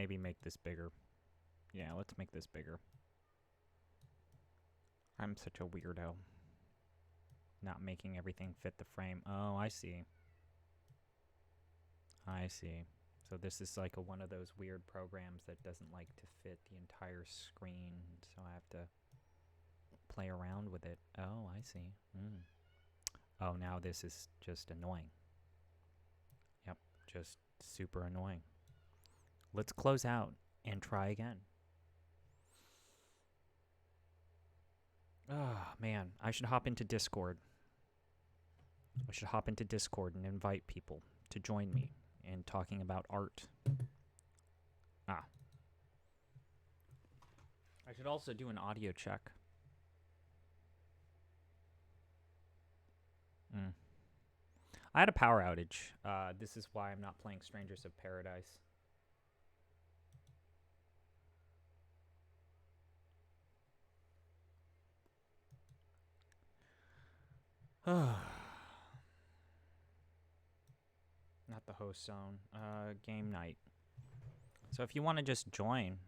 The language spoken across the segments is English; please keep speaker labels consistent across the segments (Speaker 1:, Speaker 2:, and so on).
Speaker 1: maybe make this bigger. Yeah, let's make this bigger. I'm such a weirdo. Not making everything fit the frame. Oh, I see. I see. So this is like one of those weird programs that doesn't like to fit the entire screen, so I have to play around with it. Oh, I see. Oh, now this is just annoying. Yep, just super annoying. Let's close out and try again. Oh, man. I should hop into Discord. I should hop into Discord and invite people to join me in talking about art. Ah. I should also do an audio check. I had a power outage. This is why I'm not playing Strangers of Paradise. Not the host zone. Game night. So if you want to just join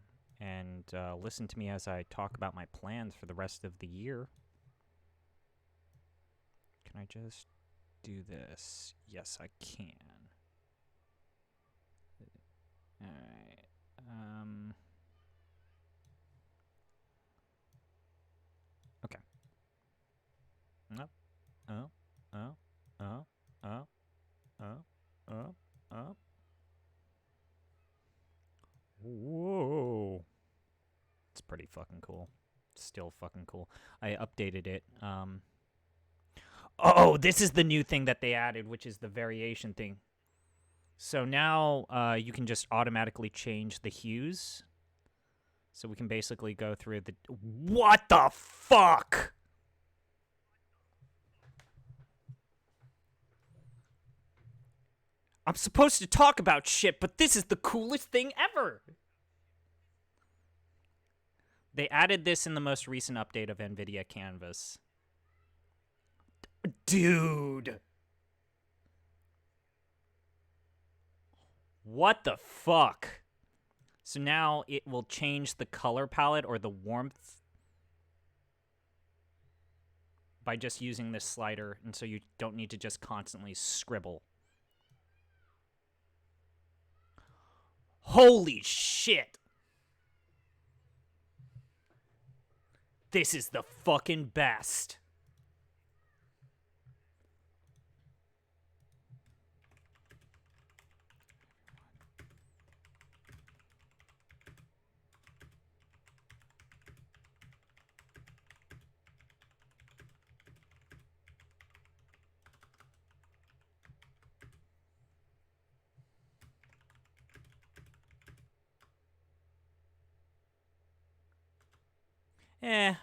Speaker 1: and listen to me as I talk about my plans for the rest of the year. Can I just do this? Yes, I can. Alright. Okay. Up, up, up, up, up, up, up, up. Whoa. It's pretty fucking cool. Still fucking cool. I updated it. Oh, this is the new thing that they added, which is the variation thing. So now you can just automatically change the hues. So we can basically go through the... What the fuck? I'm supposed to talk about shit, but this is the coolest thing ever. They added this in the most recent update of Nvidia Canvas. Dude. What the fuck? So now it will change the color palette or the warmth by just using this slider, and so you don't need to just constantly scribble. Holy shit! This is the fucking best.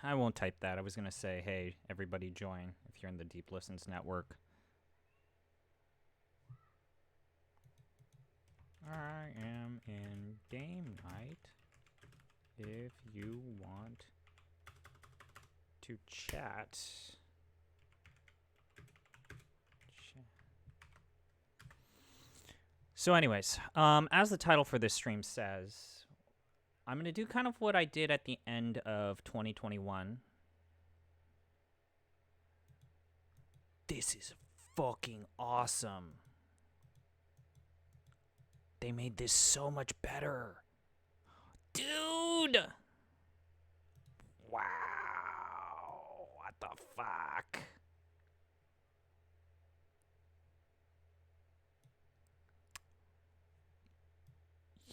Speaker 1: I won't type that. I was going to say, hey, everybody join if you're in the Deep Listens network. I am in game night. If you want to chat. So anyways, as the title for this stream says, I'm going to do kind of what I did at the end of 2021. This is fucking awesome. They made this so much better. Dude! Wow. What the fuck?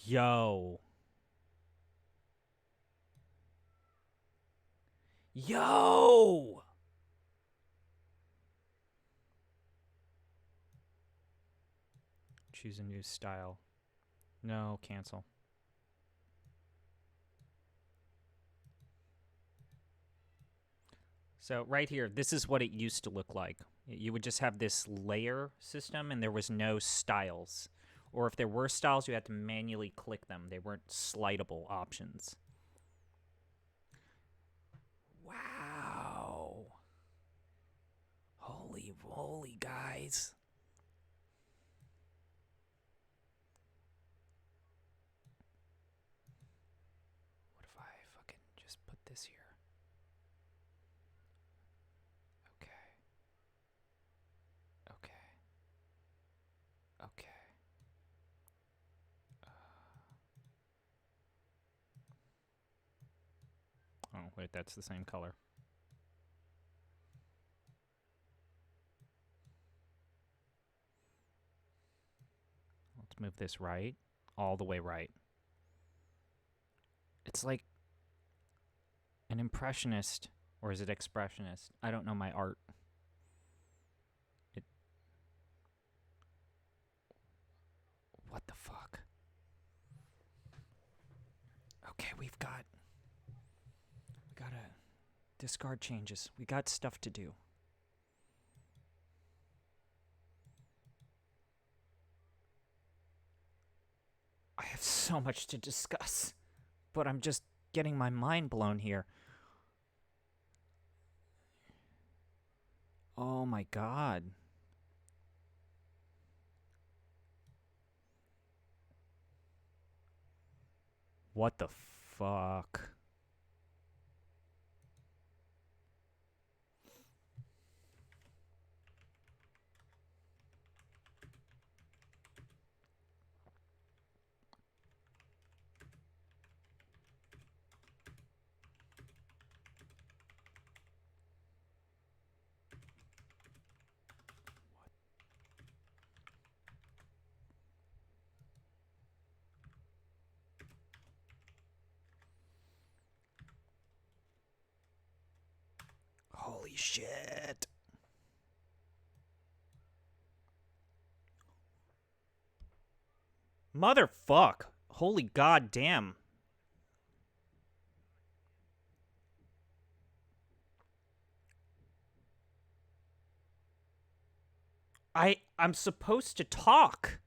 Speaker 1: Yo. Yo! Choose a new style. No, cancel. So right here, this is what it used to look like. You would just have this layer system and there was no styles. Or if there were styles, you had to manually click them. They weren't slidable options. Wow. Holy moly, guys. Wait, that's the same color. Let's move this right. All the way right. It's like an impressionist, or is it expressionist? I don't know my art. What the fuck? Okay, we gotta discard changes. We got stuff to do. I have so much to discuss, but I'm just getting my mind blown here. Oh my god. What the fuck? Holy shit. Motherfuck. Holy goddamn. I'm supposed to talk.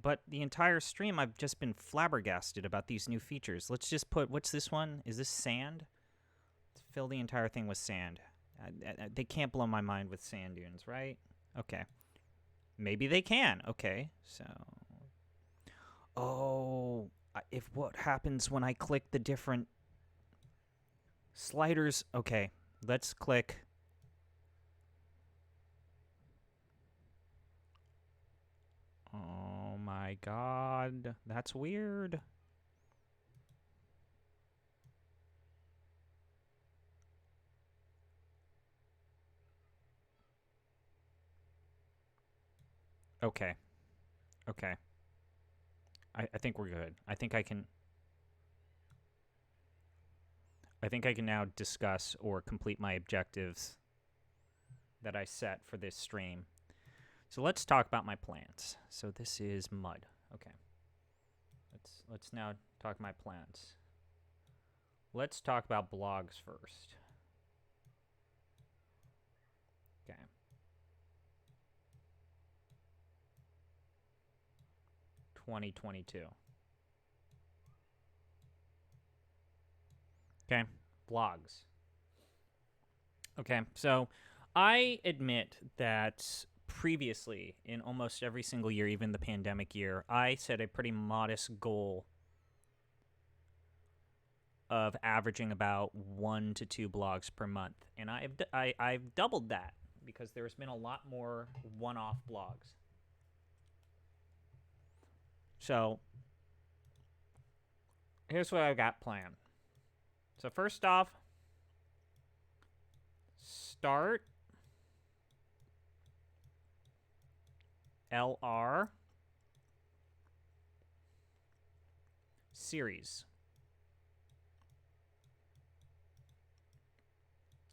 Speaker 1: But the entire stream I've just been flabbergasted about these new features. Let's just put, what's this one? Is this sand? Let's fill the entire thing with sand. They can't blow my mind with sand dunes, right? Okay. Maybe they can. Okay, so... Oh, if what happens when I click the different sliders... Okay, let's click... Oh my god, that's weird. Okay. Okay. I think we're good. I think I can now discuss or complete my objectives that I set for this stream. So let's talk about my plans. So this is mud. Okay. Let's now talk my plans. Let's talk about blogs first. Okay. $2022. Okay, blogs. Okay, so I admit that previously, in almost every single year, even the pandemic year, I set a pretty modest goal of averaging about 1 to 2 blogs per month. And I've doubled that because there's been a lot more one-off blogs. So here's what I've got planned. So first off, start LR series.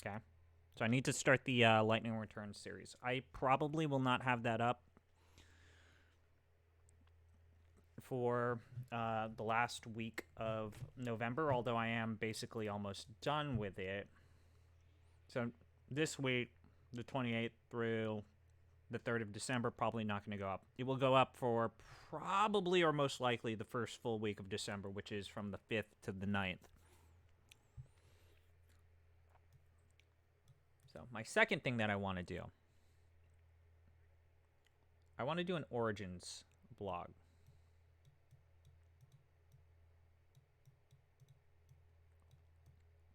Speaker 1: Okay. So I need to start the Lightning Returns series. I probably will not have that up for the last week of November, although I am basically almost done with it. So this week, the 28th through the 3rd of December, probably not going to go up. It will go up for probably or most likely the first full week of December, which is from the 5th to the 9th. So my second thing that I want to do, I want to do an Origins blog.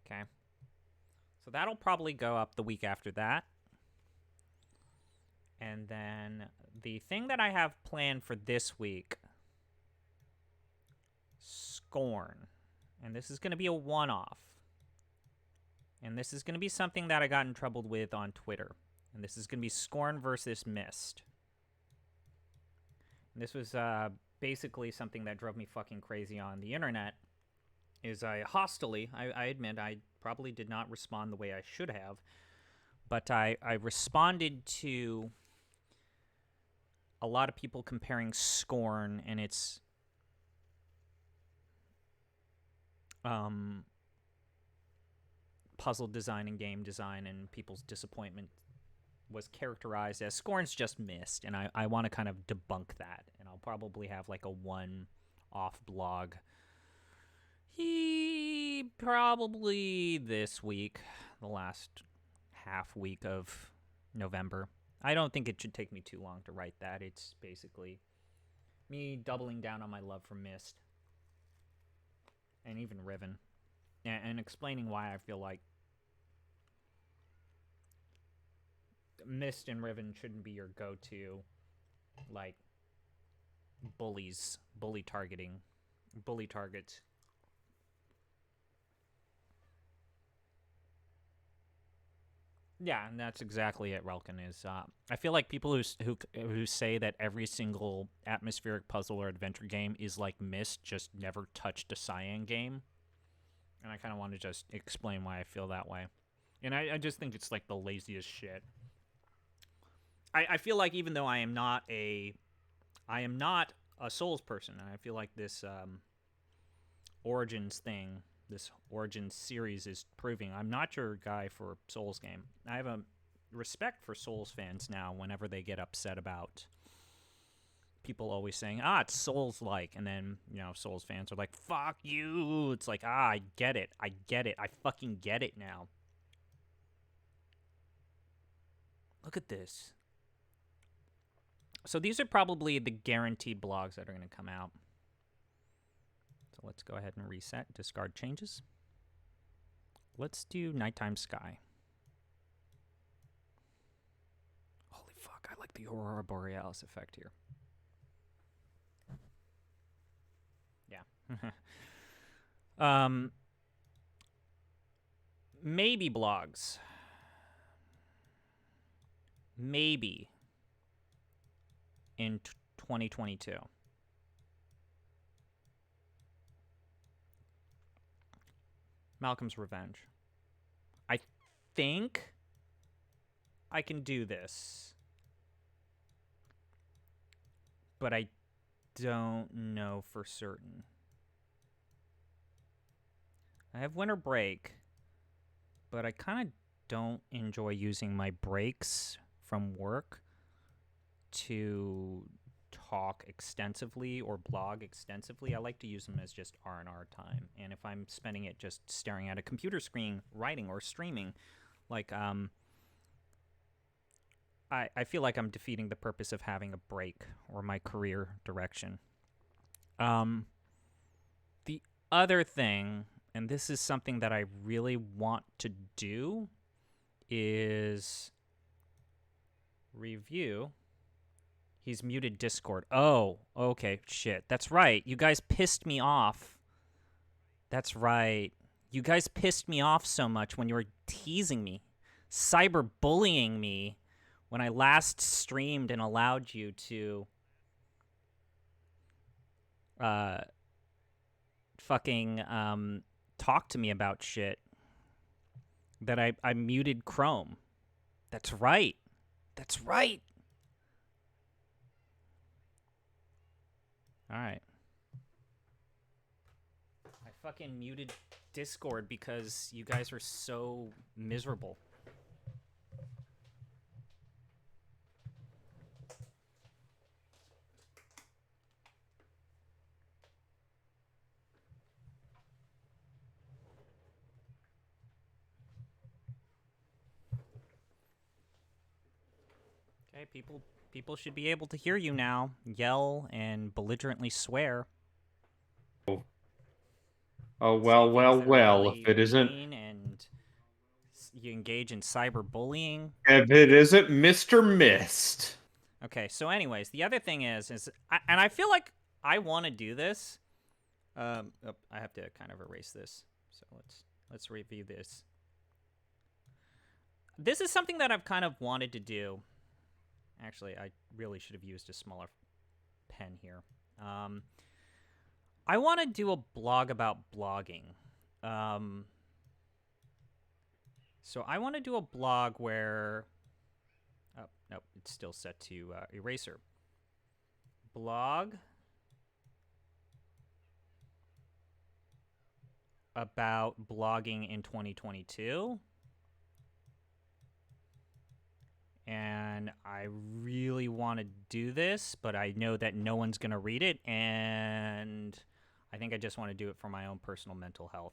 Speaker 1: Okay. So that'll probably go up the week after that. And then the thing that I have planned for this week, Scorn. And this is going to be a one-off. And this is going to be something that I got in trouble with on Twitter. And this is going to be Scorn versus Myst. And this was basically something that drove me fucking crazy on the internet. Is I admit, I probably did not respond the way I should have. But I responded to a lot of people comparing Scorn and its puzzle design and game design, and people's disappointment was characterized as Scorn's just Myst, and I want to kind of debunk that, and I'll probably have like a one-off blog probably this week, the last half week of November. I don't think it should take me too long to write that. It's basically me doubling down on my love for Myst and even Riven, and explaining why I feel like Myst and Riven shouldn't be your go-to, like, bully targets. Yeah, and that's exactly it, Relkin, is I feel like people who say that every single atmospheric puzzle or adventure game is like Myst just never touched a Cyan game. And I kind of want to just explain why I feel that way. And I just think it's like the laziest shit. I feel like even though I am not a Souls person, and I feel like this Origins thing, this Origins series is proving I'm not your guy for Souls game. I have a respect for Souls fans now whenever they get upset about people always saying, it's Souls-like, and then, Souls fans are like, fuck you. It's like, I get it. I fucking get it now. Look at this. So these are probably the guaranteed blogs that are going to come out. So let's go ahead and reset, discard changes. Let's do Nighttime Sky. Holy fuck, I like the Aurora Borealis effect here. Yeah. Maybe blogs. Maybe in 2022. Malcolm's Revenge. I think I can do this, but I don't know for certain. I have winter break, but I kind of don't enjoy using my breaks from work to talk extensively or blog extensively. I like to use them as just R&R time. And if I'm spending it just staring at a computer screen, writing or streaming, like, I feel like I'm defeating the purpose of having a break or my career direction. The other thing, and this is something that I really want to do, is review. He's muted Discord. Oh, okay, shit. That's right. You guys pissed me off. That's right. You guys pissed me off so much when you were teasing me, cyberbullying me when I last streamed and allowed you to fucking talk to me about shit, that I muted Chrome. That's right. That's right. All right. I fucking muted Discord because you guys are so miserable. Okay, people should be able to hear you now. Yell and belligerently swear.
Speaker 2: Oh, well,
Speaker 1: Really
Speaker 2: if it isn't...
Speaker 1: and you engage in cyberbullying.
Speaker 2: If it isn't Mr. Myst.
Speaker 1: Okay, so anyways, the other thing is and I feel like I want to do this. I have to kind of erase this. So let's review this. This is something that I've kind of wanted to do. Actually, I really should have used a smaller pen here. I want to do a blog about blogging. So I want to do a blog where... Oh, nope, it's still set to eraser. Blog about blogging in 2022. And I really want to do this, but I know that no one's going to read it, and I think I just want to do it for my own personal mental health.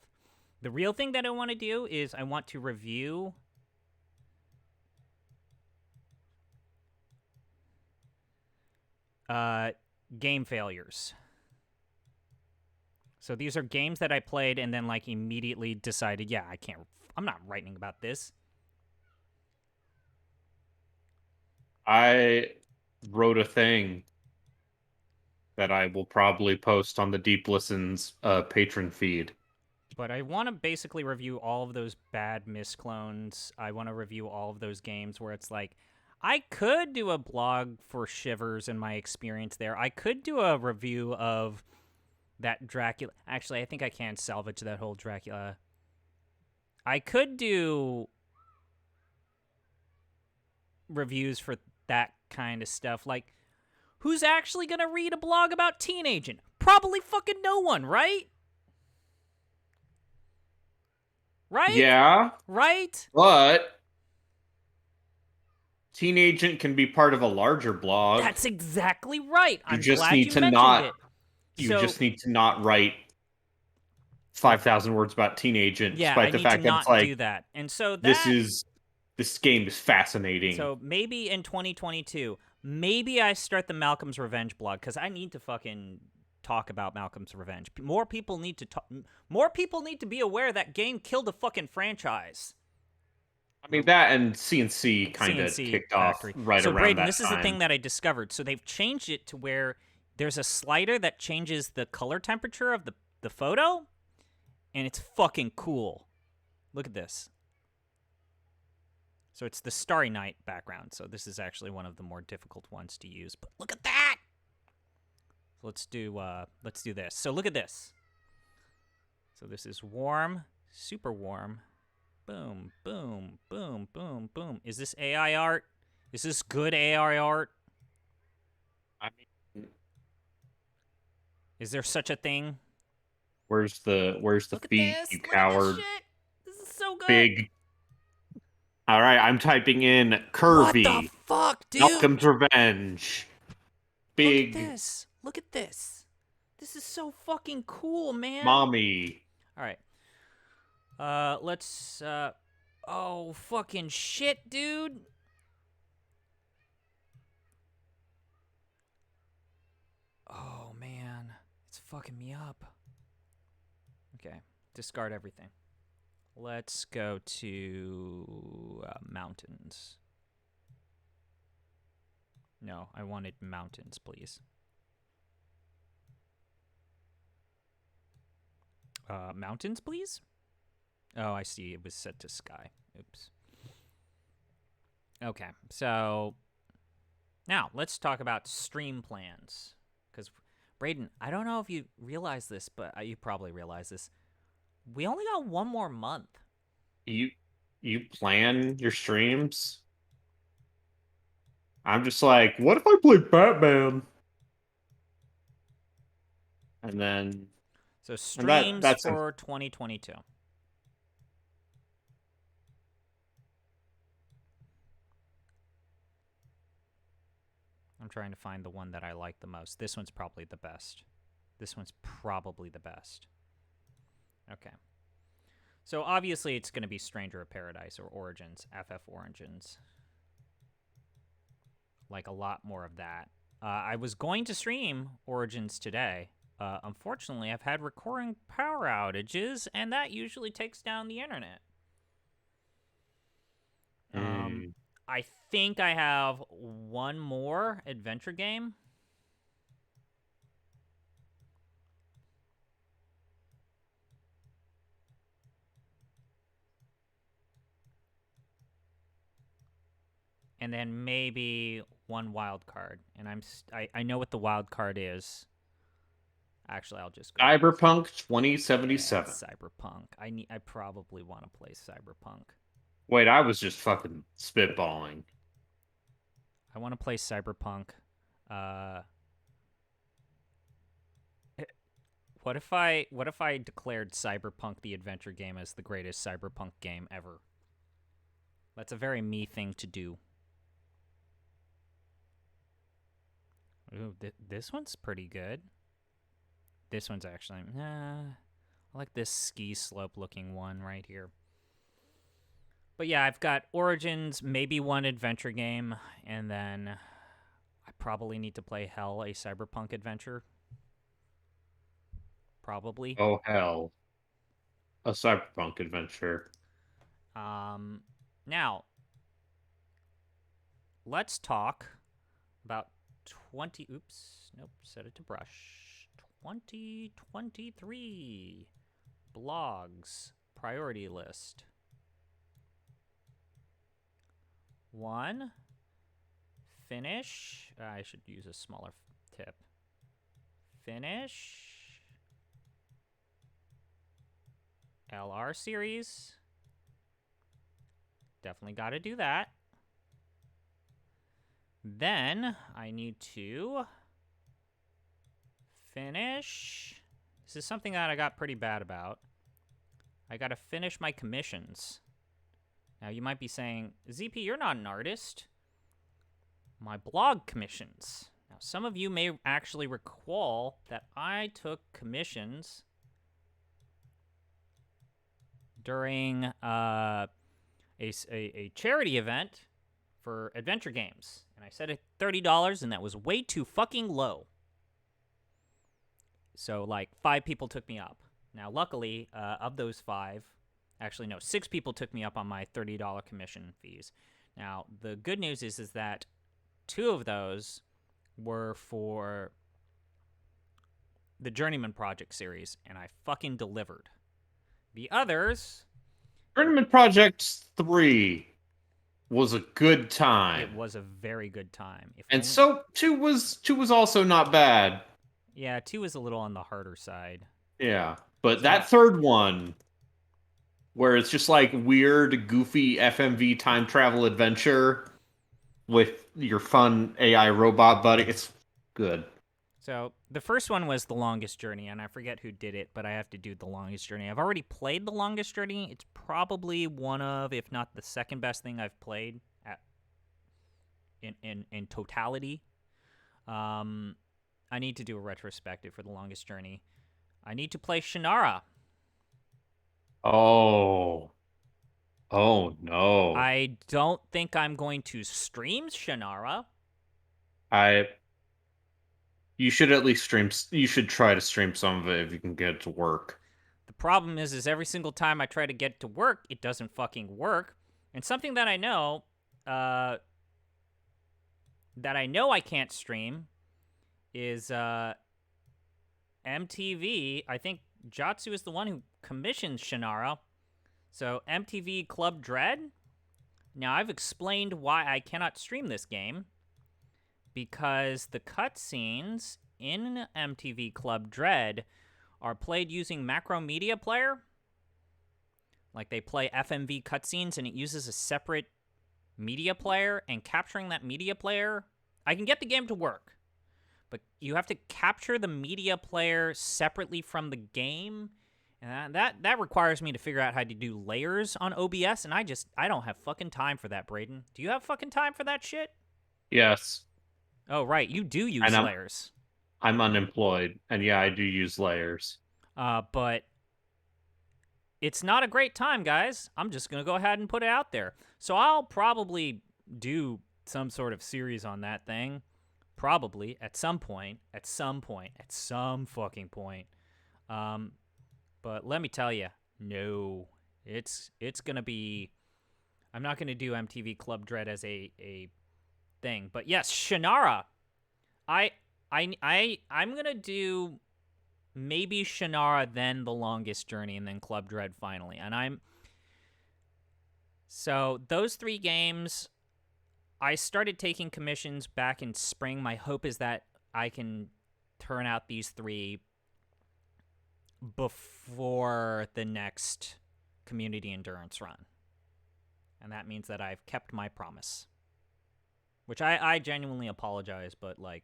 Speaker 1: The real thing that I want to do is I want to review game failures. So these are games that I played and then like immediately decided, yeah, I'm not writing about this.
Speaker 2: I wrote a thing that I will probably post on the Deep Listens patron feed.
Speaker 1: But I want to basically review all of those bad misclones. I want to review all of those games where it's like, I could do a blog for Shivers and my experience there. I could do a review of that Dracula. Actually, I think I can salvage that whole Dracula. I could do reviews for that kind of stuff. Like, who's actually going to read a blog about Teen Agent? Probably fucking no one, right? Right?
Speaker 2: Yeah,
Speaker 1: Right?
Speaker 2: but Teen Agent can be part of a larger blog.
Speaker 1: That's exactly right.
Speaker 2: You
Speaker 1: I'm
Speaker 2: just
Speaker 1: glad
Speaker 2: need
Speaker 1: you
Speaker 2: to
Speaker 1: mentioned
Speaker 2: not.
Speaker 1: it.
Speaker 2: You
Speaker 1: So,
Speaker 2: just need to not write 5,000 words about Teen Agent,
Speaker 1: yeah, I
Speaker 2: despite the
Speaker 1: need to
Speaker 2: fact that it's
Speaker 1: not
Speaker 2: like
Speaker 1: do that. And so
Speaker 2: this game is fascinating.
Speaker 1: so maybe in 2022, maybe I start the Malcolm's Revenge blog because I need to fucking talk about Malcolm's Revenge. More people need to talk. More people need to be aware that game killed a fucking franchise.
Speaker 2: I mean, that and CNC kind of
Speaker 1: CNC
Speaker 2: kicked off
Speaker 1: factory.
Speaker 2: right
Speaker 1: So
Speaker 2: around
Speaker 1: Braden,
Speaker 2: that
Speaker 1: this is the
Speaker 2: time.
Speaker 1: thing that I discovered. So they've changed it to where there's a slider that changes the color temperature of the photo, and it's fucking cool. Look at this. So it's the Starry Night background. So this is actually one of the more difficult ones to use. But look at that. So let's do this. So look at this. So this is warm, super warm. Boom, boom, boom, boom, boom. Is this AI art? Is this good AI art?
Speaker 2: I mean,
Speaker 1: Is there such a thing?
Speaker 2: where's the
Speaker 1: Look at
Speaker 2: feet,
Speaker 1: this.
Speaker 2: you
Speaker 1: Look at this
Speaker 2: coward?
Speaker 1: shit. This is so good.
Speaker 2: Big. All right, I'm typing in
Speaker 1: What the
Speaker 2: curvy.
Speaker 1: fuck, dude?
Speaker 2: Malcolm's Revenge.
Speaker 1: Look at
Speaker 2: Big
Speaker 1: this. Look at this. This is so fucking cool, man.
Speaker 2: mommy.
Speaker 1: All right. Let's oh, fucking shit, dude. Oh, man. It's fucking me up. Okay. Discard everything. Let's go to mountains. No, I wanted mountains, please. Mountains, please? Oh, I see. It was set to sky. Oops. Okay, so now let's talk about stream plans. Because, Braden, I don't know if you realize this, but you probably realize this. We only got one more month.
Speaker 2: You plan your streams? I'm just like, what if I play Batman? And then
Speaker 1: So
Speaker 2: and
Speaker 1: streams
Speaker 2: that's
Speaker 1: for 2022. I'm trying to find the one that I like the most. This one's probably the best. This one's probably the best. Okay. So obviously it's going to be Stranger of Paradise or Origins, FF Origins. Like a lot more of that. I was going to stream Origins today. Unfortunately, I've had recurring power outages, and that usually takes down the internet. I think I have one more adventure game. and then maybe one wild card. And I know what the wild card is. Actually, I'll just go.
Speaker 2: Cyberpunk
Speaker 1: Yeah,
Speaker 2: 2077.
Speaker 1: Cyberpunk. I probably want to play Cyberpunk.
Speaker 2: Wait, I was just fucking spitballing.
Speaker 1: I want to play Cyberpunk. Uh, what if I declared Cyberpunk the adventure game as the greatest Cyberpunk game ever? That's a very me thing to do. Ooh, this one's pretty good. This one's actually, I like this ski slope looking one right here. But yeah, I've got Origins, maybe one adventure game, and then I probably need to play Hell, a Cyberpunk adventure. Probably.
Speaker 2: Oh hell. A cyberpunk adventure.
Speaker 1: Now, let's talk about 20. Oops, nope, set it to brush. 2023 blogs priority list. 1. Finish. I should use a smaller tip. Finish LR series. Definitely got to do that. Then I need to finish. This is something that I got pretty bad about. I got to finish my commissions. Now you might be saying, ZP, you're not an artist. My blog commissions. Now some of you may actually recall that I took commissions during a charity event for adventure games. And I set it $30, and that was way too fucking low. So, like, 5 people took me up. Now, luckily, of those 5, actually, no, 6 people took me up on my $30 commission fees. Now, the good news is that 2 of those were for the Journeyman Project series, and I fucking delivered. The others...
Speaker 2: Tournament Project 3 was a good time.
Speaker 1: It was a very good time.
Speaker 2: And so 2 was also not bad.
Speaker 1: Yeah, 2 is a little on the harder side.
Speaker 2: Yeah. But that third one, where it's just like weird, goofy FMV time travel adventure with your fun AI robot buddy, it's good.
Speaker 1: So the first one was The Longest Journey, and I forget who did it, but I have to do The Longest Journey. I've already played The Longest Journey. It's probably one of, if not the second best thing I've played in totality. I need to do a retrospective for The Longest Journey. I need to play Shannara.
Speaker 2: Oh no.
Speaker 1: I don't think I'm going to stream Shannara.
Speaker 2: You should at least stream. You should try to stream some of it if you can get it to work.
Speaker 1: The problem is every single time I try to get it to work, it doesn't fucking work. And something that I know, I can't stream is MTV. I think Jatsu is the one who commissioned Shannara. So MTV Club Dread. Now I've explained why I cannot stream this game. Because the cutscenes in MTV Club Dread are played using Macromedia Player. Like they play FMV cutscenes and it uses a separate media player, and capturing that media player, I can get the game to work, but you have to capture the media player separately from the game, and that requires me to figure out how to do layers on OBS, and I don't have fucking time for that, Braden. Do you have fucking time for that shit?
Speaker 2: Yes.
Speaker 1: Oh, right, you do use layers.
Speaker 2: I'm unemployed, and yeah, I do use layers.
Speaker 1: But it's not a great time, guys. I'm just going to go ahead and put it out there. So I'll probably do some sort of series on that thing. Probably at some point. At some fucking point. But let me tell you, no. It's going to be... I'm not going to do MTV Club Dread as a thing. But yes, Shannara. I'm going to do... maybe Shannara, then The Longest Journey, and then Club Dread finally. And so those 3 games, I started taking commissions back in spring. My hope is that I can turn out these 3 before the next community endurance run. And that means that I've kept my promise. Which I genuinely apologize, but like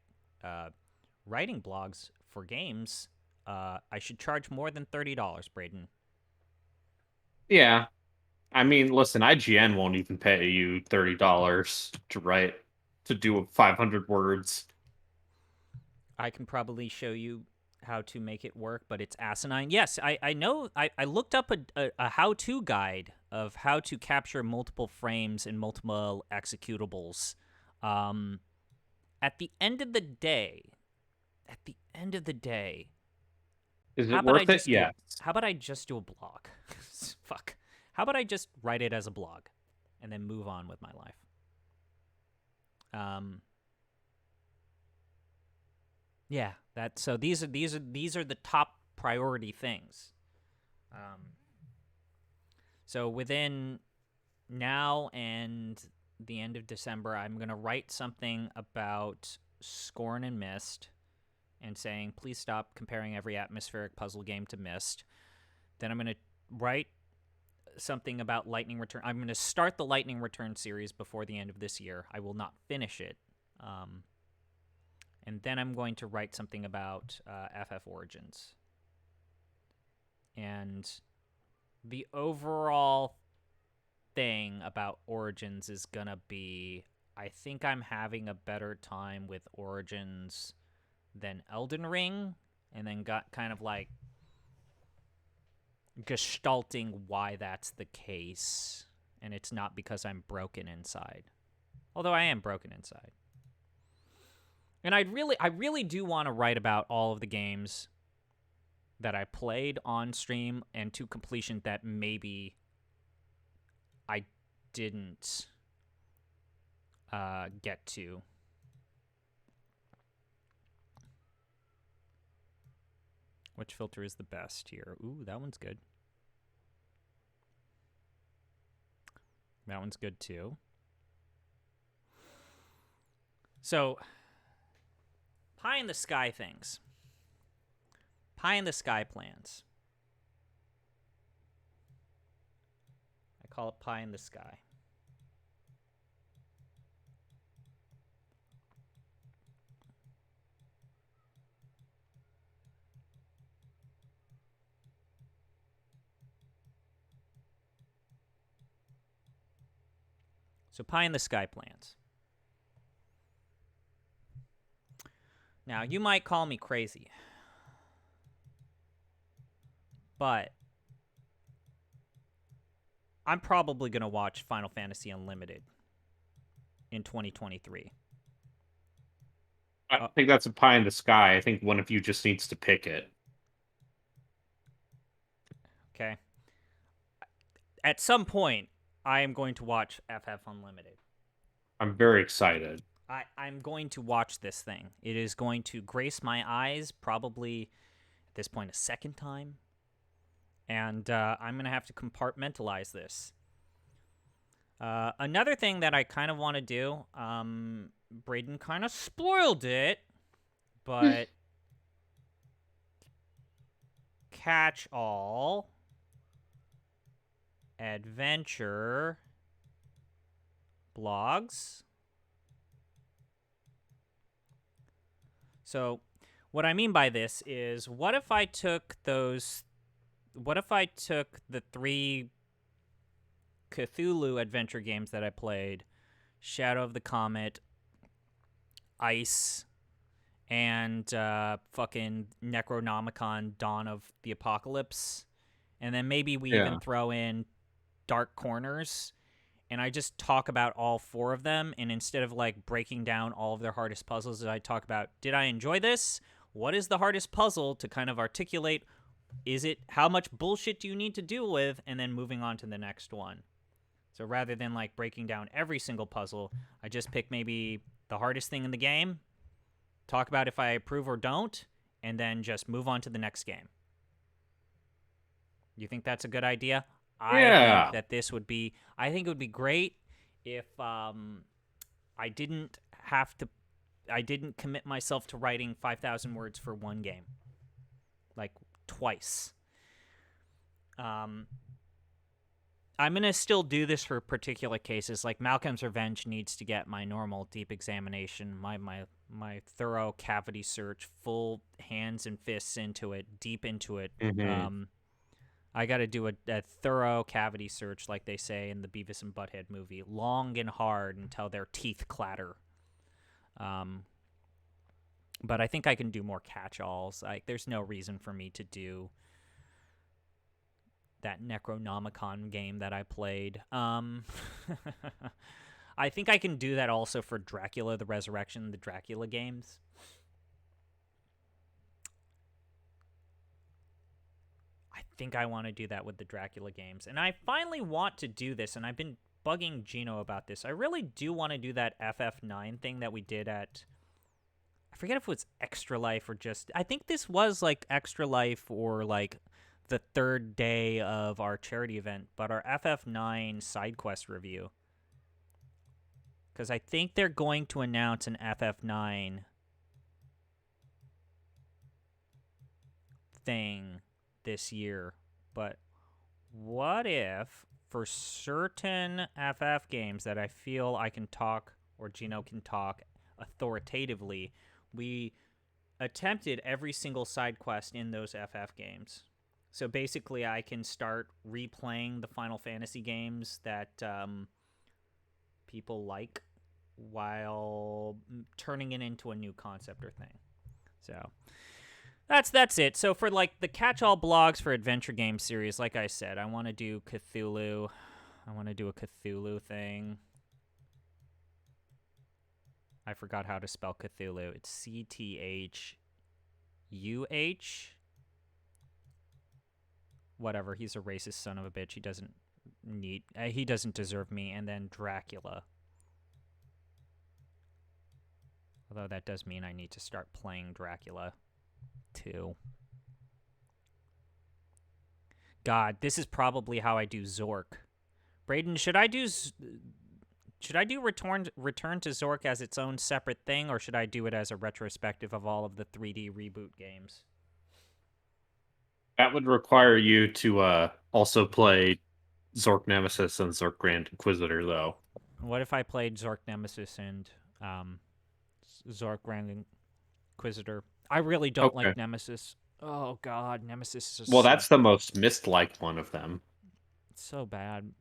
Speaker 1: writing blogs for games, I should charge more than $30, Braden.
Speaker 2: Yeah. I mean, listen, IGN won't even pay you $30 to write to do 500 words.
Speaker 1: I can probably show you how to make it work, but it's asinine. Yes, I know. I looked up a how-to guide of how to capture multiple frames in multiple executables. Um, at the end of the day, at the end of the day,
Speaker 2: Is
Speaker 1: how
Speaker 2: it
Speaker 1: about I
Speaker 2: worth it?
Speaker 1: just do a
Speaker 2: Yes.
Speaker 1: how about I just do a blog? Fuck. How about I just write it as a blog and then move on with my life? Um, yeah, that so these are the top priority things. Um, so within now and the end of December, I'm gonna write something about Scorn and Mist and saying, please stop comparing every atmospheric puzzle game to Mist. Then I'm gonna write something about Lightning Return. I'm gonna start the Lightning Return series before the end of this year. I will not finish it. And then I'm going to write something about FF Origins. And the overall thing about Origins is gonna be, I think I'm having a better time with Origins than Elden Ring, and then got kind of like gestalting why that's the case. And it's not because I'm broken inside. Although I am broken inside. And I really do want to write about all of the games that I played on stream and to completion that maybe I didn't get to. Which filter is the best here? Ooh, that one's good. That one's good too. So, pie in the sky things. Pie in the sky plans. I call it pie in the sky. So, pie in the sky plans. Now, you might call me crazy, but I'm probably going to watch Final Fantasy Unlimited in 2023.
Speaker 2: I don't think that's a pie in the sky. I think one of you just needs to pick it.
Speaker 1: Okay. At some point, I am going to watch FF Unlimited.
Speaker 2: I'm very excited.
Speaker 1: I'm going to watch this thing. It is going to grace my eyes probably at this point a second time. And I'm going to have to compartmentalize this. Another thing that I kind of want to do, Braden kind of spoiled it, but catch all adventure blogs. So, what I mean by this is, what if I took the 3 Cthulhu adventure games that I played, Shadow of the Comet, Ice, and fucking Necronomicon Dawn of the Apocalypse, and then maybe we even throw in Dark Corners, and I just talk about all 4 of them, and instead of like breaking down all of their hardest puzzles, I talk about, did I enjoy this? What is the hardest puzzle, to kind of articulate, is it, how much bullshit do you need to deal with, and then moving on to the next one. So rather than like breaking down every single puzzle, I just pick maybe the hardest thing in the game, talk about if I approve or don't, and then just move on to the next game. You think that's a good idea? I think
Speaker 2: Yeah.
Speaker 1: that this would be, I think it would be great if I didn't commit myself to writing 5,000 words for one game. Like, twice. I'm going to still do this for particular cases. Like, Malcolm's Revenge needs to get my normal deep examination, my thorough cavity search, full hands and fists into it, deep into it.
Speaker 2: Mm-hmm.
Speaker 1: I got to do a thorough cavity search, like they say in the Beavis and Butthead movie, long and hard until their teeth clatter. But I think I can do more catch-alls. Like, there's no reason for me to do that Necronomicon game that I played. I think I can do that also for Dracula, the Resurrection, the Dracula games. I think I want to do that with the Dracula games. And I finally want to do this, and I've been bugging Gino about this. I really do want to do that FF9 thing that we did at... I forget if it was Extra Life or just... I think this was like Extra Life or like the third day of our charity event, but our FF9 side quest review. Because I think they're going to announce an FF9 thing this year. But what if for certain FF games that I feel I can talk, or Gino can talk authoritatively, we attempted every single side quest in those FF games. So basically, I can start replaying the Final Fantasy games that people like while turning it into a new concept or thing. So that's it. So for like the catch-all blogs for adventure game series, like I said, I want to do Cthulhu. I want to do a Cthulhu thing. I forgot how to spell Cthulhu. It's CTHUH. Whatever. He's a racist son of a bitch. He doesn't deserve me. And then Dracula. Although that does mean I need to start playing Dracula too. God, this is probably how I do Zork. Braden, should I do Return to Zork as its own separate thing, or should I do it as a retrospective of all of the 3D reboot games?
Speaker 2: That would require you to also play Zork Nemesis and Zork Grand Inquisitor, though.
Speaker 1: What if I played Zork Nemesis and Zork Grand Inquisitor? I really don't like Nemesis. Oh God, Nemesis is
Speaker 2: well, that's the most Myst-like one of them.
Speaker 1: It's so bad.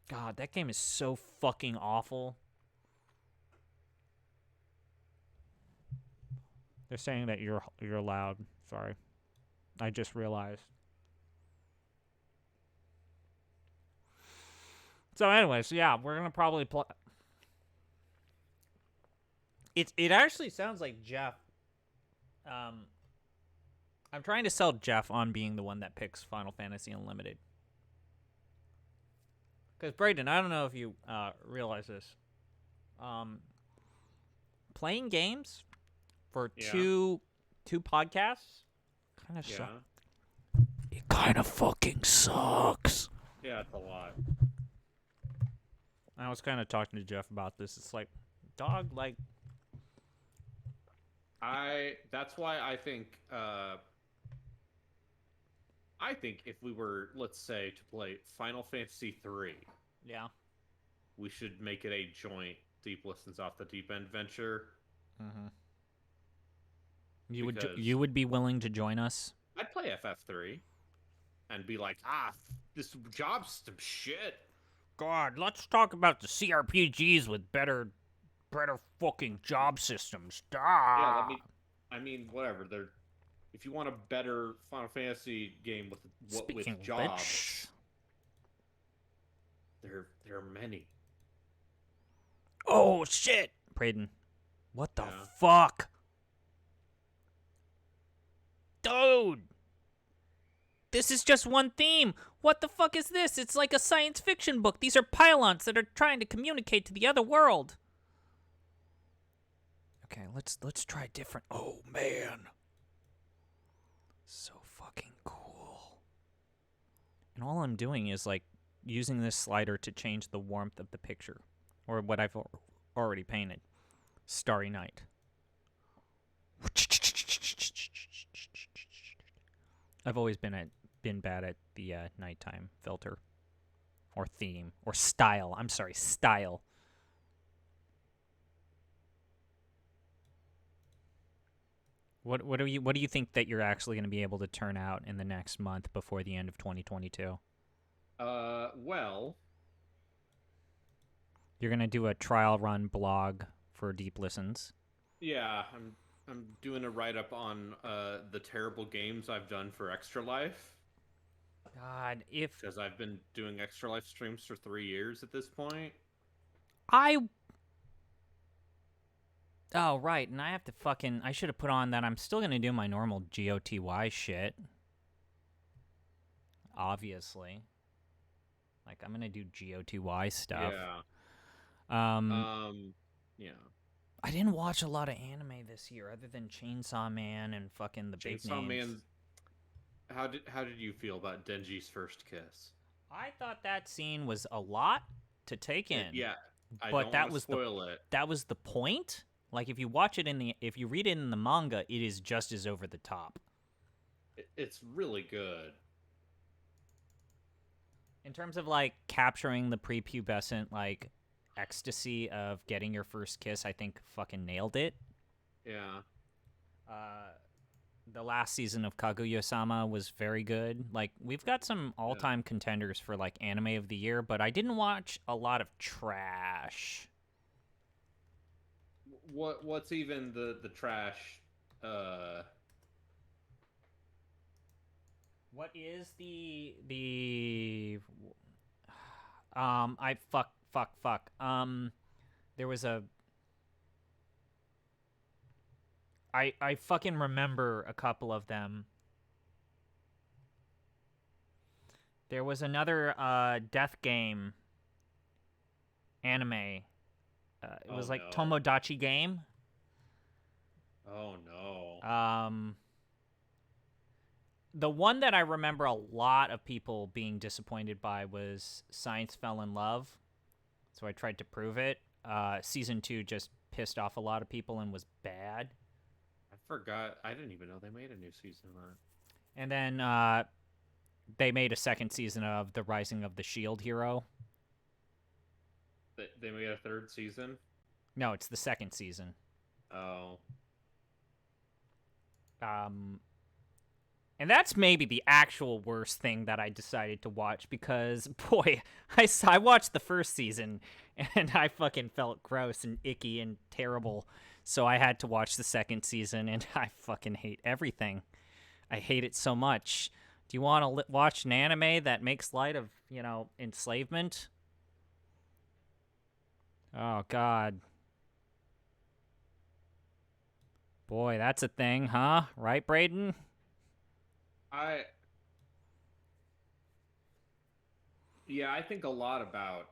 Speaker 1: God, that game is so fucking awful. They're saying that you're loud. Sorry. I just realized. So anyways, yeah, we're going to probably play... It actually sounds like Jeff. I'm trying to sell Jeff on being the one that picks Final Fantasy Unlimited. Because, Brayden, I don't know if you realize this. Playing games for two podcasts kind of sucks. It kind of fucking sucks.
Speaker 2: Yeah, it's a lot.
Speaker 1: I was kind of talking to Jeff about this. It's like, dog, like...
Speaker 2: That's why I think if we were, let's say, to play Final Fantasy 3,
Speaker 1: yeah,
Speaker 2: we should make it a joint Deep Listens Off the Deep End venture.
Speaker 1: Mm-hmm. You would be willing to join us?
Speaker 2: I'd play FF3 and be like, this job system shit.
Speaker 1: God, let's talk about the CRPGs with better fucking job systems.
Speaker 2: Yeah, whatever. If you want a better Final Fantasy game with jobs, there are many.
Speaker 1: Oh shit, Braden, what the fuck, dude? This is just one theme. What the fuck is this? It's like a science fiction book. These are pylons that are trying to communicate to the other world. Okay, let's try different. Oh man. So fucking cool. And all I'm doing is like using this slider to change the warmth of the picture, or what I've already painted. Starry Night. I've always been bad at the nighttime filter or theme or style. I'm sorry, style. What do you think that you're actually going to be able to turn out in the next month before the end of 2022?
Speaker 2: Well,
Speaker 1: You're going to do a trial run blog for Deep Listens.
Speaker 2: yeah, I'm doing a write up on the terrible games I've done for Extra Life
Speaker 1: God, if
Speaker 2: because I've been doing Extra Life streams for 3 years at this point.
Speaker 1: I Oh, right, and I should have put on that I'm still going to do my normal GOTY shit. Obviously. Like, I'm going to do GOTY stuff.
Speaker 2: Yeah.
Speaker 1: Um,
Speaker 2: Yeah.
Speaker 1: I didn't watch a lot of anime this year other than Chainsaw Man and fucking the big
Speaker 2: Chainsaw
Speaker 1: names.
Speaker 2: Man's. How did you feel about Denji's first kiss?
Speaker 1: I thought that scene was a lot to take in.
Speaker 2: Yeah, I
Speaker 1: But
Speaker 2: don't want to spoil it.
Speaker 1: that was the point. Like if you watch it if you read it in the manga, it is just as over the top.
Speaker 2: It's really good.
Speaker 1: In terms of like capturing the prepubescent like ecstasy of getting your first kiss, I think fucking nailed it.
Speaker 2: Yeah.
Speaker 1: The last season of Kaguya-sama was very good. Like we've got some all-time contenders for like anime of the year, but I didn't watch a lot of trash.
Speaker 2: What's even the trash?
Speaker 1: What is the I fuck. There was a I fucking remember a couple of them. There was another death game anime. It was like Tomodachi Game.
Speaker 2: Oh no.
Speaker 1: The one that I remember a lot of people being disappointed by was Science Fell in Love. So I tried to prove it. Season 2 just pissed off a lot of people and was bad.
Speaker 2: I forgot. I didn't even know they made a new season of that.
Speaker 1: And then they made a second season of The Rising of the Shield Hero.
Speaker 2: They made a third season?
Speaker 1: No, it's the second season.
Speaker 2: Oh.
Speaker 1: And that's maybe the actual worst thing that I decided to watch because, boy, I watched the first season and I fucking felt gross and icky and terrible. So I had to watch the second season and I fucking hate everything. I hate it so much. Do you want to watch an anime that makes light of, enslavement? Oh, God. Boy, that's a thing, huh? Right, Braden?
Speaker 2: I think a lot about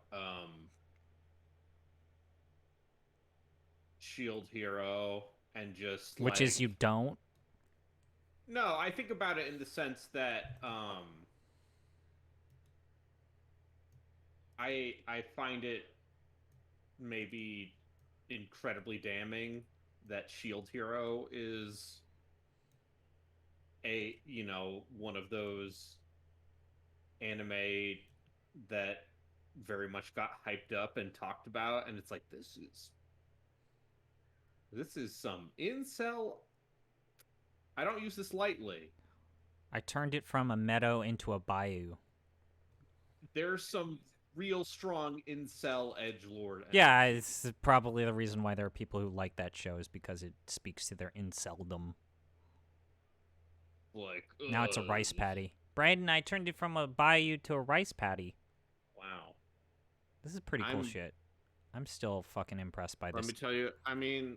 Speaker 2: Shield Hero and just
Speaker 1: Which is you don't?
Speaker 2: No, I think about it in the sense that I find it maybe incredibly damning that Shield Hero is one of those anime that very much got hyped up and talked about, and it's like this is some incel. I don't use this lightly.
Speaker 1: I turned it from a meadow into a bayou.
Speaker 2: There's some real strong incel edgelord.
Speaker 1: Yeah, it's probably the reason why there are people who like that show is because it speaks to their inceldom.
Speaker 2: Like
Speaker 1: now it's a rice paddy. Brandon, I turned it from a bayou to a rice paddy.
Speaker 2: Wow.
Speaker 1: This is pretty cool shit. I'm still fucking impressed by this.
Speaker 2: Let me tell you, I mean...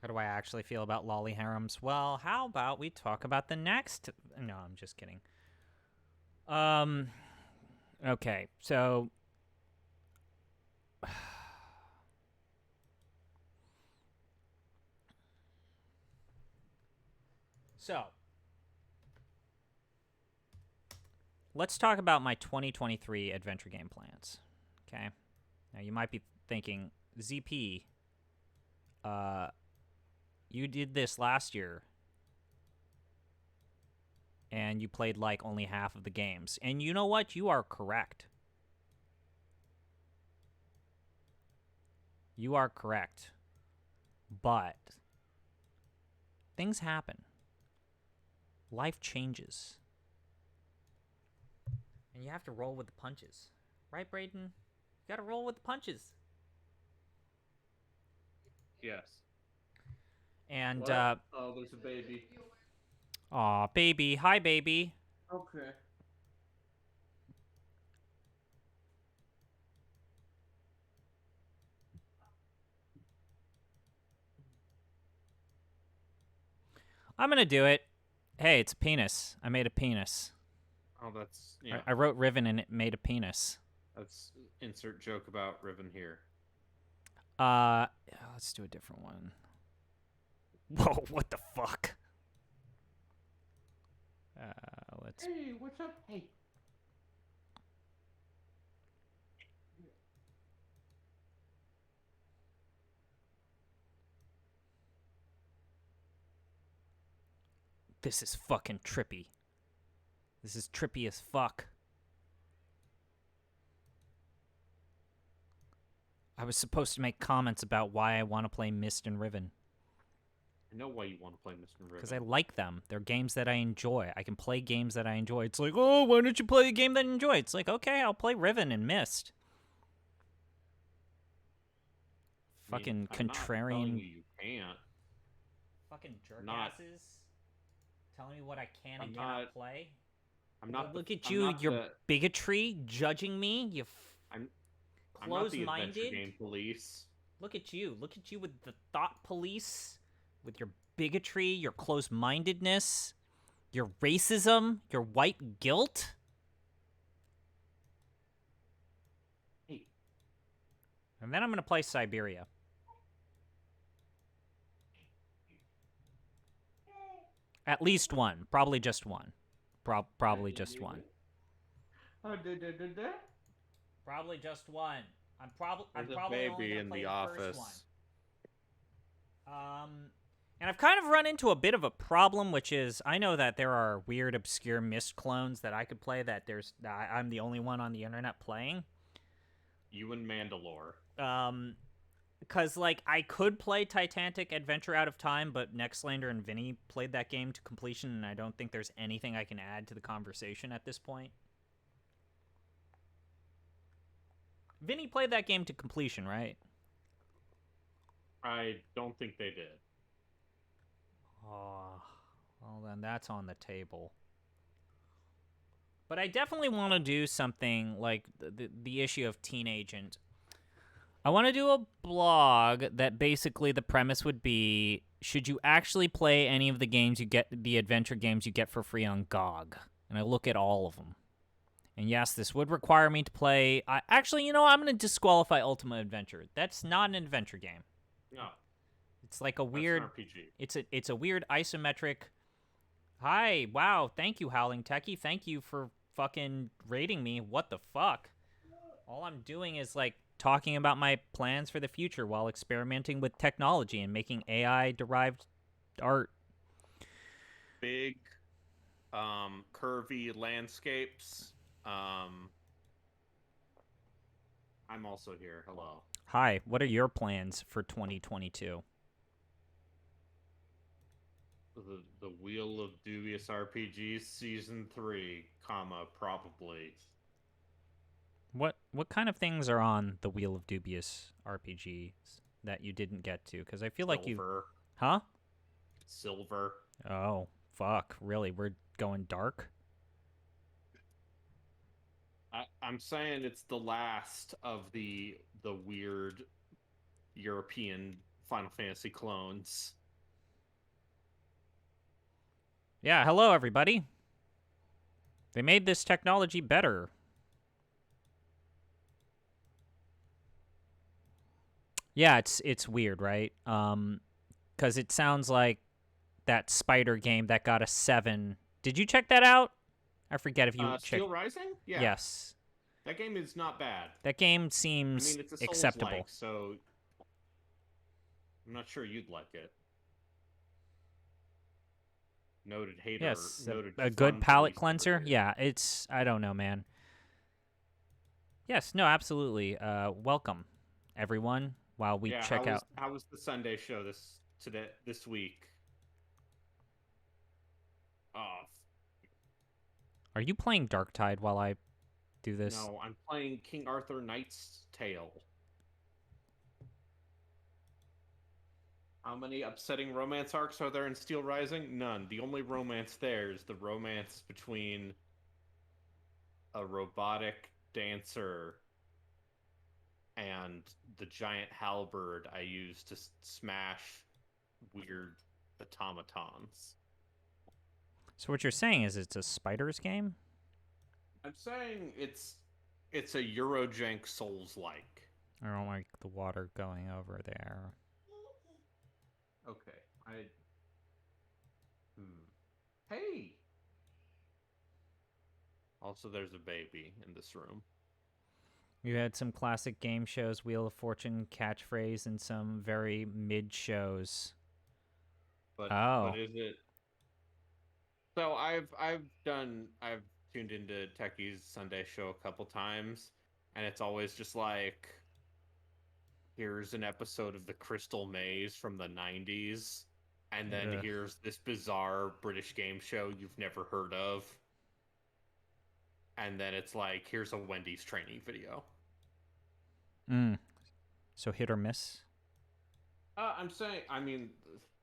Speaker 1: How do I actually feel about lolly harems? Well, how about we talk about the next... No, I'm just kidding. Okay, so... So, let's talk about my 2023 adventure game plans. Okay? Now, you might be thinking, ZP, you did this last year, and you played like only half of the games. And you know what? You are correct. You are correct. But things happen. Life changes. And you have to roll with the punches. Right, Brayden? You gotta roll with the punches.
Speaker 2: Yes.
Speaker 1: And,
Speaker 2: oh, there's a baby.
Speaker 1: aw, baby. Hi, baby.
Speaker 2: Okay.
Speaker 1: I'm gonna do it. Hey, it's a penis. I made a penis.
Speaker 2: Oh, that's yeah.
Speaker 1: I wrote Riven and it made a penis.
Speaker 2: That's insert joke about Riven here.
Speaker 1: Let's do a different one. Whoa, what the fuck? Let's.
Speaker 2: Hey, what's up? Hey.
Speaker 1: This is fucking trippy. This is trippy as fuck. I was supposed to make comments about why I want to play Myst and Riven.
Speaker 2: I know why you want to play Mr. Riven.
Speaker 1: Because I like them. They're games that I enjoy. I can play games that I enjoy. It's like, oh, why don't you play a game that you enjoy? It's like, okay, I'll play Riven and Myst. Fucking
Speaker 2: I'm not telling
Speaker 1: contrarian.
Speaker 2: you can't.
Speaker 1: Fucking jerk
Speaker 2: Not-
Speaker 1: asses. Telling me what I can and
Speaker 2: I'm
Speaker 1: cannot
Speaker 2: not-
Speaker 1: play.
Speaker 2: I'm not.
Speaker 1: Look at
Speaker 2: I'm
Speaker 1: you,
Speaker 2: not
Speaker 1: your
Speaker 2: the-
Speaker 1: bigotry, judging me. You
Speaker 2: I'm not the adventure
Speaker 1: close-minded.
Speaker 2: game police.
Speaker 1: Look at you. Look at you with the thought police, with your bigotry, your close-mindedness, your racism, your white guilt.
Speaker 2: Hey,
Speaker 1: And then I'm going to play Siberia. At least one. Probably just one. Probably just one. Probably just one. I'm
Speaker 2: There's a
Speaker 1: probably only
Speaker 2: baby
Speaker 1: gonna
Speaker 2: in
Speaker 1: play
Speaker 2: the
Speaker 1: the first
Speaker 2: office.
Speaker 1: one. And I've kind of run into a bit of a problem, which is I know that there are weird, obscure Myst clones that I could play that I'm the only one on the internet playing.
Speaker 2: You and Mandalore.
Speaker 1: Because, like, I could play Titanic Adventure Out of Time, but Nextlander and Vinny played that game to completion, and I don't think there's anything I can add to the conversation at this point. Vinny played that game to completion, right?
Speaker 2: I don't think they did.
Speaker 1: Oh, well, then that's on the table. But I definitely want to do something like the issue of Teen Agent. I want to do a blog that basically the premise would be, should you actually play any of the games you get, the adventure games you get for free on GOG? And I look at all of them. And yes, this would require me to play... actually, you know, I'm going to disqualify Ultimate Adventure. That's not an adventure game.
Speaker 2: No.
Speaker 1: It's like a weird...
Speaker 2: That's an RPG.
Speaker 1: It's a weird isometric... Hi, wow, thank you, Howling Techie. Thank you for fucking rating me. What the fuck? All I'm doing is, like, talking about my plans for the future while experimenting with technology and making AI-derived art.
Speaker 2: Big, curvy landscapes. I'm also here. Hello.
Speaker 1: Hi, what are your plans for 2022?
Speaker 2: The Wheel of Dubious RPGs Season 3, probably.
Speaker 1: What kind of things are on the Wheel of Dubious RPGs that you didn't get to? Because I feel like you...
Speaker 2: Silver.
Speaker 1: Huh?
Speaker 2: Silver.
Speaker 1: Oh, fuck. Really? We're going dark?
Speaker 2: I'm saying it's the last of the weird European Final Fantasy clones.
Speaker 1: Yeah, hello, everybody. They made this technology better. Yeah, it's weird, right? Because it sounds like that spider game that got a 7. Did you check that out? I forget if you
Speaker 2: Steel
Speaker 1: checked.
Speaker 2: Rising? Yeah.
Speaker 1: Yes.
Speaker 2: That game is not bad.
Speaker 1: That game
Speaker 2: I
Speaker 1: seems
Speaker 2: mean, it's a
Speaker 1: acceptable.
Speaker 2: Souls-like, so I'm not sure you'd like it. Noted hater,
Speaker 1: Yes,
Speaker 2: noted
Speaker 1: a good
Speaker 2: fun
Speaker 1: palate
Speaker 2: police over
Speaker 1: cleanser.
Speaker 2: here.
Speaker 1: Yeah, it's I don't know, man. Yes, no, absolutely. Welcome, everyone. While we
Speaker 2: Yeah,
Speaker 1: check out.
Speaker 2: how was the Sunday show this week? Oh
Speaker 1: Are you playing Darktide while I do this?
Speaker 2: no, I'm playing King Arthur Knight's Tale. How many upsetting romance arcs are there in Steel Rising? None. The only romance there is the romance between a robotic dancer and the giant halberd I use to smash weird automatons.
Speaker 1: So what you're saying is it's a spiders game?
Speaker 2: I'm saying it's a Eurojank Souls-like.
Speaker 1: I don't like the water going over there.
Speaker 2: Okay, Hey. Also, there's a baby in this room.
Speaker 1: You had some classic game shows, Wheel of Fortune catchphrase, and some very mid shows.
Speaker 2: But is it? So I've tuned into Techie's Sunday show a couple times, and it's always just like, here's an episode of The Crystal Maze from the 90s, and then
Speaker 1: Ugh.
Speaker 2: here's this bizarre British game show you've never heard of. And then it's like, here's a Wendy's training video.
Speaker 1: So hit or miss?
Speaker 2: I mean,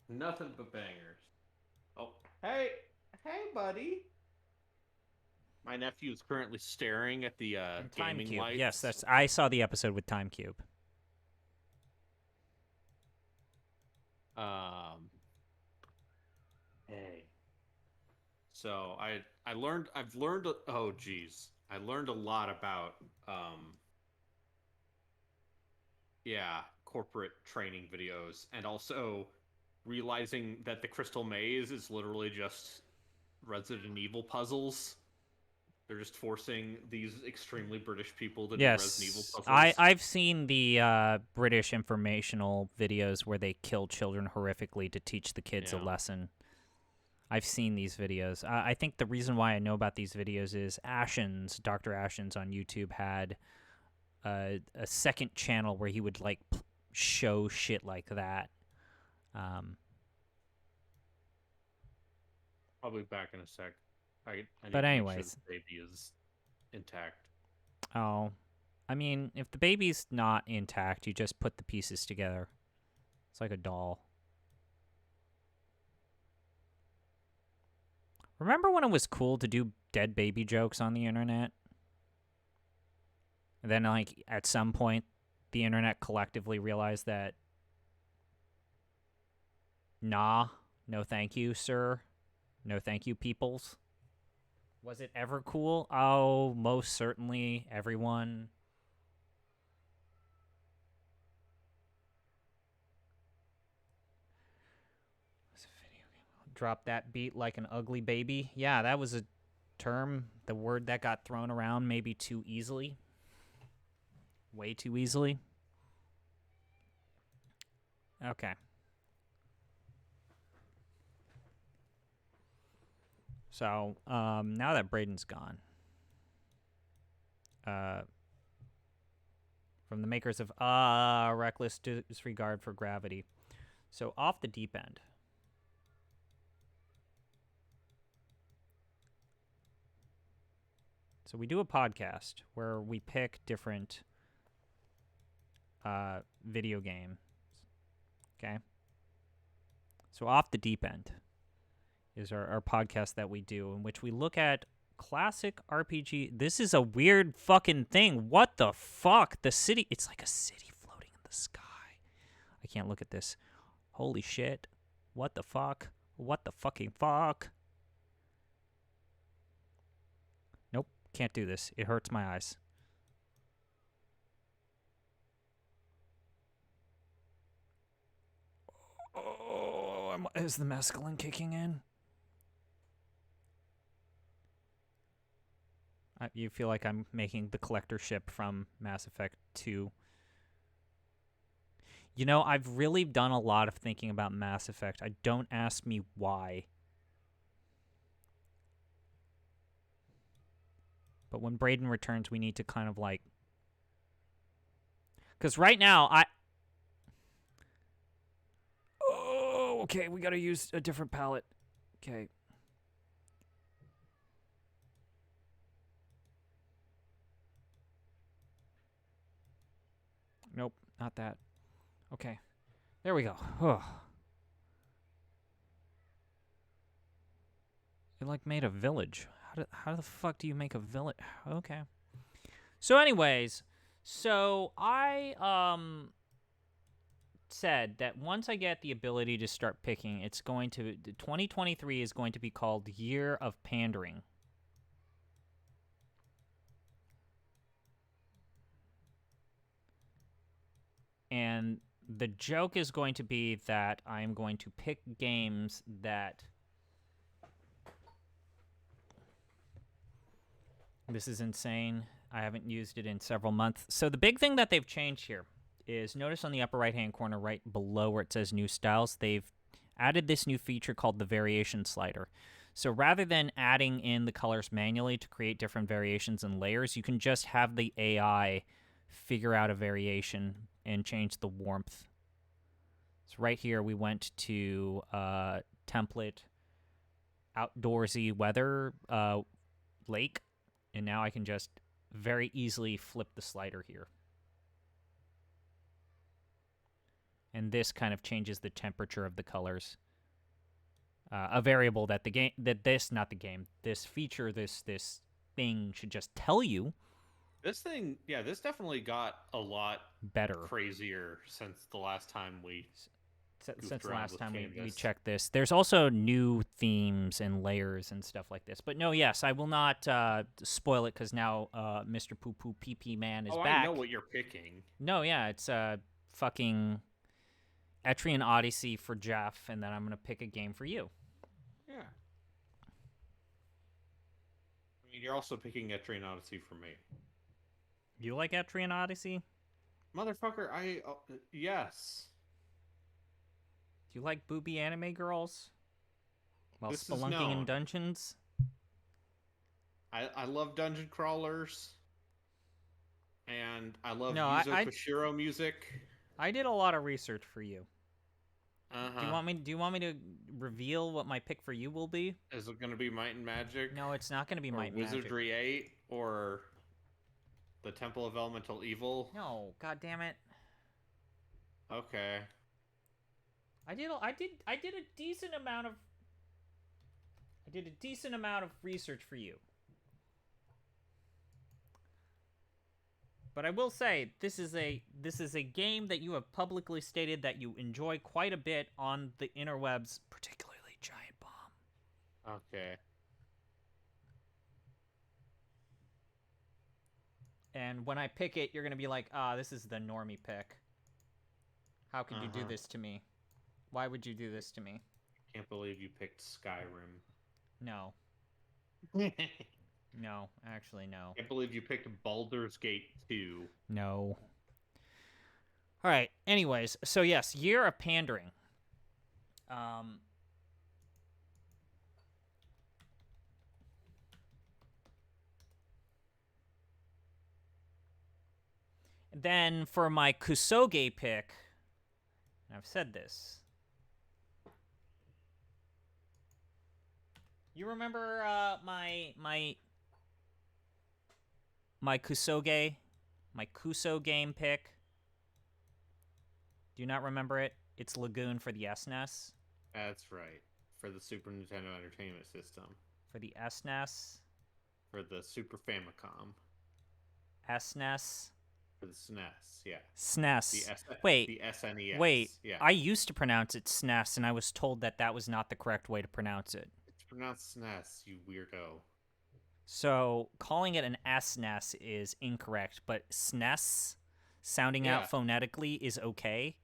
Speaker 2: nothing but bangers. Oh, hey, buddy. My nephew is currently staring at the
Speaker 1: Time
Speaker 2: gaming
Speaker 1: Cube.
Speaker 2: lights.
Speaker 1: Yes, I saw the episode with Time Cube.
Speaker 2: Hey. So I've learned oh geez. I learned a lot about corporate training videos, and also realizing that the Crystal Maze is literally just Resident Evil puzzles. They're just forcing these extremely British people to do Resident Evil
Speaker 1: Yes,
Speaker 2: puzzles.
Speaker 1: I've seen the British informational videos where they kill children horrifically to teach the kids a
Speaker 2: Yeah.
Speaker 1: lesson. I've seen these videos. I think the reason why I know about these videos is Dr. Ashens on YouTube had a second channel where he would like show shit like that.
Speaker 2: Probably back in a sec. I need
Speaker 1: But
Speaker 2: to make sure
Speaker 1: anyways,
Speaker 2: the baby is intact.
Speaker 1: oh, I mean, if the baby's not intact, you just put the pieces together. It's like a doll. Remember when it was cool to do dead baby jokes on the internet? And then, like, at some point, the internet collectively realized that, nah, no thank you, sir. No thank you, peoples. Was it ever cool? Oh, most certainly, everyone. Drop that beat like an ugly baby. Yeah, that was a term, the word that got thrown around maybe too easily. Way too easily. Okay. So, now that Braden's gone, from the makers of Reckless Disregard for Gravity. So, Off the Deep End. So, we do a podcast where we pick different video games. Okay? So, Off the Deep End is our podcast that we do, in which we look at classic RPG. This is a weird fucking thing. What the fuck? The city. It's like a city floating in the sky. I can't look at this. Holy shit. What the fuck? What the fucking fuck? Nope. Can't do this. It hurts my eyes. Oh, Is the mescaline kicking in? You feel like I'm making the collector ship from Mass Effect 2. You know, I've really done a lot of thinking about Mass Effect. Don't ask me why. But when Braden returns, we need to kind of like... Because right now, Oh, okay, we gotta use a different palette. Okay. Nope, not that. Okay. There we go. Ugh. You like made a village. How the fuck do you make a village? Okay. So anyways, I said that once I get the ability to start picking, 2023 is going to be called Year of Pandering. And the joke is going to be that I'm going to pick games that... This is insane. I haven't used it in several months. So the big thing that they've changed here is, notice on the upper right-hand corner right below where it says New Styles, they've added this new feature called the Variation Slider. So rather than adding in the colors manually to create different variations and layers, you can just have the AI figure out a variation and change the warmth. So right here we went to template outdoorsy weather lake, and now I can just very easily flip the slider here. And this kind of changes the temperature of the colors. A variable that this feature, this thing should just tell you.
Speaker 2: This definitely got a lot
Speaker 1: better,
Speaker 2: crazier since the last time we
Speaker 1: checked this. There's also new themes and layers and stuff like this. But no, yes, I will not spoil it because now Mr. Poo Poo Pee Pee Man is back.
Speaker 2: I know what you're picking.
Speaker 1: No, yeah, it's fucking Etrian Odyssey for Jeff, and then I'm going to pick a game for you.
Speaker 2: Yeah. I mean, you're also picking Etrian Odyssey for me.
Speaker 1: You like Etrian Odyssey?
Speaker 2: Motherfucker, yes.
Speaker 1: Do you like booby anime girls? While spelunking in dungeons?
Speaker 2: I love dungeon crawlers. And I love Yuzo Koshiro music.
Speaker 1: I did a lot of research for you.
Speaker 2: Uh-huh.
Speaker 1: Do you want me to reveal what my pick for you will be?
Speaker 2: Is it going to be Might and Magic?
Speaker 1: No, it's not going to be Might and Magic.
Speaker 2: Wizardry 8 or the Temple of Elemental Evil?
Speaker 1: No, god damn it.
Speaker 2: Okay.
Speaker 1: I did a decent amount of research for you. But I will say, this is a game that you have publicly stated that you enjoy quite a bit on the interwebs, particularly Giant Bomb.
Speaker 2: Okay.
Speaker 1: And when I pick it, you're going to be like, this is the normie pick. How could you do this to me? Why would you do this to me?
Speaker 2: Can't believe you picked Skyrim.
Speaker 1: No. No, actually, no.
Speaker 2: Can't believe you picked Baldur's Gate 2.
Speaker 1: No. All right. Anyways, so yes, Year of Pandering. Then for my Kusoge pick, and I've said this. You remember my Kusoge, my Kuso game pick? Do you not remember it? It's Lagoon for the SNES.
Speaker 2: That's right. For the Super Nintendo Entertainment System.
Speaker 1: For the SNES.
Speaker 2: For the Super Famicom.
Speaker 1: SNES.
Speaker 2: For the SNES, yeah.
Speaker 1: SNES.
Speaker 2: Wait. The SNES.
Speaker 1: Wait.
Speaker 2: Yeah.
Speaker 1: I used to pronounce it SNES, and I was told that that was not the correct way to pronounce it.
Speaker 2: It's pronounced SNES, you weirdo.
Speaker 1: So calling it an SNES is incorrect, but SNES sounding out phonetically is okay.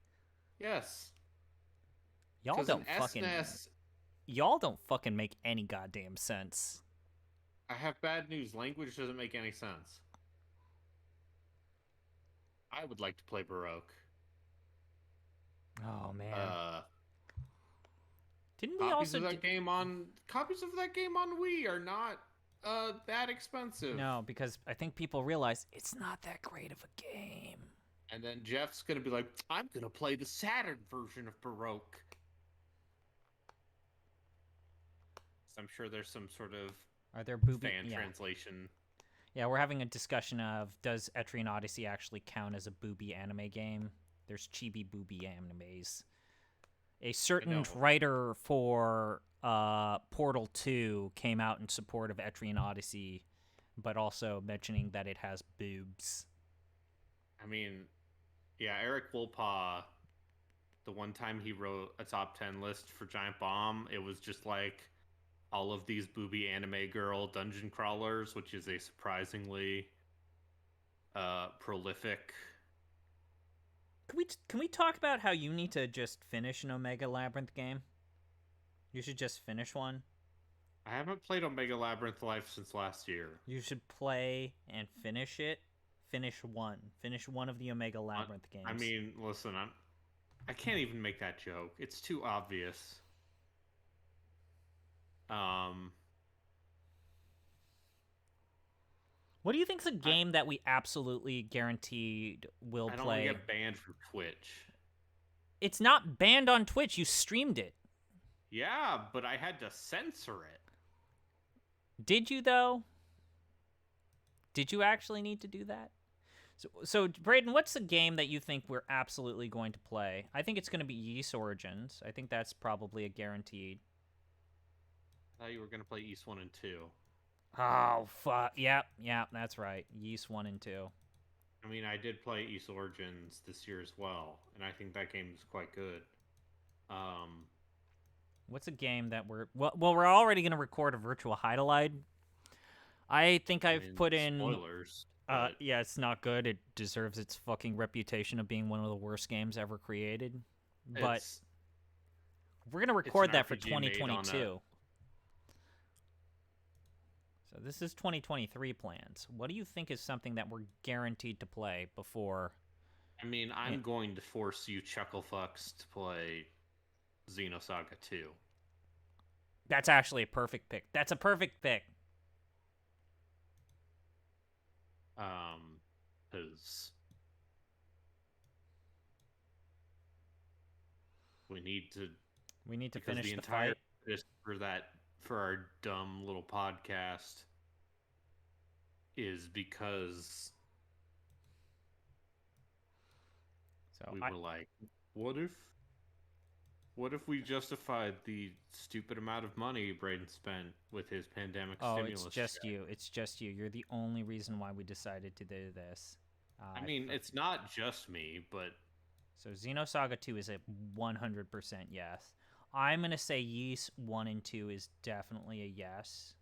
Speaker 2: Yes.
Speaker 1: Y'all
Speaker 2: Because an
Speaker 1: don't fucking
Speaker 2: SNES,
Speaker 1: y'all don't fucking make any goddamn sense.
Speaker 2: I have bad news. Language doesn't make any sense. I would like to play Baroque.
Speaker 1: Oh man.
Speaker 2: Uh,
Speaker 1: Didn't we also
Speaker 2: copies of that game on Wii are not that expensive.
Speaker 1: No, because I think people realize it's not that great of a game.
Speaker 2: And then Jeff's gonna be like, I'm gonna play the Saturn version of Baroque. So I'm sure there's some sort of
Speaker 1: Are there booby?
Speaker 2: fan
Speaker 1: Yeah.
Speaker 2: translation.
Speaker 1: Yeah, we're having a discussion of does Etrian Odyssey actually count as a booby anime game? There's chibi booby animes. A
Speaker 2: I
Speaker 1: certain
Speaker 2: know.
Speaker 1: writer for Portal 2 came out in support of Etrian Odyssey, but also mentioning that it has boobs.
Speaker 2: I mean, yeah, Eric Wolpaw, the one time he wrote a top 10 list for Giant Bomb, it was just like all of these booby anime girl dungeon crawlers, which is a surprisingly prolific.
Speaker 1: Can we talk about how you need to just finish an Omega Labyrinth game? You should just finish one.
Speaker 2: I haven't played Omega Labyrinth Life since last year.
Speaker 1: You should play and finish it. Finish one. Finish one of the Omega Labyrinth
Speaker 2: I
Speaker 1: games.
Speaker 2: mean, listen, I can't even make that joke. It's too obvious. Um,
Speaker 1: What do you think's a
Speaker 2: I
Speaker 1: game that we absolutely guaranteed will
Speaker 2: I don't want to
Speaker 1: play?
Speaker 2: get banned from Twitch.
Speaker 1: It's not banned on Twitch. You streamed it.
Speaker 2: Yeah, but I had to censor it.
Speaker 1: Did you though? Did you actually need to do that? So Braden, what's the game that you think we're absolutely going to play? I think it's going to be Ys Origins. I think that's probably a guaranteed.
Speaker 2: I thought you were gonna play East 1 and 2.
Speaker 1: Oh fuck! Yep, that's right. Ys 1 and 2.
Speaker 2: I mean, I did play East Origins this year as well, and I think that game is quite good. Um,
Speaker 1: What's a game that we're already going to record a virtual hidealite. I think
Speaker 2: I
Speaker 1: I've
Speaker 2: mean,
Speaker 1: put in.
Speaker 2: spoilers, but
Speaker 1: Yeah, it's not good. It deserves its fucking reputation of being one of the worst games ever created. But
Speaker 2: it's
Speaker 1: we're gonna
Speaker 2: it's an
Speaker 1: record that for
Speaker 2: RPG made on a
Speaker 1: 2022. So this is 2023 plans. What do you think is something that we're guaranteed to play before?
Speaker 2: I mean, I'm going to force you chucklefucks to play Xenosaga 2.
Speaker 1: That's actually a perfect pick. That's a perfect pick.
Speaker 2: Because we need to
Speaker 1: We need to
Speaker 2: because
Speaker 1: finish
Speaker 2: the
Speaker 1: the
Speaker 2: entire
Speaker 1: fight.
Speaker 2: for our dumb little podcast is because
Speaker 1: So
Speaker 2: we were like, what if we justified the stupid amount of money Braden spent with his pandemic stimulus
Speaker 1: it's just
Speaker 2: check?
Speaker 1: you. It's just you. You're the only reason why we decided to do this.
Speaker 2: I mean, it's not just me, but
Speaker 1: So Xenosaga 2 is a 100% yes. I'm going to say Ys 1 and 2 is definitely a yes.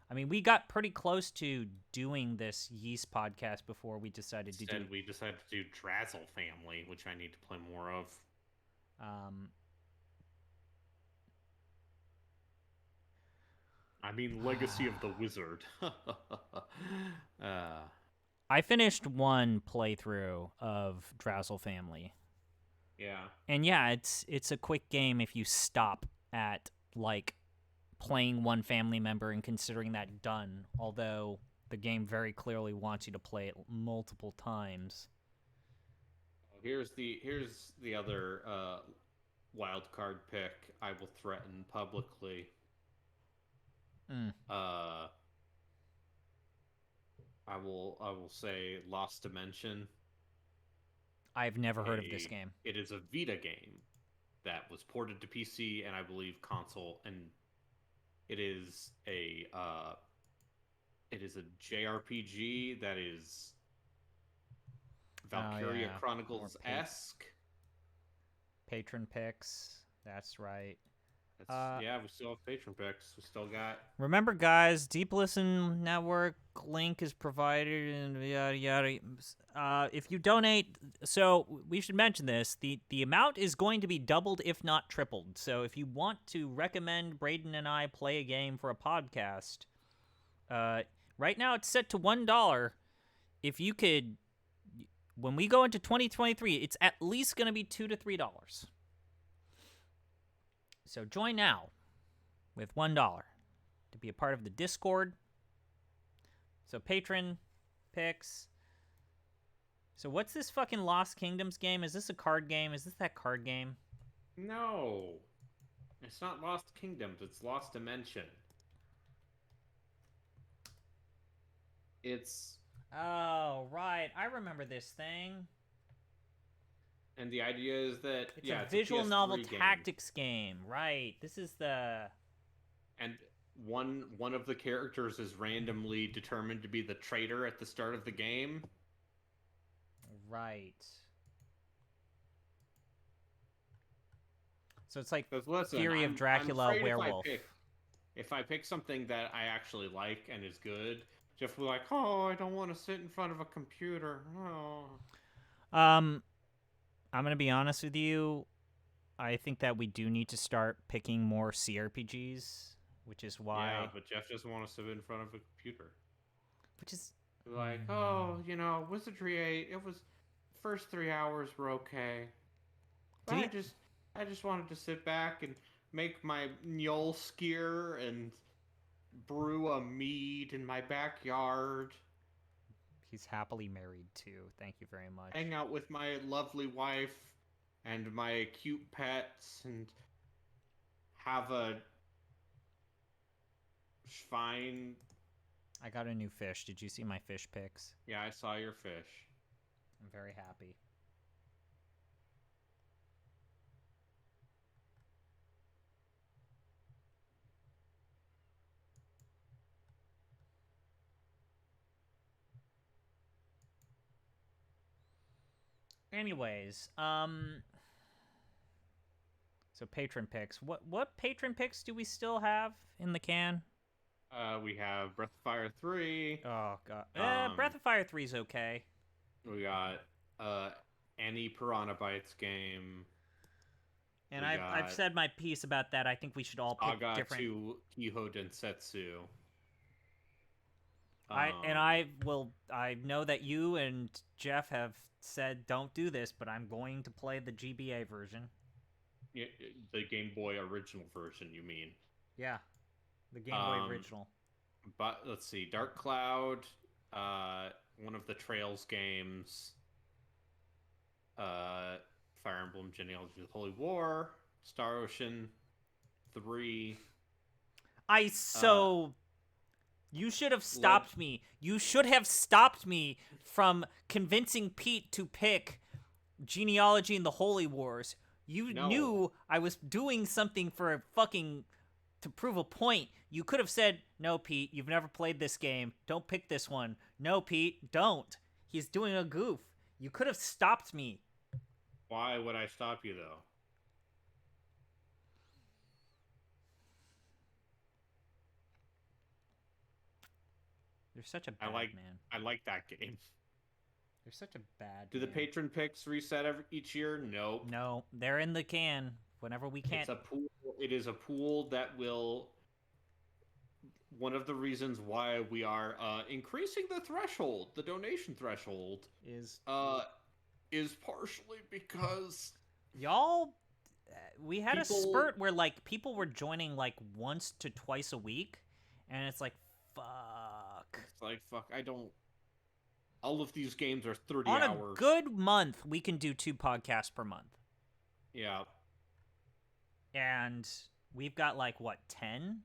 Speaker 1: I mean, we got pretty close to doing this Ys podcast before we decided to do.
Speaker 2: instead we decided to do Drazzle Family, which I need to play more of.
Speaker 1: Um,
Speaker 2: I mean, Legacy of the Wizard.
Speaker 1: I finished one playthrough of Drazzle Family,
Speaker 2: Yeah.
Speaker 1: and yeah, it's a quick game if you stop at like playing one family member and considering that done. Although the game very clearly wants you to play it multiple times.
Speaker 2: Here's the other wild card pick I will threaten publicly.
Speaker 1: Mm.
Speaker 2: I will say Lost Dimension.
Speaker 1: I've never heard of this game.
Speaker 2: It is a Vita game that was ported to PC and I believe console, and it is a JRPG that is Valkyria Chronicles esque.
Speaker 1: Patron picks. That's right.
Speaker 2: That's yeah. We still have patron picks. We still got.
Speaker 1: Remember, guys, Deep Listen Network link is provided and yada yada. If you donate, so we should mention this: the amount is going to be doubled, if not tripled. So if you want to recommend Braden and I play a game for a podcast, right now it's set to $1. If you could, when we go into 2023, it's at least going to be $2 to $3. So join now with $1 to be a part of the Discord. So patron picks. So what's this fucking Lost Kingdoms game? Is this a card game? Is this that card game?
Speaker 2: No, it's not Lost Kingdoms. It's Lost Dimension. It's
Speaker 1: Oh, right. I remember this thing.
Speaker 2: and the idea is that
Speaker 1: It's
Speaker 2: yeah,
Speaker 1: a
Speaker 2: it's a
Speaker 1: visual novel
Speaker 2: PS3 game.
Speaker 1: tactics game. Right. This is the
Speaker 2: And one of the characters is randomly determined to be the traitor at the start of the game.
Speaker 1: right. So it's like
Speaker 2: Because listen,
Speaker 1: Fury of
Speaker 2: I'm
Speaker 1: Dracula
Speaker 2: afraid
Speaker 1: werewolf.
Speaker 2: if I pick something that I actually like and is good, Jeff will be like, oh, I don't want to sit in front of a computer. Oh.
Speaker 1: I'm gonna be honest with you. I think that we do need to start picking more CRPGs, which is why.
Speaker 2: Yeah, but Jeff doesn't want to sit in front of a computer.
Speaker 1: Which is
Speaker 2: Like, oh, Wizardry 8, it was first 3 hours were okay. But
Speaker 1: Did he-
Speaker 2: I just wanted to sit back and make my mule skier and brew a mead in my backyard.
Speaker 1: He's happily married too. Thank you very much.
Speaker 2: Hang out with my lovely wife and my cute pets and have a fine.
Speaker 1: I got a new fish. Did you see my fish pics?
Speaker 2: Yeah, I saw your fish.
Speaker 1: I'm very happy. Anyways, so patron picks. What patron picks do we still have in the can?
Speaker 2: We have Breath of Fire 3.
Speaker 1: Oh god.
Speaker 2: Um,
Speaker 1: Breath of Fire 3 is okay.
Speaker 2: We got any Piranha Bytes game.
Speaker 1: And
Speaker 2: We
Speaker 1: I've
Speaker 2: got
Speaker 1: said my piece about that. I think we should all pick
Speaker 2: Saga
Speaker 1: different.
Speaker 2: 2 Kiho Densetsu.
Speaker 1: I know that you and Jeff have said don't do this, but I'm going to play the GBA version.
Speaker 2: The Game Boy original version, you mean?
Speaker 1: Yeah, the Game Boy original.
Speaker 2: But let's see, Dark Cloud, one of the Trails games, Fire Emblem Genealogy of the Holy War, Star Ocean 3.
Speaker 1: You should have stopped me. You should have stopped me from convincing Pete to pick Genealogy and the Holy Wars. You knew I was doing something for to prove a point. You could have said, "No, Pete, you've never played this game. Don't pick this one." No, Pete, don't. He's doing a goof. You could have stopped me.
Speaker 2: Why would I stop you, though?
Speaker 1: You're such a bad man.
Speaker 2: I like that game.
Speaker 1: You're such a bad
Speaker 2: Do
Speaker 1: man.
Speaker 2: the patron picks reset each year? Nope.
Speaker 1: No, they're in the can whenever we can.
Speaker 2: It's a pool. It is a pool that will. One of the reasons why we are increasing the threshold, the donation threshold, is partially because
Speaker 1: y'all. We had a spurt where like people were joining like once to twice a week, and it's like, fuck.
Speaker 2: It's like fuck. I don't. All of these games are 30
Speaker 1: On
Speaker 2: hours.
Speaker 1: On a good month, we can do 2 podcasts per month.
Speaker 2: Yeah.
Speaker 1: And we've got like what, 10?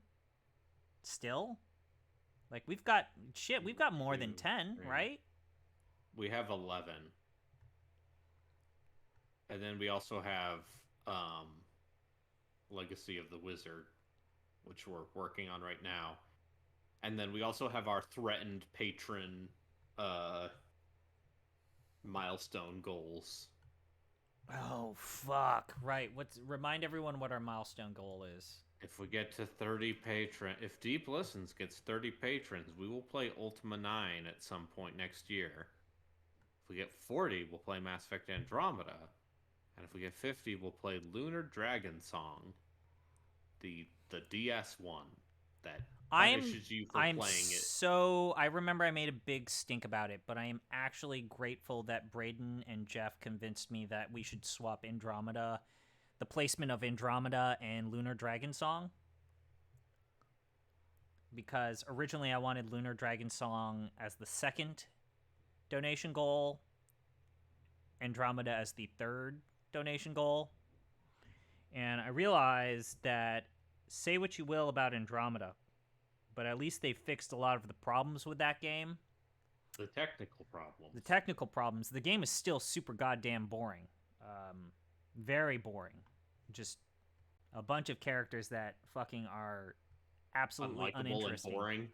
Speaker 1: Still? Like we've got more than 10, right?
Speaker 2: We have 11. And then we also have Legacy of the Wizard, which we're working on right now. And then we also have our threatened patron milestone goals.
Speaker 1: Oh fuck! Right. Remind everyone what our milestone goal is.
Speaker 2: If we get to 30 if Deep Listens gets 30 patrons, we will play Ultima 9 at some point next year. If we get 40, we'll play Mass Effect Andromeda. And if we get 50, we'll play Lunar Dragon Song, the DS one that
Speaker 1: I'm
Speaker 2: punishes you for
Speaker 1: I'm
Speaker 2: playing it.
Speaker 1: so I remember I made a big stink about it, but I am actually grateful that Braden and Jeff convinced me that we should swap Andromeda, the placement of Andromeda and Lunar Dragon Song, because originally I wanted Lunar Dragon Song as the second donation goal, Andromeda as the third donation goal. And I realized that, say what you will about Andromeda, but at least they fixed a lot of the problems with that game.
Speaker 2: The technical problems.
Speaker 1: The technical problems. The game is still super goddamn boring. Very boring. Just a bunch of characters that fucking are absolutely
Speaker 2: Unlikable and
Speaker 1: uninteresting.
Speaker 2: boring.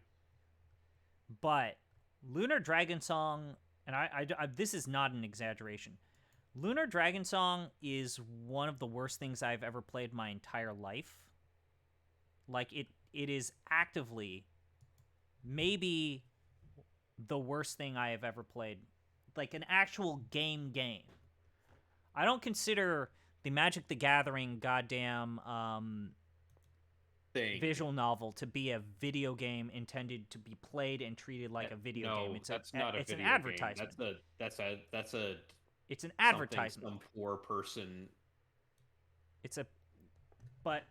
Speaker 1: But Lunar Dragon Song, and this is not an exaggeration. Lunar Dragon Song is one of the worst things I've ever played my entire life. Like it is actively maybe the worst thing I have ever played. Like an actual game. I don't consider the Magic the Gathering goddamn
Speaker 2: Thing.
Speaker 1: visual novel to be a video game intended to be played and treated like a video game. It's
Speaker 2: that's not a
Speaker 1: it's
Speaker 2: video
Speaker 1: an advertisement.
Speaker 2: Game. That's a
Speaker 1: It's an advertisement.
Speaker 2: Some poor person.
Speaker 1: It's a but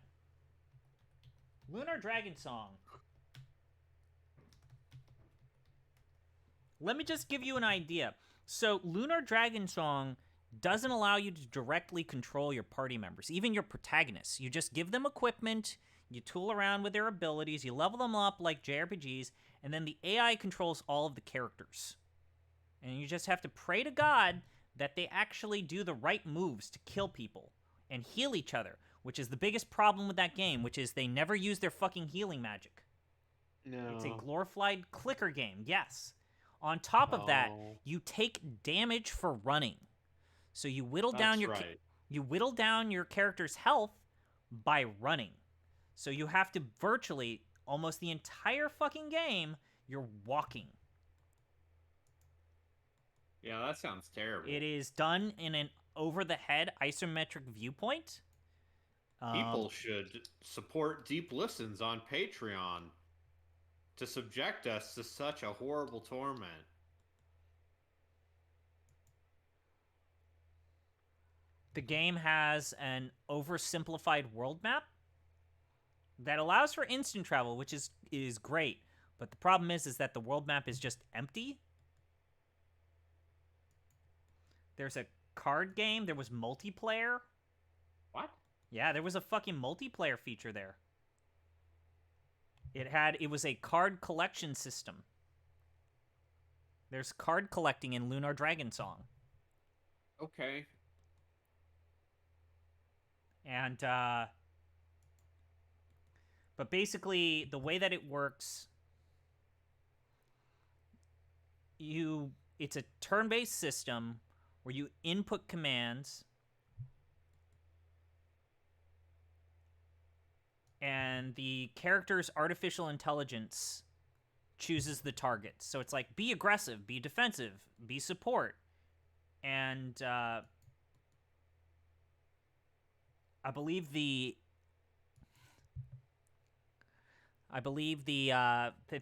Speaker 1: Lunar Dragon Song. Let me just give you an idea. So, Lunar Dragon Song doesn't allow you to directly control your party members, even your protagonists. You just give them equipment, you tool around with their abilities, you level them up like JRPGs, and then the AI controls all of the characters. And you just have to pray to God that they actually do the right moves to kill people and heal each other, which is the biggest problem with that game, which is they never use their fucking healing magic.
Speaker 2: No.
Speaker 1: It's a glorified clicker game, yes. On top of that, you take damage for running. So you whittle down your character's health by running. So you have to virtually almost the entire fucking game you're walking.
Speaker 2: Yeah, that sounds terrible.
Speaker 1: It is done in an over-the-head isometric viewpoint.
Speaker 2: People should support Deep Listens on Patreon to subject us to such a horrible torment.
Speaker 1: The game has an oversimplified world map that allows for instant travel, which is great. But the problem is that the world map is just empty. There's a card game. There was multiplayer.
Speaker 2: What?
Speaker 1: Yeah, there was a fucking multiplayer feature there. It was a card collection system. There's card collecting in Lunar Dragon Song.
Speaker 2: Okay.
Speaker 1: And but basically the way that it works, it's a turn-based system where you input commands and the character's artificial intelligence chooses the targets. So it's like, be aggressive, be defensive, be support. And I believe the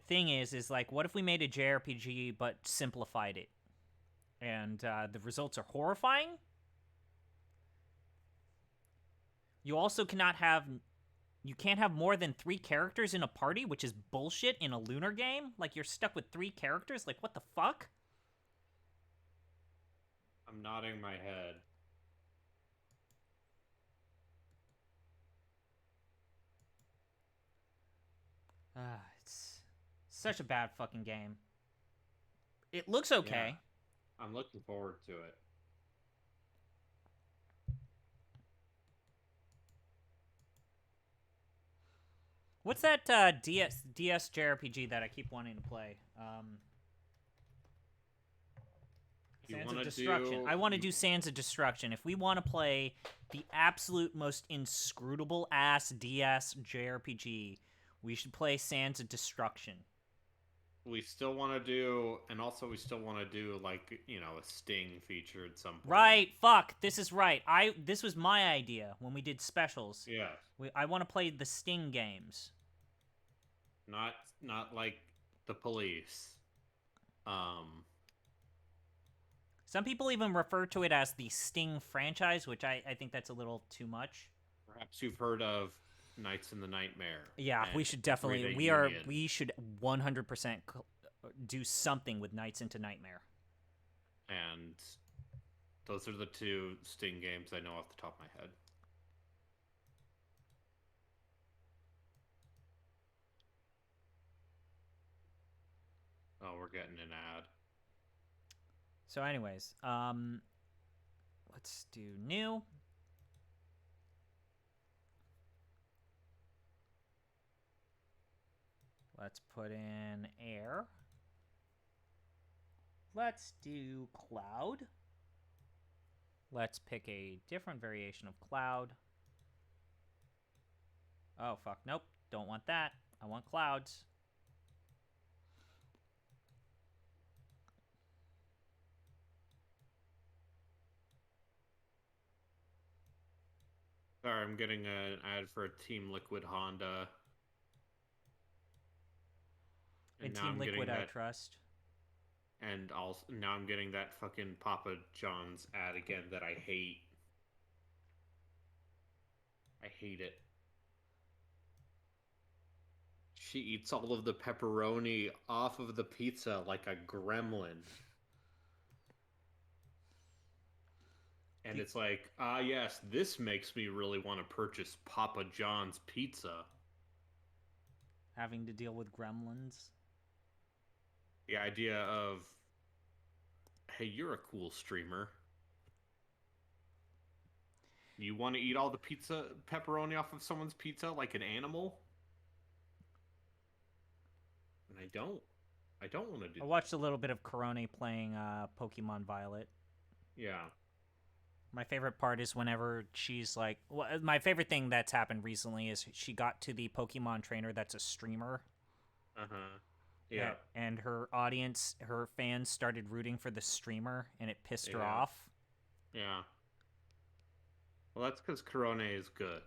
Speaker 1: thing is like, what if we made a JRPG but simplified it? And the results are horrifying. You also you can't have more than 3 characters in a party, which is bullshit in a Lunar game. Like, you're stuck with 3 characters? Like, what the fuck?
Speaker 2: I'm nodding my head.
Speaker 1: It's such a bad fucking game. It looks okay.
Speaker 2: Yeah, I'm looking forward to it.
Speaker 1: What's that DS JRPG that I keep wanting to play?
Speaker 2: You
Speaker 1: Sands
Speaker 2: want
Speaker 1: of
Speaker 2: to
Speaker 1: Destruction.
Speaker 2: do
Speaker 1: I want to
Speaker 2: you
Speaker 1: do Sands of Destruction. If we want to play the absolute most inscrutable ass DS JRPG, we should play Sands of Destruction.
Speaker 2: we still want to do, and also we still want to do like a Sting feature at some point.
Speaker 1: Right, fuck, this is right. This was my idea when we did specials.
Speaker 2: Yes,
Speaker 1: I want to play the Sting games.
Speaker 2: not not like the police. Um,
Speaker 1: Some people even refer to it as the Sting franchise, which I think that's a little too much.
Speaker 2: Perhaps you've heard of Nights in the Nightmare
Speaker 1: Yeah,
Speaker 2: and
Speaker 1: we should definitely
Speaker 2: Everyday Union,
Speaker 1: we should 100% do something with Nights into Nightmare.
Speaker 2: and those are the two Sting games I know off the top of my head. Oh, we're getting an ad.
Speaker 1: So anyways, let's do new. Let's put in air. Let's do cloud. Let's pick a different variation of cloud. Oh, fuck. Nope. Don't want that. I want clouds.
Speaker 2: Sorry, I'm getting an ad for a Team Liquid Honda.
Speaker 1: And
Speaker 2: And now
Speaker 1: Team
Speaker 2: I'm
Speaker 1: Liquid
Speaker 2: getting
Speaker 1: I
Speaker 2: that
Speaker 1: trust.
Speaker 2: and also now I'm getting that fucking Papa John's ad again that I hate. I hate it. She eats all of the pepperoni off of the pizza like a gremlin. And it's like, ah, yes, this makes me really want to purchase Papa John's pizza.
Speaker 1: Having to deal with gremlins.
Speaker 2: The idea of, hey, you're a cool streamer. You want to eat all the pizza pepperoni off of someone's pizza like an animal? And I don't. I don't want to do
Speaker 1: I
Speaker 2: that.
Speaker 1: watched a little bit of Corone playing Pokemon Violet.
Speaker 2: Yeah.
Speaker 1: My favorite part is whenever she's like, well, my favorite thing that's happened recently is she got to the Pokemon trainer that's a streamer.
Speaker 2: Uh-huh. Yeah.
Speaker 1: And her audience, her fans started rooting for the streamer, and it pissed her
Speaker 2: Yeah.
Speaker 1: off.
Speaker 2: Yeah. Well, that's because Corone is good.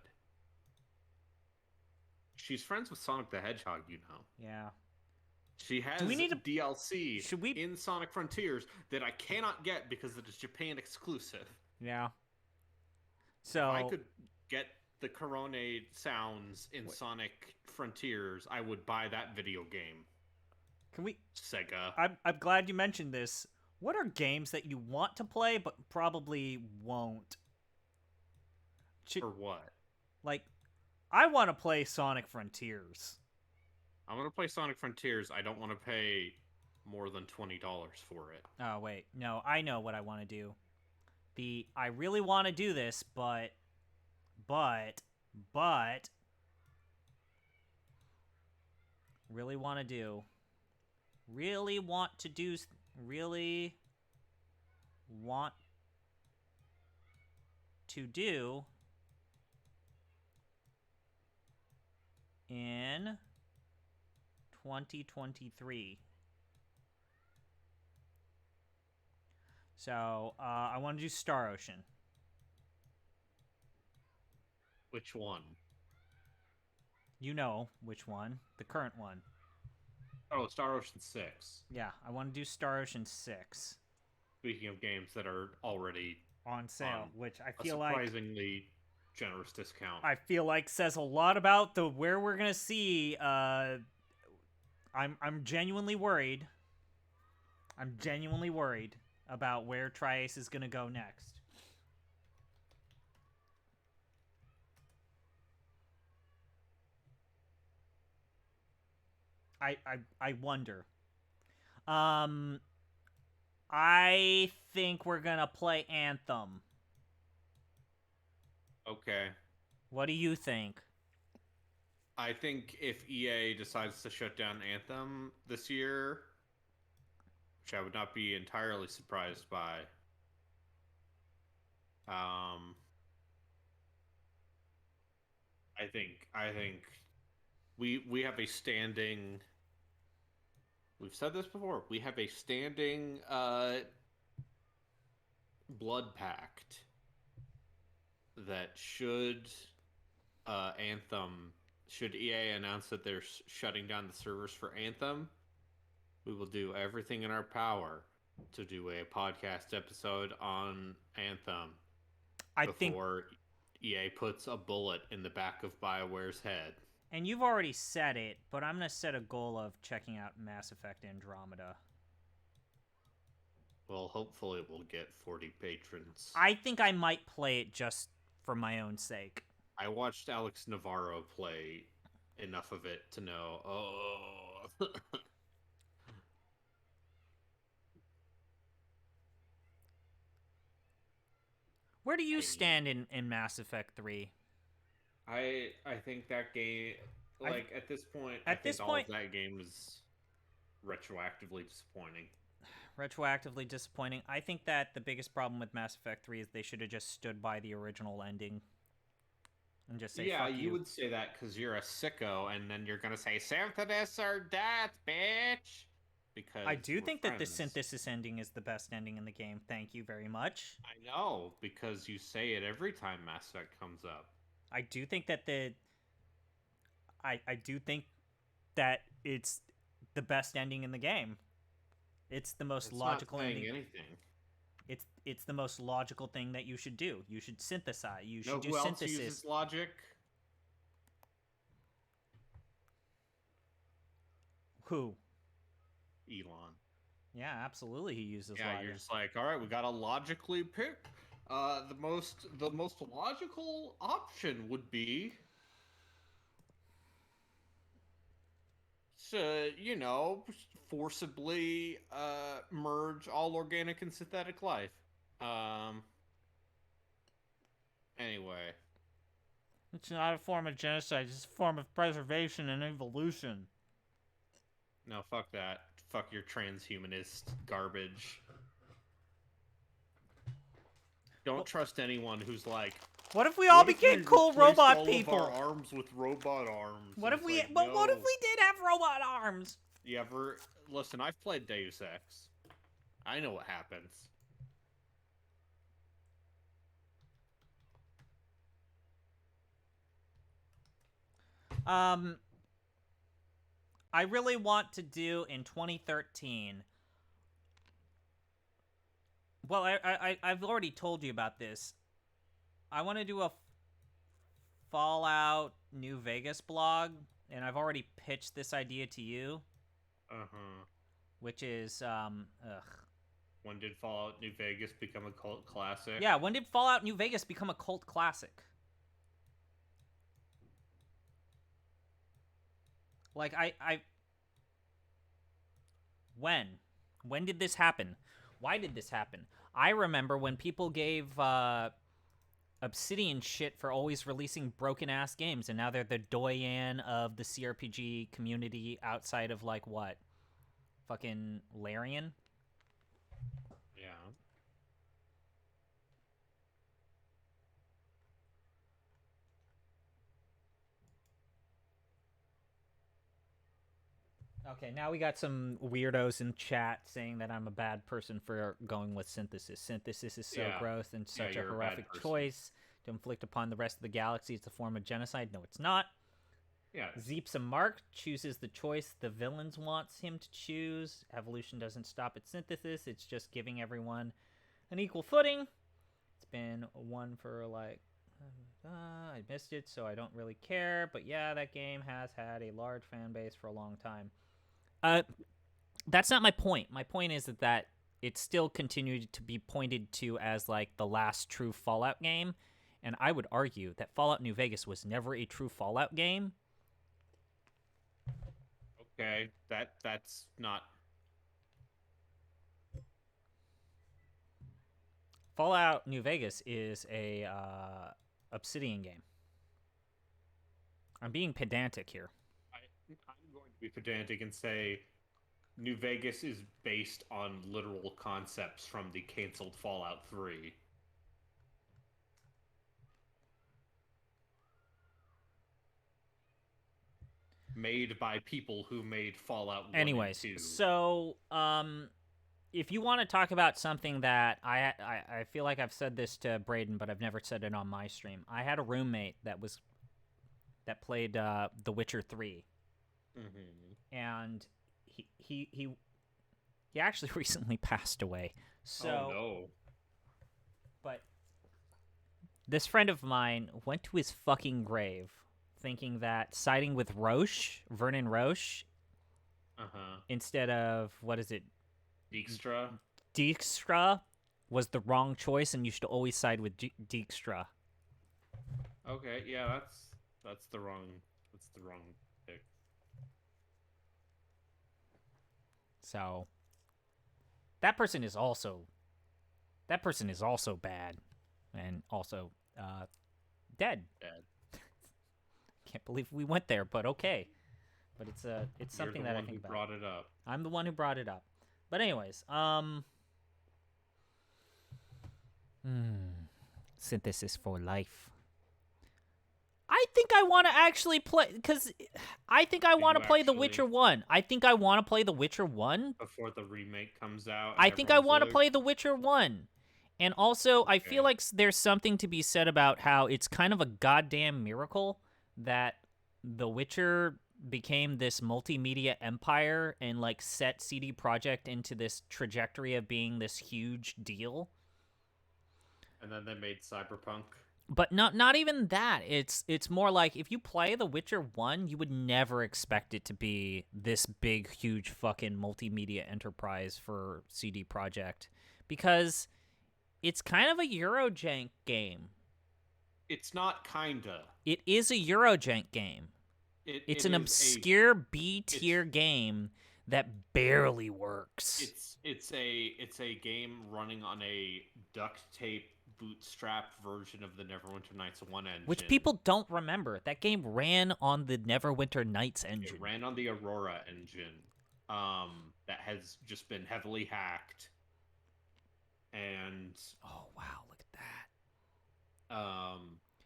Speaker 2: She's friends with Sonic the Hedgehog, you know.
Speaker 1: Yeah.
Speaker 2: She has
Speaker 1: Do we need to?
Speaker 2: DLC
Speaker 1: Should we?
Speaker 2: in Sonic Frontiers that I cannot get because it is Japan exclusive.
Speaker 1: Yeah.
Speaker 2: If I
Speaker 1: So
Speaker 2: could get the Corone sounds in Sonic Frontiers, I would buy that video game.
Speaker 1: can we?
Speaker 2: Sega.
Speaker 1: I'm glad you mentioned this. What are games that you want to play but probably won't?
Speaker 2: For what?
Speaker 1: Like, I want to play Sonic Frontiers.
Speaker 2: I'm gonna play Sonic Frontiers. I don't want to pay more than $20 for it.
Speaker 1: Oh wait, no, I know what I want to do. I really want to do this, but really want to do really want to do really want to do in 2023. So I want to do Star Ocean.
Speaker 2: Which one?
Speaker 1: You know which one? The current one.
Speaker 2: Oh, Star Ocean 6.
Speaker 1: Yeah, I want to do Star Ocean 6
Speaker 2: Speaking of games that are already
Speaker 1: on sale, which I
Speaker 2: a
Speaker 1: feel like
Speaker 2: surprisingly generous discount.
Speaker 1: says a lot about the where we're gonna see. I'm genuinely worried. I'm genuinely worried about where Tri-Ace is gonna go next. I wonder. I think we're gonna play Anthem.
Speaker 2: Okay.
Speaker 1: What do you think?
Speaker 2: I think if EA decides to shut down Anthem this year, which I would not be entirely surprised by. Um, I think we have a standing. We've said this before. We have a standing blood pact that Anthem should EA announce that they're shutting down the servers for Anthem, we will do everything in our power to do a podcast episode on Anthem
Speaker 1: I think,
Speaker 2: before EA puts a bullet in the back of BioWare's head.
Speaker 1: and you've already said it, but I'm gonna set a goal of checking out Mass Effect Andromeda.
Speaker 2: Well, hopefully we'll get 40 patrons.
Speaker 1: I think I might play it just for my own sake.
Speaker 2: I watched Alex Navarro play enough of it to know, oh.
Speaker 1: Where do you stand in Mass Effect 3?
Speaker 2: I think that game,
Speaker 1: I-
Speaker 2: at this point,
Speaker 1: at
Speaker 2: I
Speaker 1: this
Speaker 2: think all
Speaker 1: point-
Speaker 2: of that game is retroactively disappointing.
Speaker 1: Retroactively disappointing. I think that the biggest problem with Mass Effect 3 is they should have just stood by the original ending. And just say,
Speaker 2: Yeah,
Speaker 1: fuck
Speaker 2: you would say that because you're a sicko, and then you're gonna say synthesis or death, bitch. Because
Speaker 1: I do
Speaker 2: we're
Speaker 1: think that the
Speaker 2: friends.
Speaker 1: synthesis ending is the best ending in the game. Thank you very much.
Speaker 2: I know, because you say it every time Mass Effect comes up.
Speaker 1: I do think that I do think that it's the best ending in the game. It's the most
Speaker 2: It's
Speaker 1: logical
Speaker 2: not saying
Speaker 1: ending.
Speaker 2: anything.
Speaker 1: It's the most logical thing that you should do. You should synthesize. You should
Speaker 2: Know
Speaker 1: do
Speaker 2: who else
Speaker 1: synthesis.
Speaker 2: uses logic?
Speaker 1: Who?
Speaker 2: Elon.
Speaker 1: Yeah, absolutely. He uses
Speaker 2: Yeah,
Speaker 1: logic.
Speaker 2: you're just like, all right, we gotta logically pick. The most logical option would be to, forcibly merge all organic and synthetic life. Anyway,
Speaker 1: It's not a form of genocide. It's a form of preservation and evolution.
Speaker 2: no, fuck that. Fuck your transhumanist garbage. Don't trust anyone who's like,
Speaker 1: What if we all
Speaker 2: "What if
Speaker 1: became
Speaker 2: we
Speaker 1: cool
Speaker 2: replaced
Speaker 1: robot
Speaker 2: all
Speaker 1: people?
Speaker 2: Of our arms with robot arms.
Speaker 1: What
Speaker 2: And
Speaker 1: if
Speaker 2: it's
Speaker 1: we?
Speaker 2: like,
Speaker 1: But what if
Speaker 2: no.
Speaker 1: we did have robot arms?
Speaker 2: You ever listen? I've played Deus Ex. I know what happens.
Speaker 1: I really want to do in 2013. Well, I've already told you about this. I want to do a Fallout New Vegas blog, and I've already pitched this idea to you, which is
Speaker 2: When did Fallout New Vegas become a cult classic?
Speaker 1: yeah. When did Fallout New Vegas become a cult classic? Like when did this happen? Why did this happen? I remember when people gave Obsidian shit for always releasing broken ass games, and now they're the doyen of the CRPG community outside of like what? Fucking Larian?
Speaker 2: Yeah.
Speaker 1: Okay, now we got some weirdos in chat saying that I'm a bad person for going with synthesis. Synthesis is so
Speaker 2: Yeah.
Speaker 1: gross and such a
Speaker 2: you're a bad
Speaker 1: horrific
Speaker 2: person.
Speaker 1: choice to inflict upon the rest of the galaxy. It's a form of genocide. No, it's not.
Speaker 2: Yeah.
Speaker 1: Zeepsa Mark chooses the choice the villains wants him to choose. Evolution doesn't stop at synthesis. It's just giving everyone an equal footing. It's been one for like... I missed it, so I don't really care. But yeah, that game has had a large fan base for a long time. That's not my point. My point is that it still continued to be pointed to as like the last true Fallout game. And I would argue that Fallout New Vegas was never a true Fallout game.
Speaker 2: Okay. That's not.
Speaker 1: Fallout New Vegas is a Obsidian game. I'm being pedantic here.
Speaker 2: I'm going to be pedantic and say New Vegas is based on literal concepts from the canceled Fallout 3. Made by people who made Fallout 1 and
Speaker 1: Anyways,
Speaker 2: 2.
Speaker 1: so if you want to talk about something that I feel like I've said this to Braden, but I've never said it on my stream. I had a roommate that played The Witcher 3, and he actually recently passed away. So,
Speaker 2: Oh no.
Speaker 1: but this friend of mine went to his fucking grave thinking that siding with Vernon Roche, instead of, what is it, Dijkstra, was the wrong choice, and you should always side with Dijkstra.
Speaker 2: Okay, yeah, that's the wrong pick.
Speaker 1: So that person is also bad, and also dead. Can't believe we went there, but okay. But it's something that I think about.
Speaker 2: Brought it up.
Speaker 1: I'm the one who brought it up. But anyways, synthesis for life. I think I want to actually play, because I think I want to play The Witcher 1. I think I want to play The Witcher 1
Speaker 2: before the remake comes out.
Speaker 1: I think I want to play The Witcher 1. And also, I feel like there's something to be said about how it's kind of a goddamn miracle that The Witcher became this multimedia empire and like set CD Projekt into this trajectory of being this huge deal.
Speaker 2: And then they made Cyberpunk.
Speaker 1: But not even that. It's more like, if you play The Witcher 1, you would never expect it to be this big, huge fucking multimedia enterprise for CD Projekt, because it's kind of a Eurojank game.
Speaker 2: It's not kinda.
Speaker 1: It is a Eurojank game. It's an obscure B-tier game that barely works.
Speaker 2: It's a game running on a duct tape bootstrap version of the Neverwinter Nights 1 engine,
Speaker 1: which people don't remember. That game ran on the Neverwinter Nights engine.
Speaker 2: It ran on the Aurora engine, that has just been heavily hacked. And
Speaker 1: oh wow, look at that.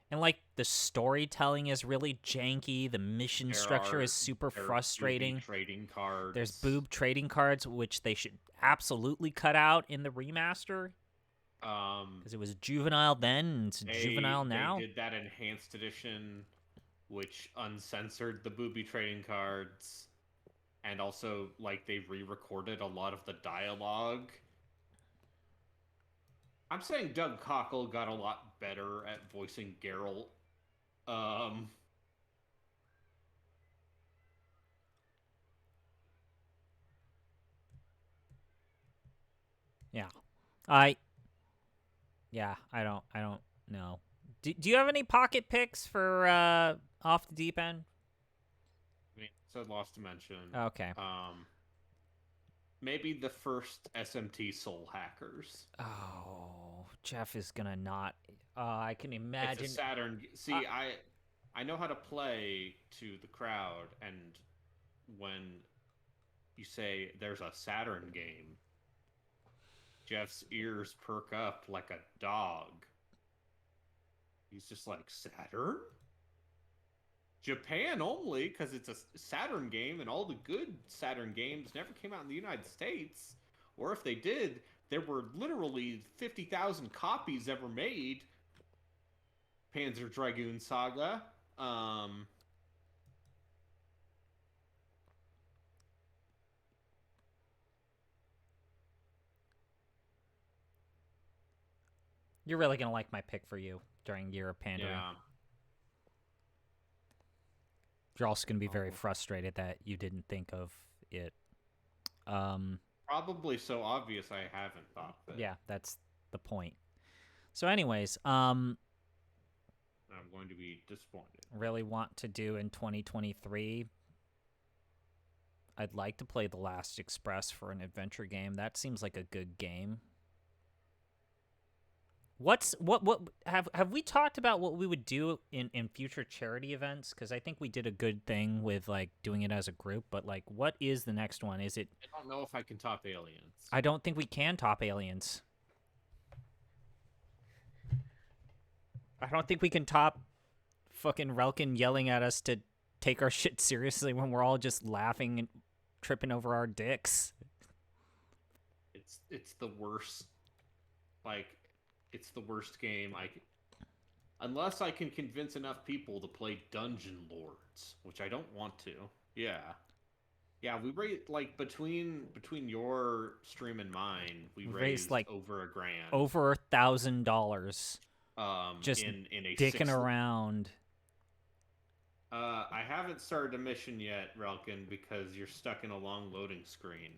Speaker 1: And like the storytelling is really janky. The mission structure is super frustrating.
Speaker 2: Trading cards.
Speaker 1: There's boob trading cards, which they should absolutely cut out in the remaster. Because it was juvenile then, and it's juvenile now.
Speaker 2: They did that enhanced edition, which uncensored the booby trading cards, and also like they re-recorded a lot of the dialogue. I'm saying Doug Cockle got a lot better at voicing Geralt.
Speaker 1: Yeah. I don't know. Do you have any pocket picks for Off the Deep End?
Speaker 2: I mean, so Lost Dimension.
Speaker 1: Okay.
Speaker 2: Maybe the first SMT Soul Hackers.
Speaker 1: Oh, Jeff is gonna not. I can imagine.
Speaker 2: It's a Saturn. See, I know how to play to the crowd, and when you say there's a Saturn game, Jeff's ears perk up like a dog. He's just like, Saturn? Japan only, because it's a Saturn game, and all the good Saturn games never came out in the United States. Or if they did, there were literally 50,000 copies ever made. Panzer Dragoon Saga.
Speaker 1: You're really gonna like my pick for you during Year of Pandering.
Speaker 2: Yeah.
Speaker 1: You're also gonna be very frustrated that you didn't think of it.
Speaker 2: Probably so obvious I haven't thought of it.
Speaker 1: Yeah, that's the point. So anyways,
Speaker 2: I'm going to be disappointed.
Speaker 1: Really want to do in 2023. I'd like to play The Last Express for an adventure game. That seems like a good game. What have we talked about what we would do in future charity events? Because I think we did a good thing with like doing it as a group, but like, what is the next one? Is it?
Speaker 2: I don't know if I can top aliens.
Speaker 1: I don't think we can top aliens. I don't think we can top fucking Relkin yelling at us to take our shit seriously when we're all just laughing and tripping over our dicks.
Speaker 2: It's the worst. Like, it's the worst game. Unless I can convince enough people to play Dungeon Lords, which I don't want to. Yeah, yeah. We raised like between your stream and mine, we
Speaker 1: We raised
Speaker 2: raised
Speaker 1: like
Speaker 2: over $1,000.
Speaker 1: over $1,000 just
Speaker 2: In a
Speaker 1: dicking
Speaker 2: six.
Speaker 1: around.
Speaker 2: I haven't started a mission yet, Relkin, because you're stuck in a long loading screen.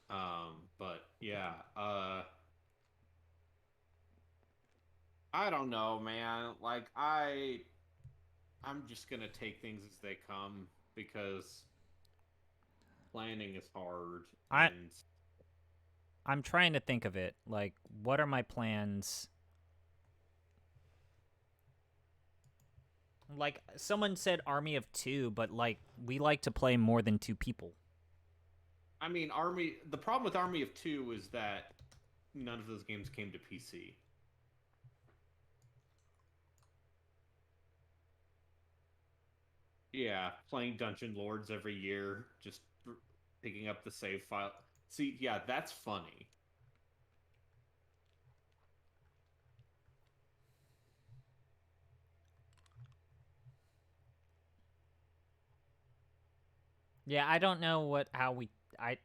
Speaker 2: But yeah, I don't know, man. Like I'm just gonna take things as they come because planning is hard
Speaker 1: I
Speaker 2: and
Speaker 1: I'm trying to think of it. Like, what are my plans? Like, someone said Army of Two, but like, we like to play more than two people.
Speaker 2: I mean Army the problem with Army of Two is that none of those games came to PC. Yeah, playing Dungeon Lords every year, just picking up the save file. See, yeah, that's funny.
Speaker 1: Yeah, I don't know how we I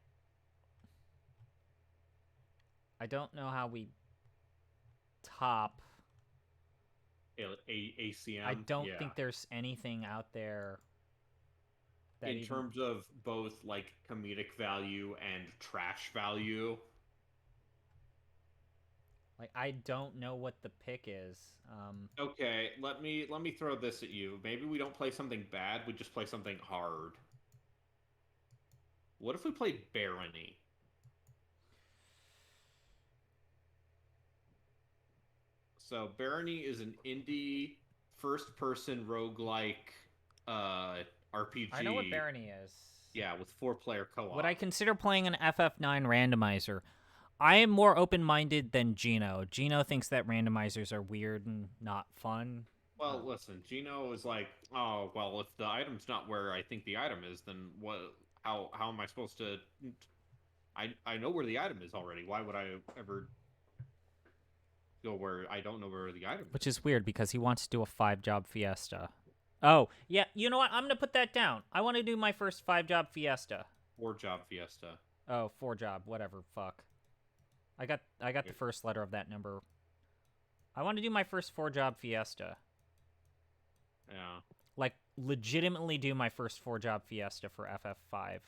Speaker 1: I don't know how we top. I
Speaker 2: ACM,
Speaker 1: don't
Speaker 2: yeah.
Speaker 1: think there's anything out there that
Speaker 2: In
Speaker 1: even
Speaker 2: terms of both like comedic value and trash value.
Speaker 1: like I don't know what the pick is.
Speaker 2: Okay, let me throw this at you. Maybe we don't play something bad, we just play something hard. What if we played Barony? So Barony is an indie first-person roguelike uh
Speaker 1: I know what
Speaker 2: RPG.
Speaker 1: Barony is.
Speaker 2: Yeah, with four-player
Speaker 1: Would I
Speaker 2: co-op.
Speaker 1: consider playing an FF9 randomizer? I am more open-minded than Gino. Gino thinks that randomizers are weird and not fun.
Speaker 2: Well, listen, Gino is like, oh, well, if the item's not where I think the item is, then what? How am I supposed to? I know where the item is already. Why would I ever go where I don't know where the item
Speaker 1: Which
Speaker 2: is?
Speaker 1: is weird because he wants to do a 5-job fiesta. Oh, yeah, you know what? I'm going to put that down. I want to do my first 5-job fiesta.
Speaker 2: 4-job Fiesta.
Speaker 1: Oh, 4-job, whatever, fuck. I got the first letter of that number. I want to do my first 4-job fiesta.
Speaker 2: Yeah.
Speaker 1: Like, legitimately do my first 4-job fiesta for FF5.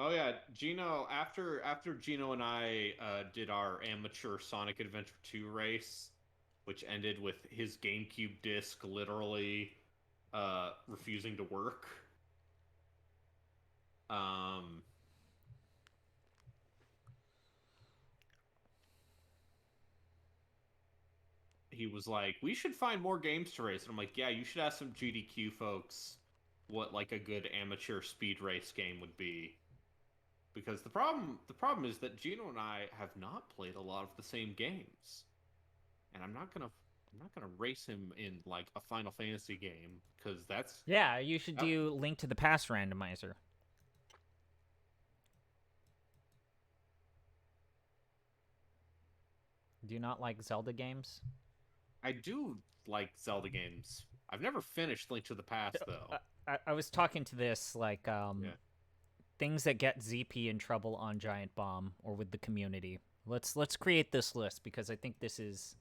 Speaker 2: Oh yeah, Gino. After Gino and I did our amateur Sonic Adventure 2 race, which ended with his GameCube disc literally refusing to work. Um, he was like, "We should find more games to race." And I'm like, "Yeah, you should ask some GDQ folks what like a good amateur speed race game would be." Because the problem is that Gino and I have not played a lot of the same games, and I'm not gonna race him in like a Final Fantasy game because
Speaker 1: Yeah, you should
Speaker 2: that,
Speaker 1: do Link to the Past randomizer. Do you not like Zelda games?
Speaker 2: I do like Zelda games. I've never finished Link to the Past though.
Speaker 1: I was talking to this, like,
Speaker 2: Yeah,
Speaker 1: things that get ZP in trouble on Giant Bomb or with the community. Let's create this list because I think this is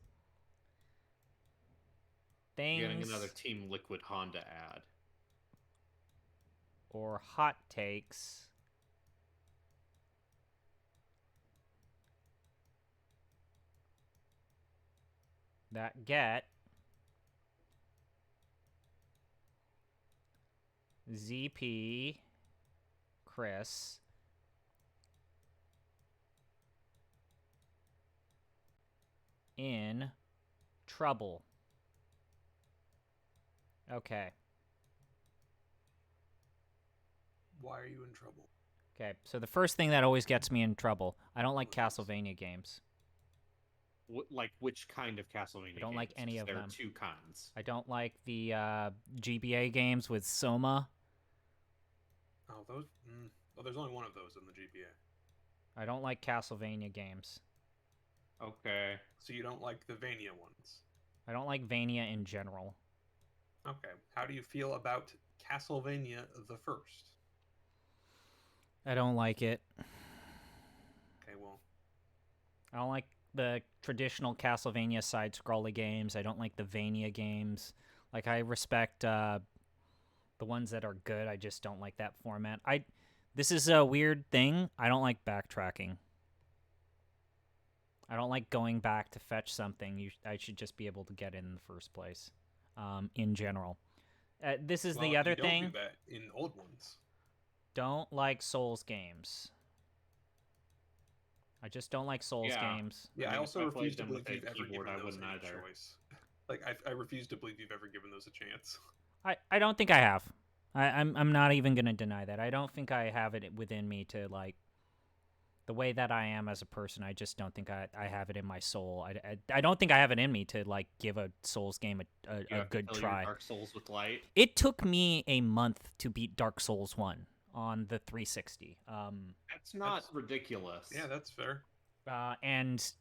Speaker 2: getting another
Speaker 1: things
Speaker 2: Team Liquid Honda ad.
Speaker 1: or hot takes that get ZP Chris in trouble. Okay.
Speaker 3: Why are you in trouble?
Speaker 1: Okay. So the first thing that always gets me in trouble, I don't like Castlevania games.
Speaker 2: Like which kind of Castlevania
Speaker 1: I don't
Speaker 2: games?
Speaker 1: like any
Speaker 2: 'Cause
Speaker 1: of
Speaker 2: there
Speaker 1: them.
Speaker 2: are two kinds.
Speaker 1: I don't like the GBA games with Soma.
Speaker 3: Oh, those. Well, there's only one of those in the GPA.
Speaker 1: I don't like Castlevania games.
Speaker 2: Okay.
Speaker 3: So you don't like the Vania ones.
Speaker 1: I don't like Vania in general.
Speaker 3: Okay. How do you feel about Castlevania the First?
Speaker 1: I don't like it.
Speaker 3: Okay, well,
Speaker 1: I don't like the traditional Castlevania side-scroller games. I don't like the Vania games. Like, I respect the ones that are good. I just don't like that format. This is a weird thing. I don't like backtracking. I don't like going back to fetch something. I should just be able to get it in the first place, in general. This is the other
Speaker 3: you
Speaker 1: thing.
Speaker 3: don't do that in old ones.
Speaker 1: Don't like Souls games. I just don't like Souls games.
Speaker 3: Yeah, I
Speaker 2: mean,
Speaker 3: also
Speaker 2: if I played
Speaker 3: refuse to
Speaker 2: them
Speaker 3: believe
Speaker 2: with a
Speaker 3: you've ever
Speaker 2: keyboard,
Speaker 3: given
Speaker 2: I
Speaker 3: those
Speaker 2: wouldn't
Speaker 3: any
Speaker 2: either.
Speaker 3: choice. Like, I refuse to believe you've ever given those a chance.
Speaker 1: I don't think I have. I'm not even gonna deny that. I don't think I have it within me to like the way that I am as a person. I just don't think I have it in my soul. I don't think I have it in me to like give a Souls game a good try.
Speaker 2: Dark Souls with light.
Speaker 1: It took me a month to beat Dark Souls 1 on the 360.
Speaker 2: That's not ridiculous.
Speaker 3: Yeah, that's fair.
Speaker 1: And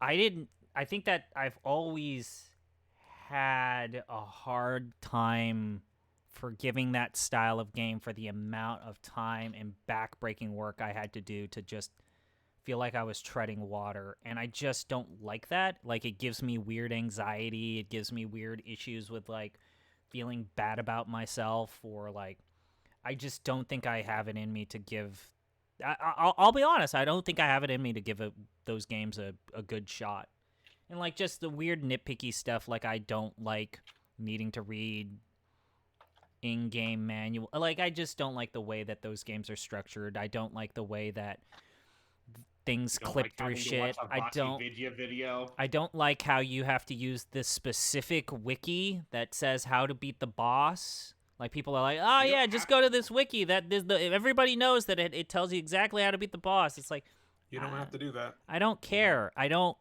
Speaker 1: I think that I've always had a hard time forgiving that style of game for the amount of time and backbreaking work I had to do to just feel like I was treading water. And I just don't like that. Like, it gives me weird anxiety. It gives me weird issues with, like, feeling bad about myself, or, like, I just don't think I have it in me to give... I'll be honest, I don't think I have it in me to give those games a good shot. And, like, just the weird nitpicky stuff, like, I don't like needing to read in-game manual. Like, I just don't like the way that those games are structured. I don't like the way that things clip through shit. I don't like how you have to use this specific wiki that says how to beat the boss. Like, people are like, oh yeah, just go to this wiki that everybody knows that it tells you exactly how to beat the boss. It's like,
Speaker 3: you don't have to do that.
Speaker 1: I don't care. I don't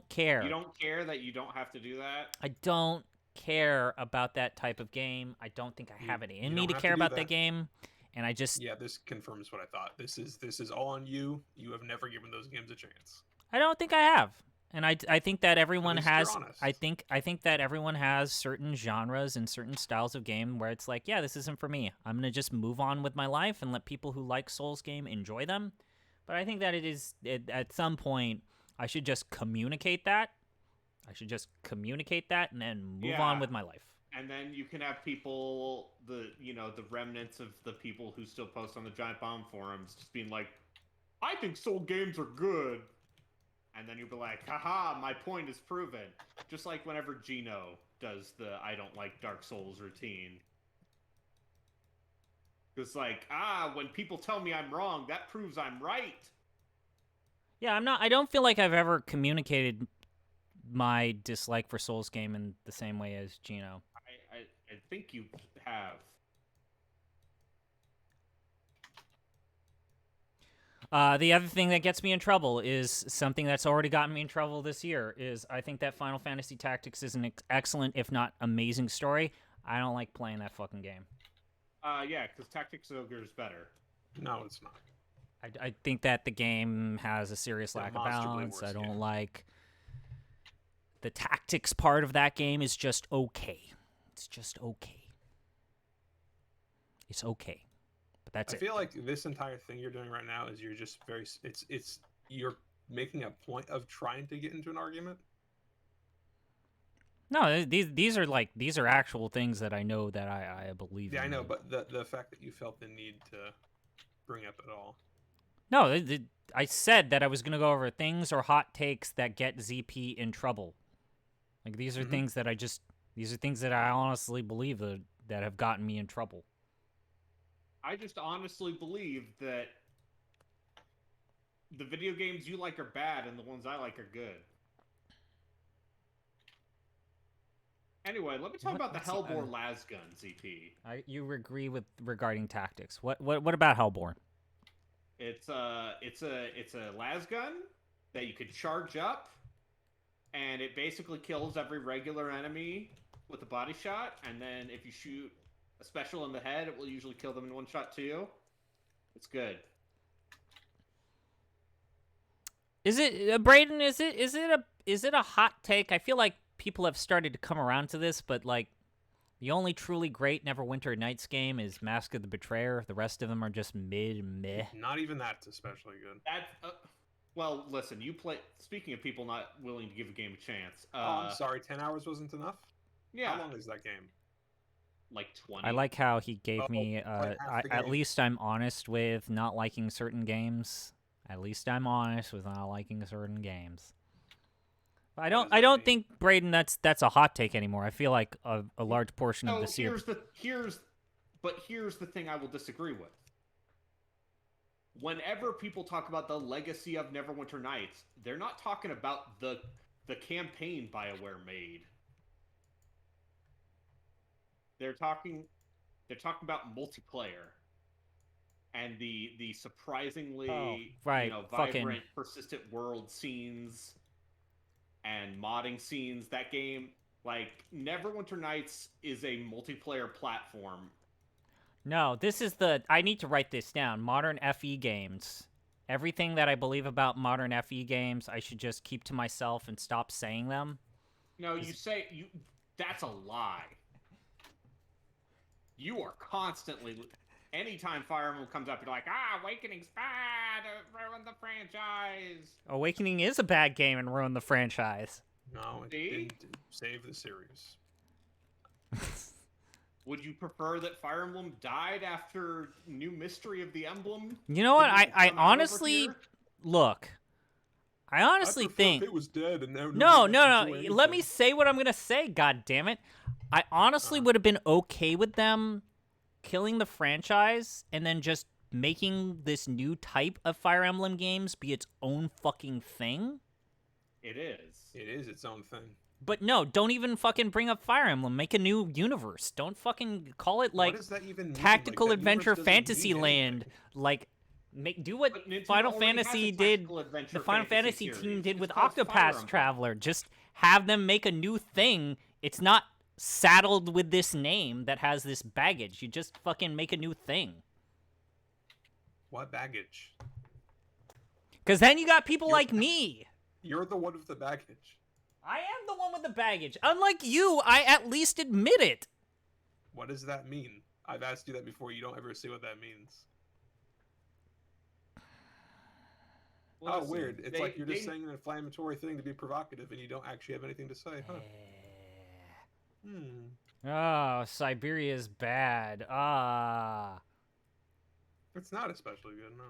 Speaker 1: care.
Speaker 2: You don't care that you don't have to do that?
Speaker 1: I don't care about that type of game. I don't think I have it in me to care about that game. And I just...
Speaker 3: Yeah, this confirms what I thought. This is all on you. You have never given those games a chance.
Speaker 1: I don't think I have. And I think that everyone has...
Speaker 3: You're honest.
Speaker 1: I think that everyone has certain genres and certain styles of game where it's like, yeah, this isn't for me. I'm going to just move on with my life and let people who like Souls game enjoy them. But I think that at some point, I should just communicate that. And then move on with my life.
Speaker 2: And then you can have people, the remnants of the people who still post on the Giant Bomb forums just being like, I think Soul games are good. And then you'll be like, haha, my point is proven. Just like whenever Gino does the I don't like Dark Souls routine. It's like, when people tell me I'm wrong, that proves I'm right.
Speaker 1: Yeah, I don't feel like I've ever communicated my dislike for Souls game in the same way as Gino.
Speaker 2: I think you have.
Speaker 1: The other thing that gets me in trouble is something that's already gotten me in trouble this year. Is I think that Final Fantasy Tactics is an excellent, if not amazing, story. I don't like playing that fucking game.
Speaker 2: Yeah, because Tactics Ogre is better.
Speaker 3: No, it's not.
Speaker 1: I think that the game has a serious lack of balance. I don't like... The tactics part of that game is just okay. It's just okay. It's okay. But that's it.
Speaker 3: I feel like this entire thing you're doing right now is you're just very... It's you're making a point of trying to get into an argument.
Speaker 1: No, these are actual things that I know that I believe in.
Speaker 3: Yeah, I know, but the fact that you felt the need to bring up at all.
Speaker 1: No, I said that I was going to go over things or hot takes that get ZP in trouble. Like, these are things that these are things that I honestly believe that have gotten me in trouble.
Speaker 2: I just honestly believe that the video games you like are bad and the ones I like are good. Anyway, let me talk about the Hellbore Lasgun, ZP.
Speaker 1: You agree with regarding tactics. What about Hellborn?
Speaker 2: It's a lasgun that you could charge up, and it basically kills every regular enemy with a body shot. And then if you shoot a special in the head, it will usually kill them in one shot too. It's good.
Speaker 1: Is it Braden? Is it a hot take? I feel like people have started to come around to this, but like the only truly great Neverwinter Nights game is Mask of the Betrayer. The rest of them are just meh.
Speaker 3: Not even that's especially good.
Speaker 2: That's well, listen. You play. Speaking of people not willing to give a game a chance.
Speaker 3: I'm sorry. 10 hours wasn't enough.
Speaker 2: Yeah.
Speaker 3: How long is that game?
Speaker 2: Like 20.
Speaker 1: I like how he gave me.
Speaker 3: like half the
Speaker 1: At
Speaker 3: game.
Speaker 1: least I'm honest with not liking certain games. At least I'm honest with not liking certain games. I
Speaker 3: does
Speaker 1: don't
Speaker 3: that mean?
Speaker 1: think Braden that's a hot take anymore. I feel like a large portion of
Speaker 2: So
Speaker 1: this year.
Speaker 2: here's the thing I will disagree with. Whenever people talk about the legacy of Neverwinter Nights, they're not talking about the campaign BioWare made. They're talking about multiplayer and the surprisingly
Speaker 1: right,
Speaker 2: vibrant, persistent world scenes and modding scenes. That game, like Neverwinter Nights, is a multiplayer platform.
Speaker 1: No, this is I need to write this down. Modern FE games. Everything that I believe about modern FE games, I should just keep to myself and stop saying them.
Speaker 2: No, that's a lie. You are constantly, anytime Fire Emblem comes up, you're like, Awakening's bad, ruin the franchise.
Speaker 1: Awakening is a bad game and ruined the franchise.
Speaker 3: No, it didn't save the series.
Speaker 2: Would you prefer that Fire Emblem died after New Mystery of the Emblem?
Speaker 1: You know what?
Speaker 2: didn't
Speaker 1: I
Speaker 2: come out over
Speaker 1: honestly
Speaker 2: here?
Speaker 1: look. I honestly think
Speaker 3: it was dead and now
Speaker 1: no. Let me say what I'm gonna say. God damn it! I honestly would have been okay with them killing the franchise and then just making this new type of Fire Emblem games be its own fucking thing.
Speaker 2: It is.
Speaker 3: It is its own thing.
Speaker 1: But no, don't even fucking bring up Fire Emblem. Make a new universe. Don't fucking call it like
Speaker 3: what does that even mean?
Speaker 1: Tactical
Speaker 3: Like, that universe
Speaker 1: Adventure
Speaker 3: doesn't
Speaker 1: Fantasy
Speaker 3: mean
Speaker 1: Land.
Speaker 3: anything.
Speaker 1: Like, do what
Speaker 2: But Nintendo
Speaker 1: Final
Speaker 2: already has
Speaker 1: Fantasy
Speaker 2: a
Speaker 1: did.
Speaker 2: Tactical Adventure
Speaker 1: The Final Fantasy
Speaker 2: series.
Speaker 1: team did
Speaker 2: It's
Speaker 1: with
Speaker 2: called Fire
Speaker 1: Octopath
Speaker 2: Emblem.
Speaker 1: Traveler. Just have them make a new thing. It's not saddled with this name that has this baggage. You just fucking make a new thing.
Speaker 3: What baggage?
Speaker 1: Because then you got people like me.
Speaker 3: You're the one with the baggage.
Speaker 1: I am the one with the baggage. Unlike you, I at least admit it.
Speaker 3: What does that mean? I've asked you that before. You don't ever say what that means.
Speaker 2: Listen,
Speaker 3: Weird. It's like you're just saying an inflammatory thing to be provocative and you don't actually have anything to say, huh?
Speaker 1: Oh, Siberia's bad. Ah.
Speaker 3: It's not especially good, no.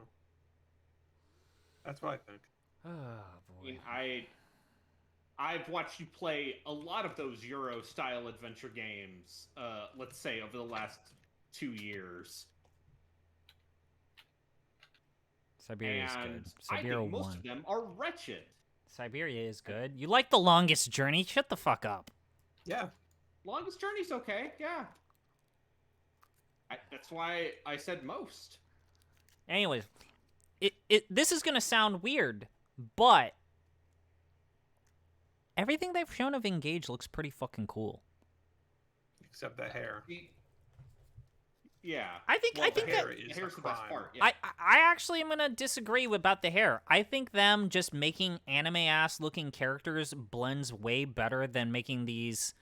Speaker 3: That's what I think.
Speaker 1: Oh,
Speaker 2: I mean,
Speaker 1: boy.
Speaker 2: I've watched you play a lot of those Euro-style adventure games, let's say, over the last 2 years.
Speaker 1: Siberia's
Speaker 2: And
Speaker 1: good.
Speaker 2: I
Speaker 1: Siberia
Speaker 2: think most
Speaker 1: won.
Speaker 2: of them are wretched.
Speaker 1: Siberia is good. You like The Longest Journey? Shut the fuck up.
Speaker 3: Yeah.
Speaker 2: Longest Journey's okay, yeah. That's why I said most.
Speaker 1: Anyways, this is gonna sound weird, but everything they've shown of Engage looks pretty fucking cool.
Speaker 3: Except the hair.
Speaker 2: Yeah.
Speaker 1: I think
Speaker 3: Well, the
Speaker 1: that
Speaker 3: hair is
Speaker 2: Here's
Speaker 3: a
Speaker 2: the best
Speaker 3: crime.
Speaker 2: part. Yeah.
Speaker 1: I actually am gonna disagree about the hair. I think them just making anime ass looking characters blends way better than making these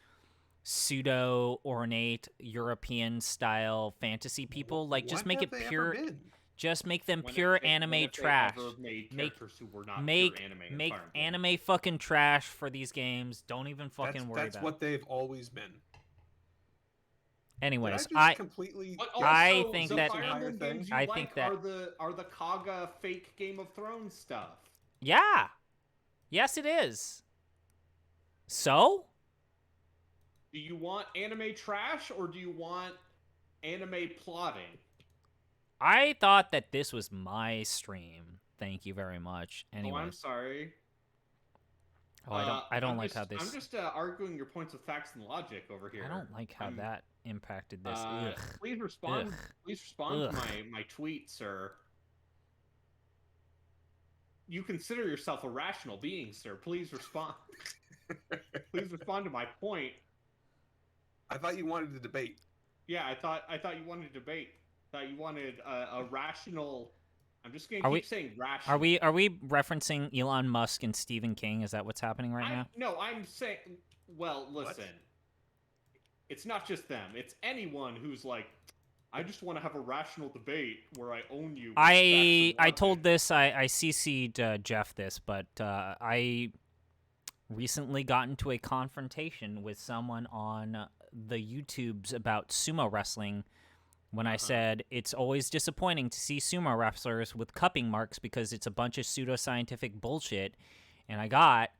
Speaker 1: pseudo ornate European style fantasy people. Like, just
Speaker 3: When
Speaker 1: make
Speaker 3: have
Speaker 1: it
Speaker 3: they ever
Speaker 1: pure.
Speaker 3: been?
Speaker 1: Just make them
Speaker 2: When
Speaker 1: pure
Speaker 2: have they-
Speaker 1: anime
Speaker 2: when have they
Speaker 1: trash.
Speaker 2: ever made
Speaker 1: Make
Speaker 2: characters who were not
Speaker 1: make
Speaker 2: pure anime in
Speaker 1: make
Speaker 2: Fire Emblem?
Speaker 1: anime fucking trash for these games. Don't even fucking worry
Speaker 3: That's
Speaker 1: about
Speaker 3: what
Speaker 1: it.
Speaker 3: they've always been.
Speaker 1: Anyways,
Speaker 3: Did I just completely.
Speaker 2: But
Speaker 1: I
Speaker 2: also,
Speaker 1: think
Speaker 2: the
Speaker 1: that-
Speaker 2: Fire Emblem
Speaker 3: Entire thing?
Speaker 2: games you
Speaker 1: I
Speaker 2: like
Speaker 1: think that-
Speaker 2: are the Kaga fake Game of Thrones stuff.
Speaker 1: yeah, yes, it is. So
Speaker 2: Do you want anime trash or do you want anime plotting?
Speaker 1: I thought that this was my stream. Thank you very much.
Speaker 2: Oh, I'm
Speaker 1: Anyways,
Speaker 2: sorry.
Speaker 1: Oh, I don't like how this.
Speaker 2: I'm just arguing your points of facts and logic over here.
Speaker 1: I don't like how that impacted this.
Speaker 2: Please respond.
Speaker 1: Ugh.
Speaker 2: Please respond
Speaker 1: Ugh.
Speaker 2: to my tweet, sir. You consider yourself a rational being, sir. Please respond. Please respond to my point.
Speaker 3: I thought you wanted to debate.
Speaker 2: Yeah, I thought you wanted to debate. I thought you wanted a rational. I'm just gonna
Speaker 1: Are
Speaker 2: keep
Speaker 1: we-
Speaker 2: saying rational.
Speaker 1: Are we referencing Elon Musk and Stephen King? Is that what's happening right now?
Speaker 2: No, I'm saying. Well, listen. It's not just them. It's anyone who's like, I just want to have a rational debate where I own you. with facts and
Speaker 1: I
Speaker 2: logic."
Speaker 1: told this. I CC'd Jeff this, but I recently got into a confrontation with someone on the YouTubes about sumo wrestling when I said it's always disappointing to see sumo wrestlers with cupping marks because it's a bunch of pseudoscientific bullshit. And I got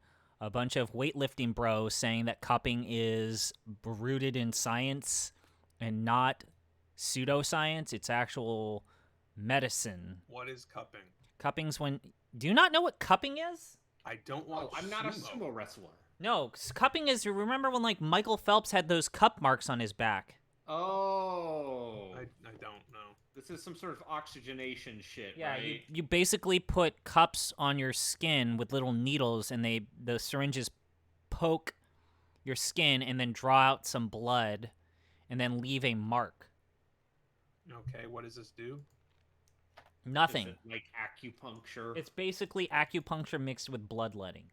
Speaker 1: a bunch of weightlifting bros saying that cupping is rooted in science and not pseudoscience. It's actual medicine.
Speaker 3: What is cupping?
Speaker 1: Cupping's when... Do you not know what cupping is?
Speaker 3: I don't watch.
Speaker 2: I'm not a sumo wrestler.
Speaker 1: No, cupping is... Remember when, like, Michael Phelps had those cup marks on his back?
Speaker 2: Oh.
Speaker 3: I don't know.
Speaker 2: This is some sort of oxygenation shit,
Speaker 1: Yeah,
Speaker 2: right?
Speaker 1: you basically put cups on your skin with little needles, and the syringes poke your skin and then draw out some blood and then leave a mark.
Speaker 3: Okay, what does this do?
Speaker 1: Nothing.
Speaker 2: Is it like acupuncture?
Speaker 1: It's basically acupuncture mixed with bloodletting.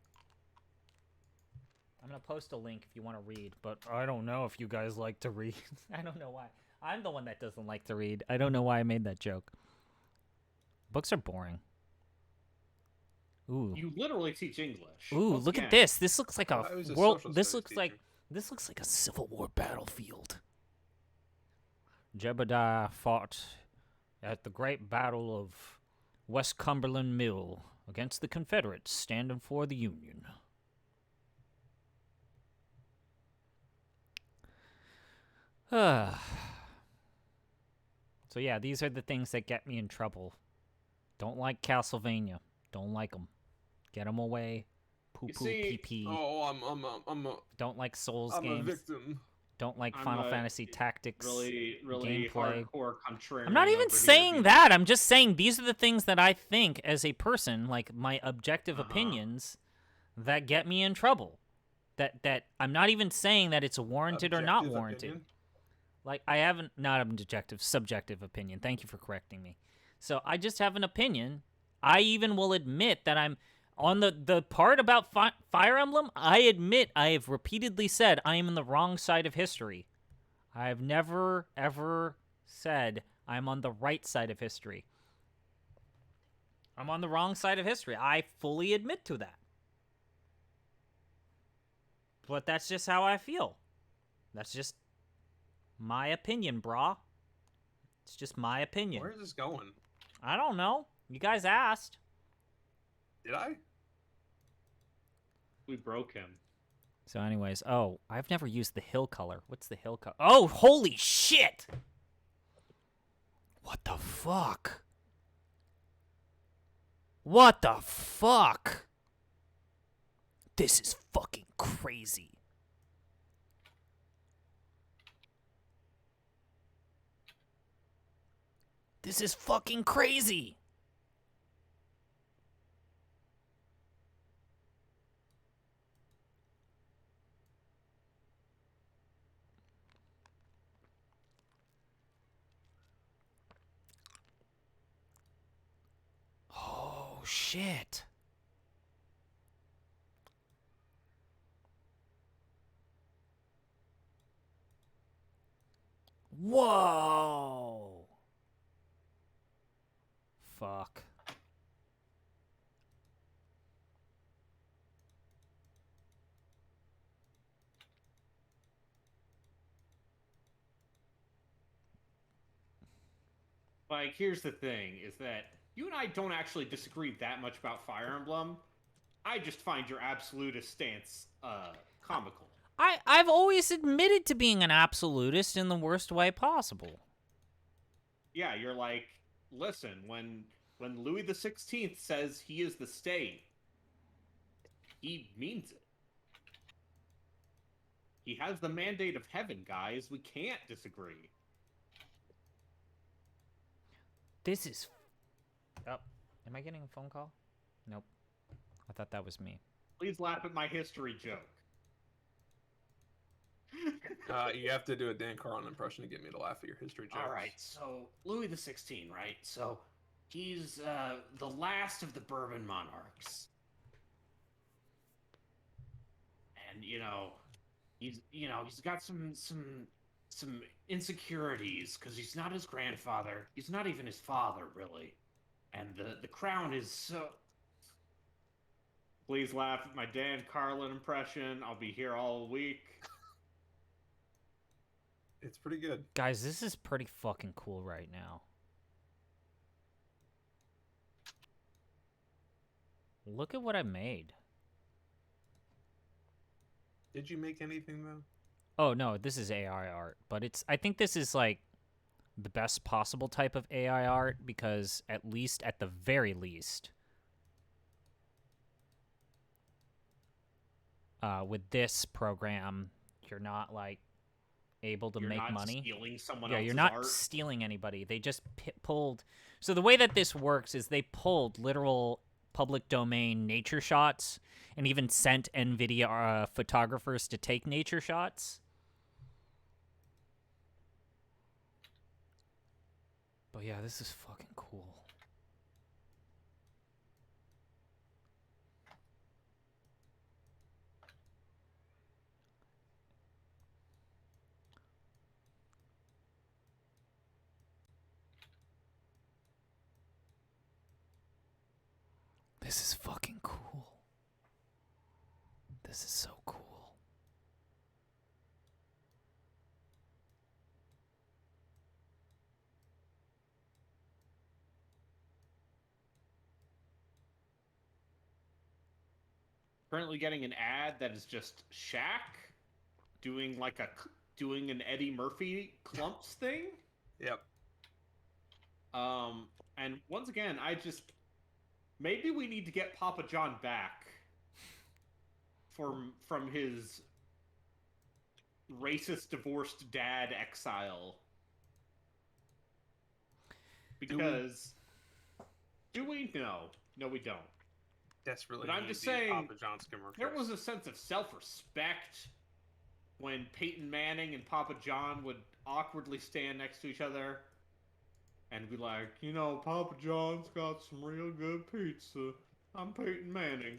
Speaker 1: I'm going to post a link if you want to read, but I don't know if you guys like to read. I don't know why. I'm the one that doesn't like to read. I don't know why I made that joke. Books are boring. Ooh.
Speaker 2: You literally teach English.
Speaker 1: Ooh,
Speaker 2: Once
Speaker 1: look
Speaker 2: again.
Speaker 1: at this. This looks like a
Speaker 3: I was a
Speaker 1: world.
Speaker 3: social
Speaker 1: This
Speaker 3: studies
Speaker 1: looks like
Speaker 3: teacher.
Speaker 1: a Civil War battlefield. Jebediah fought at the great battle of West Cumberland Mill against the Confederates standing for the Union. So yeah, these are the things that get me in trouble. Don't like Castlevania. Don't like them. Get them away. Poo poo pee pee.
Speaker 3: Oh, I'm
Speaker 1: Don't like Souls
Speaker 3: a
Speaker 1: games.
Speaker 3: victim.
Speaker 1: Don't like
Speaker 2: I'm
Speaker 1: Final
Speaker 2: a
Speaker 1: Fantasy Tactics.
Speaker 2: Really
Speaker 1: gameplay.
Speaker 2: hardcore contrarian.
Speaker 1: I'm not even
Speaker 2: over here,
Speaker 1: saying
Speaker 2: dude.
Speaker 1: that. I'm just saying these are the things that I think as a person, like my objective opinions, that get me in trouble. That I'm not even saying that it's warranted or not
Speaker 3: Objective
Speaker 1: warranted.
Speaker 3: opinion?
Speaker 1: Like I haven't not an objective, subjective opinion. Thank you for correcting me. So I just have an opinion. I even will admit that I'm on the part about Fire Emblem. I admit I have repeatedly said I am on the wrong side of history. I have never ever said I'm on the right side of history. I'm on the wrong side of history. I fully admit to that. But that's just how I feel. That's just my opinion, brah. It's just my opinion.
Speaker 3: Where is this going?
Speaker 1: I don't know. You guys asked.
Speaker 3: Did I?
Speaker 2: We broke him.
Speaker 1: So anyways, oh, I've never used the hill color. What's the hill color? Oh, holy shit! What the fuck? What the fuck? This is fucking crazy. This is fucking crazy. Oh, shit. Whoa. Fuck.
Speaker 2: Like, here's the thing: is that you and I don't actually disagree that much about Fire Emblem. I just find your absolutist stance comical.
Speaker 1: I've always admitted to being an absolutist in the worst way possible.
Speaker 2: Yeah, you're like, listen, when Louis the 16th says he is the state, he means it. He has the mandate of heaven, guys. We can't disagree.
Speaker 1: This is. Oh, am I getting a phone call? Nope. I thought that was me.
Speaker 2: Please laugh at my history joke.
Speaker 3: You have to do a Dan Carlin impression to get me to laugh at your history jokes.
Speaker 2: All right, so Louis the 16th, right? So he's the last of the Bourbon monarchs, and he's got some insecurities because he's not his grandfather. He's not even his father, really, and the crown is so. Please laugh at my Dan Carlin impression. I'll be here all week.
Speaker 3: It's pretty good.
Speaker 1: Guys, this is pretty fucking cool right now. Look at what I made.
Speaker 3: Did you make anything though?
Speaker 1: Oh no, this is AI art, but I think this is like the best possible type of AI art because at the very least, with this program, you're not like able to make money.
Speaker 2: Stealing someone
Speaker 1: Yeah,
Speaker 2: else's
Speaker 1: you're not
Speaker 2: art.
Speaker 1: stealing anybody. They just pulled. So the way that this works is they pulled literal public domain nature shots and even sent Nvidia photographers to take nature shots. But yeah, this is fucking cool. This is fucking cool. This is so cool.
Speaker 2: Currently getting an ad that is just Shaq doing an Eddie Murphy clumps thing.
Speaker 3: Yep.
Speaker 2: And once again, maybe we need to get Papa John back from his racist divorced dad exile. Because do we? No, we don't.
Speaker 3: Desperately.
Speaker 2: But I'm just saying,
Speaker 3: Papa John's commercials.
Speaker 2: there was a sense of self-respect when Peyton Manning and Papa John would awkwardly stand next to each other and be like, Papa John's got some real good pizza. I'm Peyton Manning.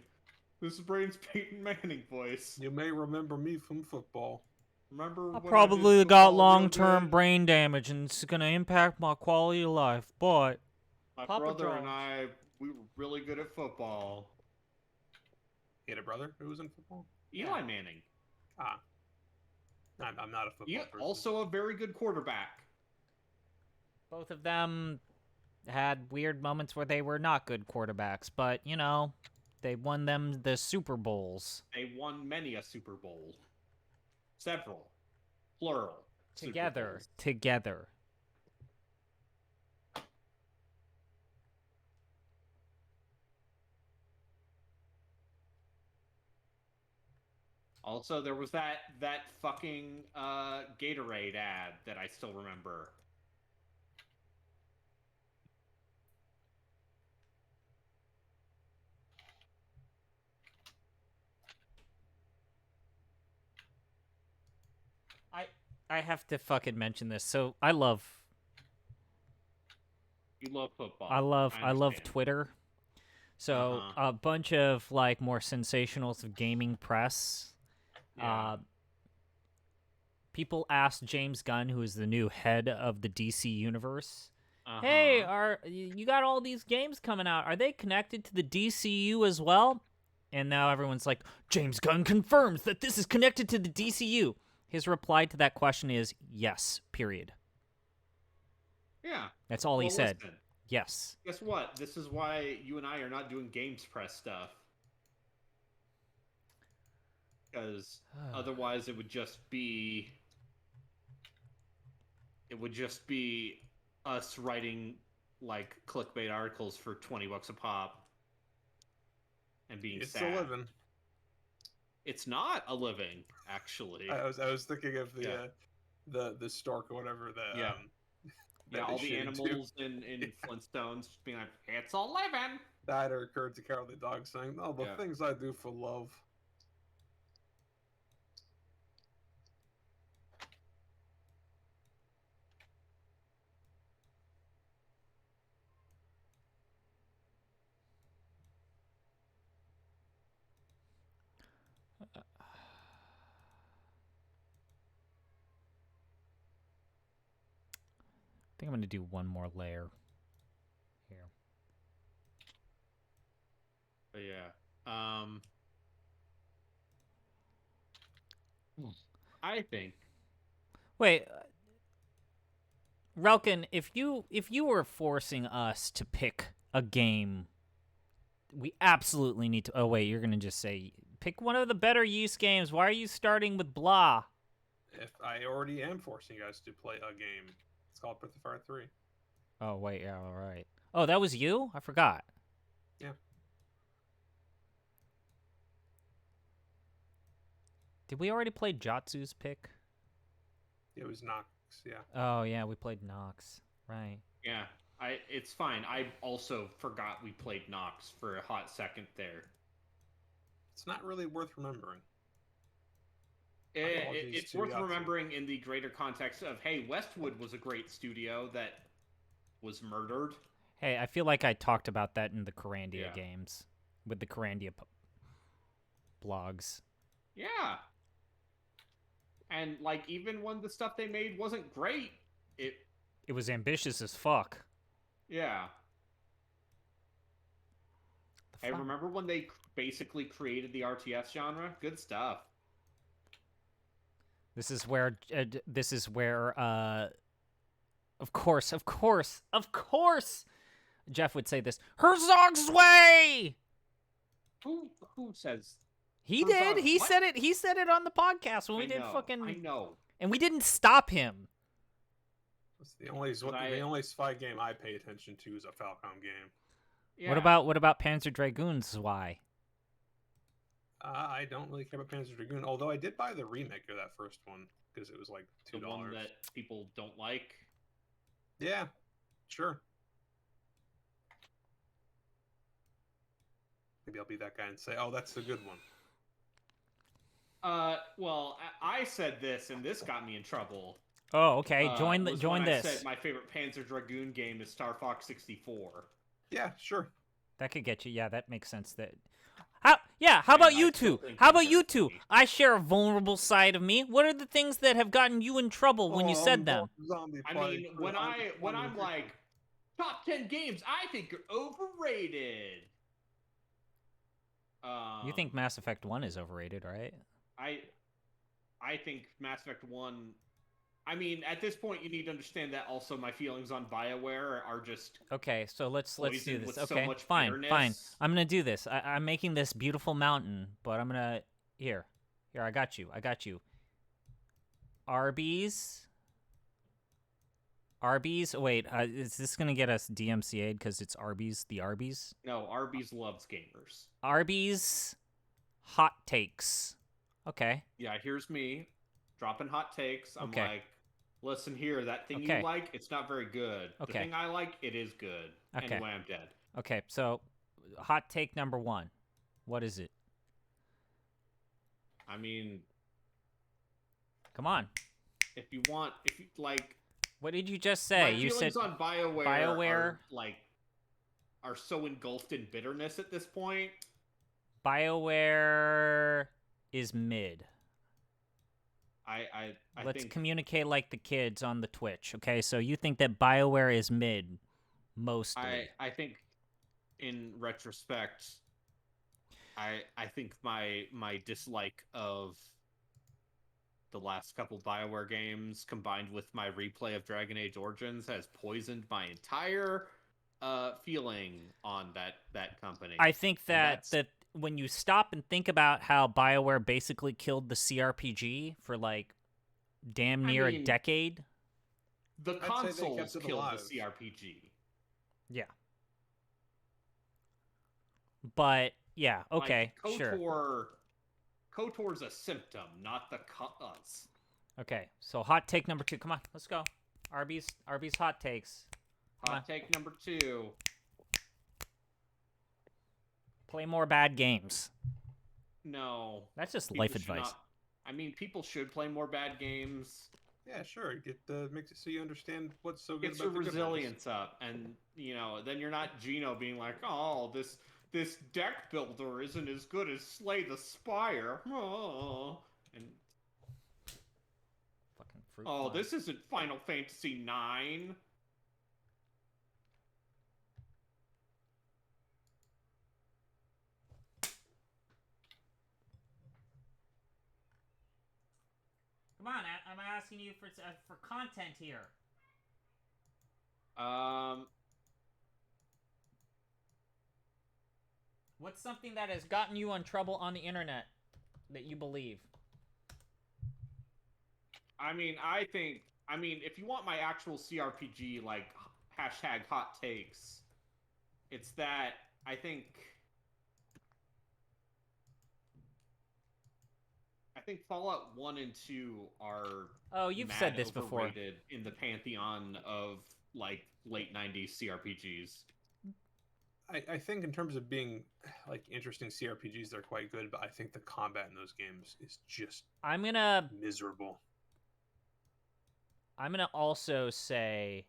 Speaker 2: This is Brain's Peyton Manning voice.
Speaker 3: You may remember me from football.
Speaker 2: Remember
Speaker 1: I
Speaker 2: when
Speaker 1: probably
Speaker 2: did
Speaker 1: got
Speaker 2: football real
Speaker 1: long-term
Speaker 2: good?
Speaker 1: brain damage and it's going to impact my quality of life, but
Speaker 2: My
Speaker 1: Papa
Speaker 2: brother
Speaker 1: John's.
Speaker 2: and I, we were really good at football.
Speaker 3: He had a brother who was in football?
Speaker 2: Eli Manning.
Speaker 3: Ah. I'm not a football person.
Speaker 2: Also a very good quarterback.
Speaker 1: Both of them had weird moments where they were not good quarterbacks, but, they won them the Super Bowls.
Speaker 2: They won many a Super Bowl. Several. Plural.
Speaker 1: Together.
Speaker 2: Also, there was that fucking Gatorade ad that I still remember.
Speaker 1: I have to fucking mention this. So I love
Speaker 2: You love football.
Speaker 1: I love
Speaker 2: understand.
Speaker 1: Twitter. So a bunch of like more sensationals of gaming press.
Speaker 2: Yeah.
Speaker 1: People asked James Gunn, who is the new head of the DC universe,
Speaker 2: Uh-huh.
Speaker 1: "Hey, you got all these games coming out? Are they connected to the DCU as well?" And now everyone's like, "James Gunn confirms that this is connected to the DCU." His reply to that question is yes, period.
Speaker 2: Yeah.
Speaker 1: That's all he said.
Speaker 2: Listen,
Speaker 1: yes.
Speaker 2: guess what? This is why you and I are not doing Games Press stuff. Because otherwise it would just be us writing like clickbait articles for $20 a pop and being
Speaker 3: It's
Speaker 2: sad.
Speaker 3: a living.
Speaker 2: It's not a living, actually.
Speaker 3: I was thinking of
Speaker 2: Yeah.
Speaker 3: the stork or whatever that
Speaker 2: Yeah.
Speaker 3: that
Speaker 2: All
Speaker 3: they
Speaker 2: the
Speaker 3: shoot into.
Speaker 2: animals in Flintstones just being like, it's a living.
Speaker 3: That or occurred to Carol the dog saying, "Oh, the
Speaker 2: Yeah.
Speaker 3: things I do for love."
Speaker 1: I think I'm gonna do one more layer here.
Speaker 2: But yeah. I think.
Speaker 1: Wait, Relkin, if you were forcing us to pick a game, we absolutely need to. Oh wait, you're gonna just say pick one of the better use games. Why are you starting with blah?
Speaker 3: If I already am forcing you guys to play a game, it's called Breath of Fire 3.
Speaker 1: Oh wait, yeah, all right. Oh, that was you? I forgot.
Speaker 3: Yeah.
Speaker 1: Did we already play Jatsu's pick?
Speaker 3: It was Nox, yeah.
Speaker 1: Oh yeah, we played Nox. Right.
Speaker 2: Yeah. It's fine. I also forgot we played Nox for a hot second there.
Speaker 3: It's not really worth remembering.
Speaker 2: It's worth remembering in the greater context of, hey, Westwood was a great studio that was murdered.
Speaker 1: Hey, I feel like I talked about that in the Carandia games with the Carandia blogs.
Speaker 2: Yeah. And like even when the stuff they made wasn't great,
Speaker 1: it was ambitious as fuck.
Speaker 2: Yeah. Hey, remember when they basically created the RTS genre? Good stuff.
Speaker 1: This is where of course Jeff would say this. Herzog's way.
Speaker 2: Who says?
Speaker 1: He did. He said it. He said it on the podcast when we did fucking.
Speaker 2: I know.
Speaker 1: And we didn't stop him.
Speaker 3: It's the only spy game I pay attention to is a Falcom game.
Speaker 2: Yeah.
Speaker 1: What about Panzer Dragoon's why?
Speaker 3: I don't really care about Panzer Dragoon, although I did buy the remake of that first one because it was like $2.
Speaker 2: The one that people don't like.
Speaker 3: Yeah, sure. Maybe I'll be that guy and say, "Oh, that's the good one."
Speaker 2: Well, I said this, and this got me in trouble.
Speaker 1: Oh, okay. Join this.
Speaker 2: I said my favorite Panzer Dragoon game is Star Fox 64.
Speaker 3: Yeah, sure.
Speaker 1: That could get you. Yeah, that makes sense. How about you two? How about you two? I share a vulnerable side of me. What are the things that have gotten you in trouble when you said them?
Speaker 2: I mean, when I'm like top 10 games I think are overrated.
Speaker 1: You think Mass Effect 1 is overrated, right?
Speaker 2: I think Mass Effect 1. I mean, at this point, you need to understand that also my feelings on BioWare are just
Speaker 1: okay. So let's do this. Okay,
Speaker 2: so
Speaker 1: fine.
Speaker 2: bitterness.
Speaker 1: I'm gonna do this. I'm making this beautiful mountain, but I'm gonna here. I got you. Arby's. Wait, is this gonna get us DMCA'd because it's Arby's? The Arby's?
Speaker 2: No, Arby's loves gamers.
Speaker 1: Arby's hot takes. Okay.
Speaker 2: Yeah, here's me dropping hot takes. I'm like, listen here, that thing you like, it's not very good. The thing I like, it is good.
Speaker 1: Okay.
Speaker 2: Anyway, I'm dead.
Speaker 1: Okay, so hot take number 1. What is it?
Speaker 2: I mean,
Speaker 1: come on.
Speaker 2: If you like.
Speaker 1: What did you just say?
Speaker 2: My
Speaker 1: you said
Speaker 2: on BioWare are so engulfed in bitterness at this point.
Speaker 1: BioWare is mid.
Speaker 2: Let's
Speaker 1: communicate like the kids on the Twitch, okay? So you think that BioWare is mid, mostly.
Speaker 2: I think, in retrospect, I think my dislike of the last couple BioWare games, combined with my replay of Dragon Age Origins, has poisoned my entire feeling on that company.
Speaker 1: I think that when you stop and think about how BioWare basically killed the CRPG for like damn near a decade.
Speaker 2: The consoles killed the CRPG.
Speaker 1: Yeah. But yeah, okay, sure.
Speaker 2: KOTOR's a symptom, not the cause.
Speaker 1: Okay, so hot take number 2. Come on, let's go. Arby's hot takes.
Speaker 2: Hot take number 2.
Speaker 1: Play more bad games.
Speaker 2: No.
Speaker 1: That's just
Speaker 2: People
Speaker 1: life
Speaker 2: should
Speaker 1: advice.
Speaker 2: not- I mean, people should play more bad games.
Speaker 3: Yeah, sure. It makes it so you understand what's so good
Speaker 2: Gets
Speaker 3: about
Speaker 2: your
Speaker 3: the good ones.
Speaker 2: resilience up, and then you're not Gino being like, "Oh, this deck builder isn't as good as Slay the Spire." Oh. And
Speaker 1: Fucking fruit
Speaker 2: oh,
Speaker 1: fly.
Speaker 2: this isn't Final Fantasy 9.
Speaker 1: Come on, I'm asking you for content here. What's something that has gotten you on trouble on the internet that you believe?
Speaker 2: I mean, if you want my actual CRPG, like, hashtag hot takes, it's that I think Fallout 1 and 2 are
Speaker 1: you've
Speaker 2: mad
Speaker 1: said this before.
Speaker 2: overrated in the pantheon of, like, late 90s CRPGs.
Speaker 3: I think in terms of being like interesting CRPGs, they're quite good, but I think the combat in those games is just miserable.
Speaker 1: I'm gonna also say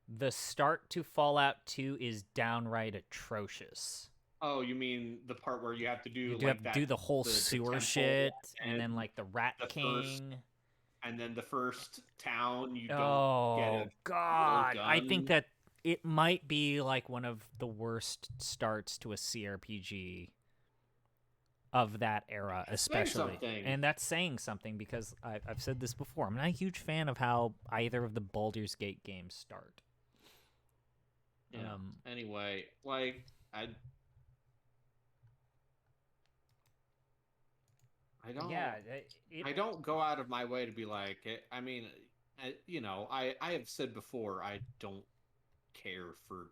Speaker 1: the start to Fallout 2 is downright atrocious.
Speaker 2: Oh, you mean the part where you have to do
Speaker 1: You
Speaker 2: like
Speaker 1: have to
Speaker 2: that,
Speaker 1: do the whole
Speaker 2: the
Speaker 1: sewer
Speaker 2: temple
Speaker 1: shit, and
Speaker 2: and
Speaker 1: then like the Rat
Speaker 2: the
Speaker 1: King.
Speaker 2: and then the first town you don't get
Speaker 1: Oh
Speaker 2: a
Speaker 1: God!
Speaker 2: real
Speaker 1: I think
Speaker 2: gun.
Speaker 1: that it might be like one of the worst starts to a CRPG of that era, especially.
Speaker 2: something.
Speaker 1: And that's saying something because I've said this before. I'm not a huge fan of how either of the Baldur's Gate games start.
Speaker 2: Yeah. Anyway, like I don't.
Speaker 1: Yeah,
Speaker 2: I don't go out of my way to be like. I mean, I have said before I don't care for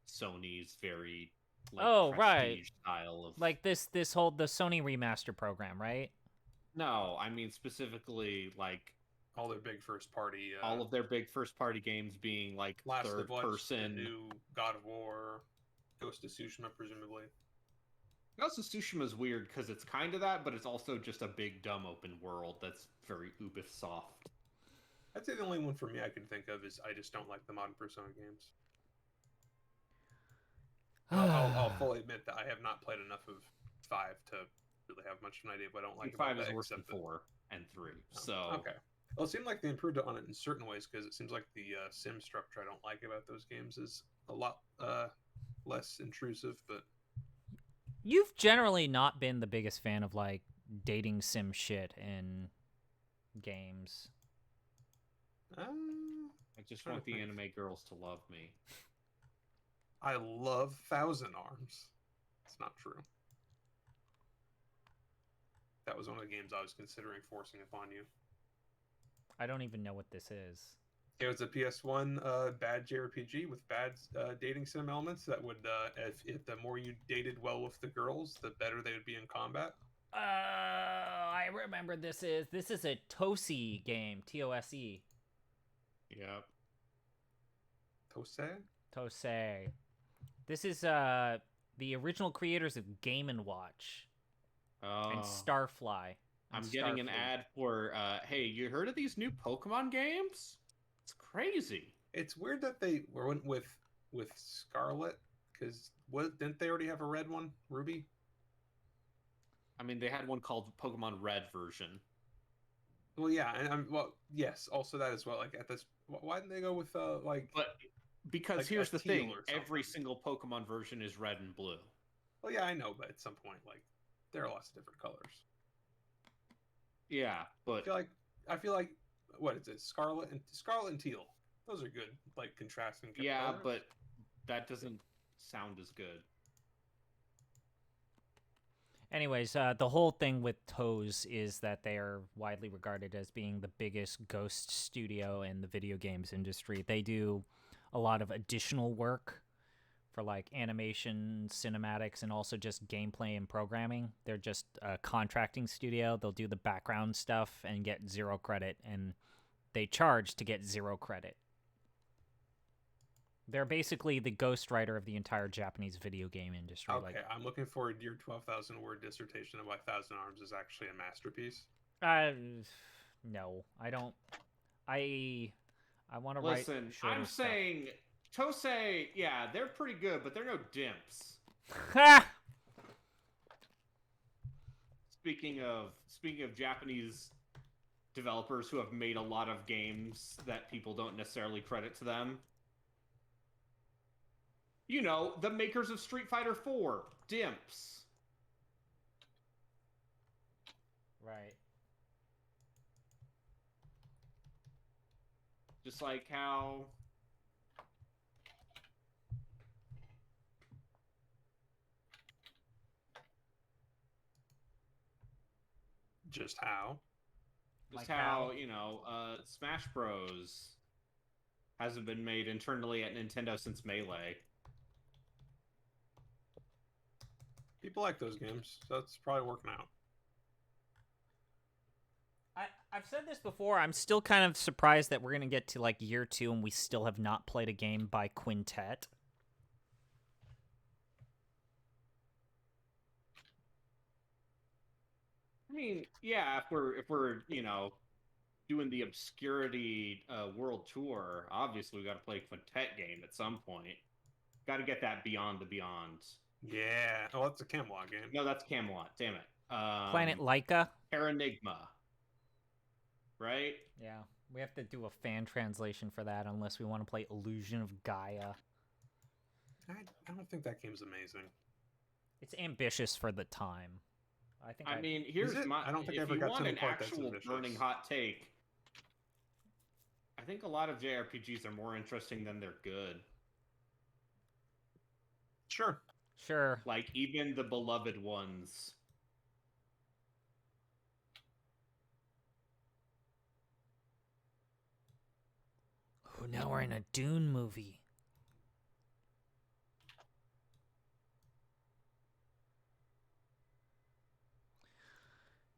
Speaker 2: Sony's very prestige style of
Speaker 1: like the Sony remaster program, right?
Speaker 2: No, I mean specifically like
Speaker 3: all their big first party,
Speaker 2: all of their big first party games being like
Speaker 3: Last
Speaker 2: third
Speaker 3: of Us,
Speaker 2: person.
Speaker 3: the new God of War, Ghost of Tsushima, presumably.
Speaker 2: Ghost of Tsushima is weird because it's kind of that, but it's also just a big dumb open world that's very Ubisoft.
Speaker 3: I'd say the only one for me I can think of is I just don't like the modern Persona games. I'll fully admit that I have not played enough of 5 to really have much of an idea of what I don't like.
Speaker 2: 5 is worse than 4 and 3. So
Speaker 3: okay. Well, it seemed like they improved on it in certain ways because it seems like the sim structure I don't like about those games is a lot less intrusive. But
Speaker 1: you've generally not been the biggest fan of like dating sim shit in games.
Speaker 2: I just want the anime girls to love me.
Speaker 3: I love Thousand Arms. It's not true. That was one of the games I was considering forcing upon you.
Speaker 1: I don't even know what this is.
Speaker 3: It was a PS1 bad JRPG with bad dating sim elements that would, if the more you dated well with the girls, the better they would be in combat.
Speaker 1: I remember this is a TOSE game, TOSE.
Speaker 2: Yep.
Speaker 3: TOSE?
Speaker 1: This is the original creators of Game & Watch and Starfly.
Speaker 2: I'm getting an ad for, hey, you heard of these new Pokemon games? It's crazy.
Speaker 3: It's weird that they went with Scarlet, because didn't they already have a red one, Ruby?
Speaker 2: I mean, they had one called Pokemon Red version.
Speaker 3: Well, yeah, and yes, also that as well. Like at this, why didn't they go with
Speaker 2: But because
Speaker 3: like
Speaker 2: here's the thing,
Speaker 3: every
Speaker 2: every single Pokemon version is red and blue.
Speaker 3: Well, yeah, I know, but at some point, like, there are lots of different colors.
Speaker 2: Yeah, but
Speaker 3: I feel like what is it? Scarlet and teal. Those are good, like contrasting.
Speaker 2: Yeah,
Speaker 3: colors.
Speaker 2: but that doesn't sound as good.
Speaker 1: Anyways, the whole thing with TOSE is that they are widely regarded as being the biggest ghost studio in the video games industry. They do a lot of additional work for like animation, cinematics, and also just gameplay and programming. They're just a contracting studio. They'll do the background stuff and get 0 credit, and they charge to get 0 credit. They're basically the ghostwriter of the entire Japanese video game industry.
Speaker 3: Okay, I'm looking forward to your 12,000 word dissertation of why Thousand Arms is actually a masterpiece.
Speaker 1: No, I don't. I want to write.
Speaker 2: Listen,
Speaker 1: shorter
Speaker 2: I'm
Speaker 1: stuff.
Speaker 2: saying Tosei, yeah, they're pretty good, but they're no dimps.
Speaker 1: Ha!
Speaker 2: Speaking of Japanese developers who have made a lot of games that people don't necessarily credit to them. You know, the makers of Street Fighter 4, dimps.
Speaker 1: Right.
Speaker 2: Just like how
Speaker 3: Just how?
Speaker 2: Just
Speaker 1: Like
Speaker 2: how,
Speaker 1: how?
Speaker 2: you know, Smash Bros. Hasn't been made internally at Nintendo since Melee.
Speaker 3: People like those games, so it's probably working out.
Speaker 1: I've said this before. I'm still kind of surprised that we're going to get to like year 2 and we still have not played a game by Quintet.
Speaker 2: I mean, yeah, if we're you know doing the obscurity world tour, obviously we got to play a Quintet game at some point. Got to get that Beyond the Beyond.
Speaker 3: Yeah. Oh, that's a Camelot game.
Speaker 2: No, that's Camelot. Damn it.
Speaker 1: Planet Laika.
Speaker 2: Paradigma. Right?
Speaker 1: Yeah, we have to do a fan translation for that unless we want to play Illusion of Gaia.
Speaker 3: I don't think that game's amazing.
Speaker 1: It's ambitious for the time.
Speaker 2: I mean, here's my.
Speaker 3: I don't think I
Speaker 2: if
Speaker 3: ever
Speaker 2: you
Speaker 3: got
Speaker 2: want
Speaker 3: to
Speaker 2: an
Speaker 3: the part that's
Speaker 2: actual
Speaker 3: ambitious.
Speaker 2: burning hot take, I think a lot of JRPGs are more interesting than they're good.
Speaker 3: Sure.
Speaker 1: Sure.
Speaker 2: Like even the beloved ones.
Speaker 1: Oh, now we're in a Dune movie.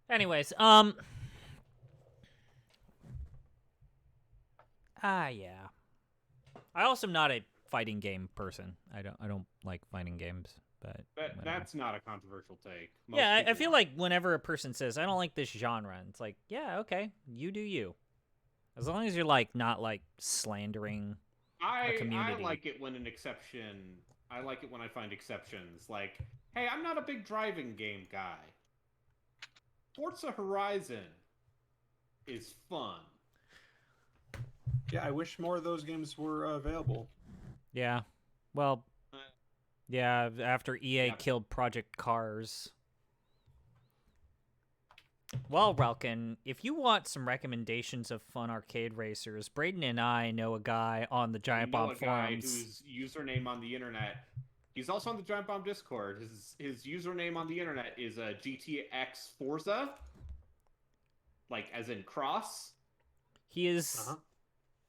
Speaker 1: Anyways, yeah. I also am not a fighting game person. I don't like fighting games, but
Speaker 2: That's not a controversial take. Most
Speaker 1: yeah, I
Speaker 2: people
Speaker 1: feel
Speaker 2: aren't.
Speaker 1: like whenever a person says I don't like this genre, it's like, yeah, okay, you do you. As long as you're like not like slandering a community.
Speaker 2: I like it when an exception. I like it when I find exceptions. Like, hey, I'm not a big driving game guy. Forza Horizon is fun.
Speaker 3: Yeah, I wish more of those games were available.
Speaker 1: Yeah. Well, yeah, after EA
Speaker 2: Yeah.
Speaker 1: killed Project Cars. Well, Relkin, if you want some recommendations of fun arcade racers, Braden and I know a guy on the Giant
Speaker 2: We know
Speaker 1: Bomb
Speaker 2: a guy
Speaker 1: forums.
Speaker 2: whose username on the internet. He's also on the Giant Bomb Discord. His username on the internet is GTX Forza, like as in cross.
Speaker 1: He is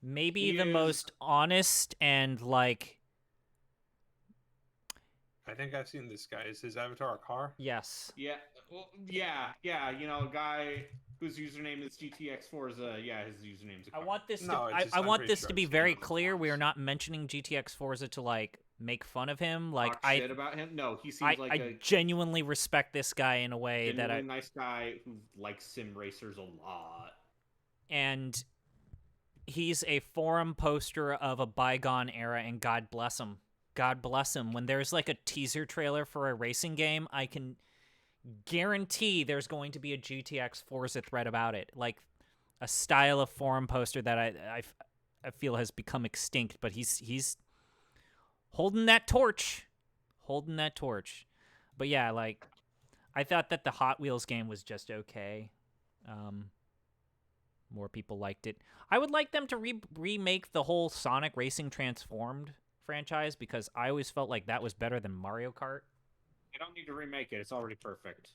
Speaker 1: maybe
Speaker 2: He
Speaker 1: the
Speaker 2: is-
Speaker 1: most honest and like
Speaker 3: I think I've seen this guy. Is his avatar a car?
Speaker 1: yes.
Speaker 2: Yeah, well, yeah. You know, a guy whose username is GTX Forza. Yeah, his username's a
Speaker 1: I
Speaker 2: car.
Speaker 1: want this
Speaker 3: No,
Speaker 1: to
Speaker 3: it's
Speaker 1: I,
Speaker 3: just-
Speaker 1: I
Speaker 3: I'm
Speaker 1: want
Speaker 3: pretty
Speaker 1: this
Speaker 3: sure
Speaker 1: to
Speaker 3: I've
Speaker 1: be
Speaker 3: seen it
Speaker 1: very
Speaker 3: on the
Speaker 1: clear. We are
Speaker 3: forums.
Speaker 1: not mentioning GTX Forza to like make fun of him. Like
Speaker 2: Talk shit about him. No, he seems like
Speaker 1: I
Speaker 2: a
Speaker 1: genuinely respect this guy in a way that
Speaker 2: genuinely nice guy who likes sim racers a lot.
Speaker 1: and he's a forum poster of a bygone era, and God bless him. God bless him. When there's like a teaser trailer for a racing game, I can guarantee there's going to be a GTX Forza thread about it. Like a style of forum poster that I feel has become extinct, but he's holding that torch. Holding that torch. But yeah, like I thought that the Hot Wheels game was just okay. More people liked it. I would like them to remake the whole Sonic Racing Transformed franchise because I always felt like that was better than Mario Kart.
Speaker 2: You don't need to remake it. It's already perfect.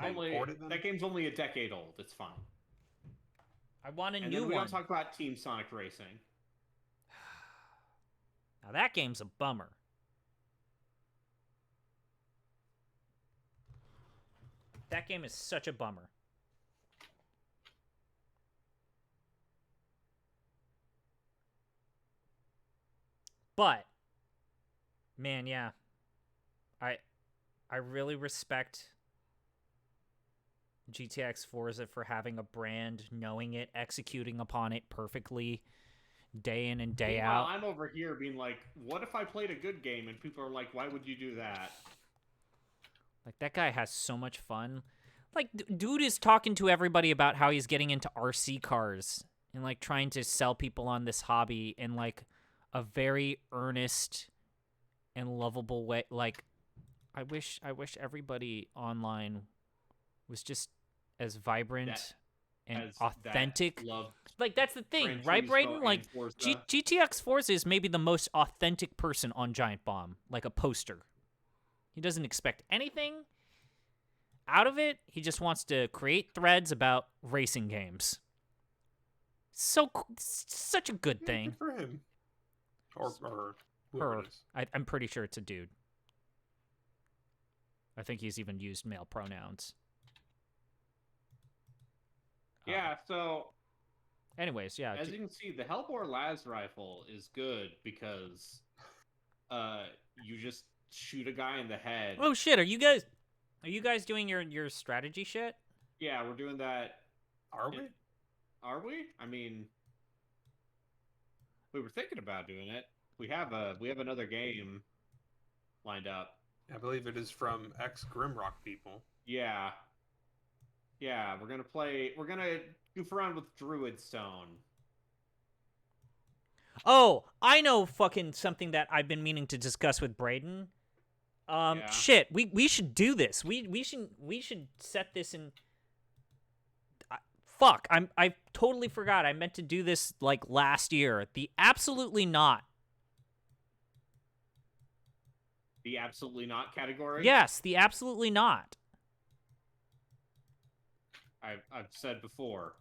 Speaker 2: That game's only a decade old. It's fine.
Speaker 1: I want a
Speaker 2: And
Speaker 1: new
Speaker 2: then we
Speaker 1: one.
Speaker 2: don't talk about Team Sonic Racing.
Speaker 1: Now that game's a bummer. That game is such a bummer. But man, yeah. I really respect GTX Forza for having a brand, knowing it, executing upon it perfectly day in and day
Speaker 2: Meanwhile,
Speaker 1: out.
Speaker 2: I'm over here being like, what if I played a good game? And people are like, why would you do that?
Speaker 1: Like, that guy has so much fun. Like, dude is talking to everybody about how he's getting into RC cars and, like, trying to sell people on this hobby in, like, a very earnest and lovable way. Like, I wish everybody online was just as vibrant and
Speaker 2: As
Speaker 1: authentic.
Speaker 2: That love
Speaker 1: Like, that's the thing,
Speaker 2: Gran
Speaker 1: right,
Speaker 2: Turismo
Speaker 1: Brayden? Like,
Speaker 2: and Forza.
Speaker 1: GTX Forza is maybe the most authentic person on Giant Bomb, like a poster. He doesn't expect anything out of it. He just wants to create threads about racing games. Such a good thing.
Speaker 3: Good for him. Or whoever
Speaker 1: Her.
Speaker 3: it is.
Speaker 1: I'm pretty sure it's a dude. I think he's even used male pronouns.
Speaker 2: Yeah, so
Speaker 1: Anyways, yeah.
Speaker 2: as you can see, the Hellbore Las rifle is good because you just shoot a guy in the head.
Speaker 1: Oh shit! Are you guys doing your strategy shit?
Speaker 2: Yeah, we're doing that.
Speaker 3: Are we?
Speaker 2: Are we? I mean, we were thinking about doing it. We have another game lined up.
Speaker 3: I believe it is from ex Grimrock people.
Speaker 2: Yeah. Yeah, we're gonna goof around with Druidstone.
Speaker 1: Oh, I know fucking something that I've been meaning to discuss with Brayden.
Speaker 2: Yeah.
Speaker 1: Shit, we should do this. We should set this in. Fuck, I totally forgot. I meant to do this like last year. The absolutely not.
Speaker 2: The absolutely not category.
Speaker 1: Yes, the absolutely not.
Speaker 2: I've said before,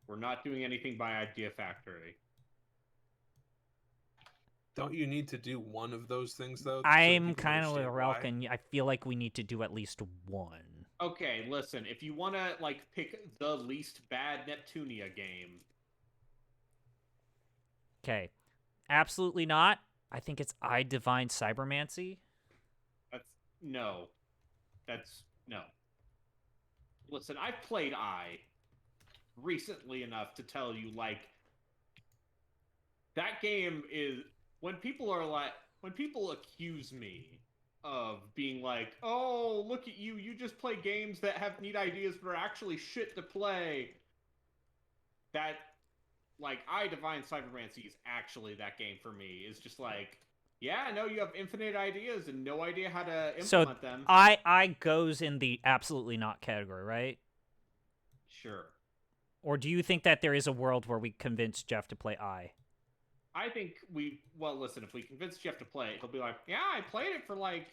Speaker 2: we're not doing anything by Idea Factory.
Speaker 3: Don't you need to do one of those things though?
Speaker 1: I'm kind of with Relk, and I feel like we need to do at least one.
Speaker 2: Okay, listen, if you want to like pick the least bad Neptunia game.
Speaker 1: Okay, absolutely not. I think it's I Divine Cybermancy.
Speaker 2: No. Listen, I've played recently enough to tell you, like, that game is when people accuse me of being like, oh, look at you, you just play games that have neat ideas but are actually shit to play. That, like, I Divine Cybermancy is actually that game for me. It's just like, yeah, I know you have infinite ideas and no idea how to implement them.
Speaker 1: I goes in the absolutely not category, right?
Speaker 2: Sure.
Speaker 1: Or do you think that there is a world where we convince Jeff to play I?
Speaker 2: I think listen, if we convince Jeff to play it, he'll be like, yeah, I played it for like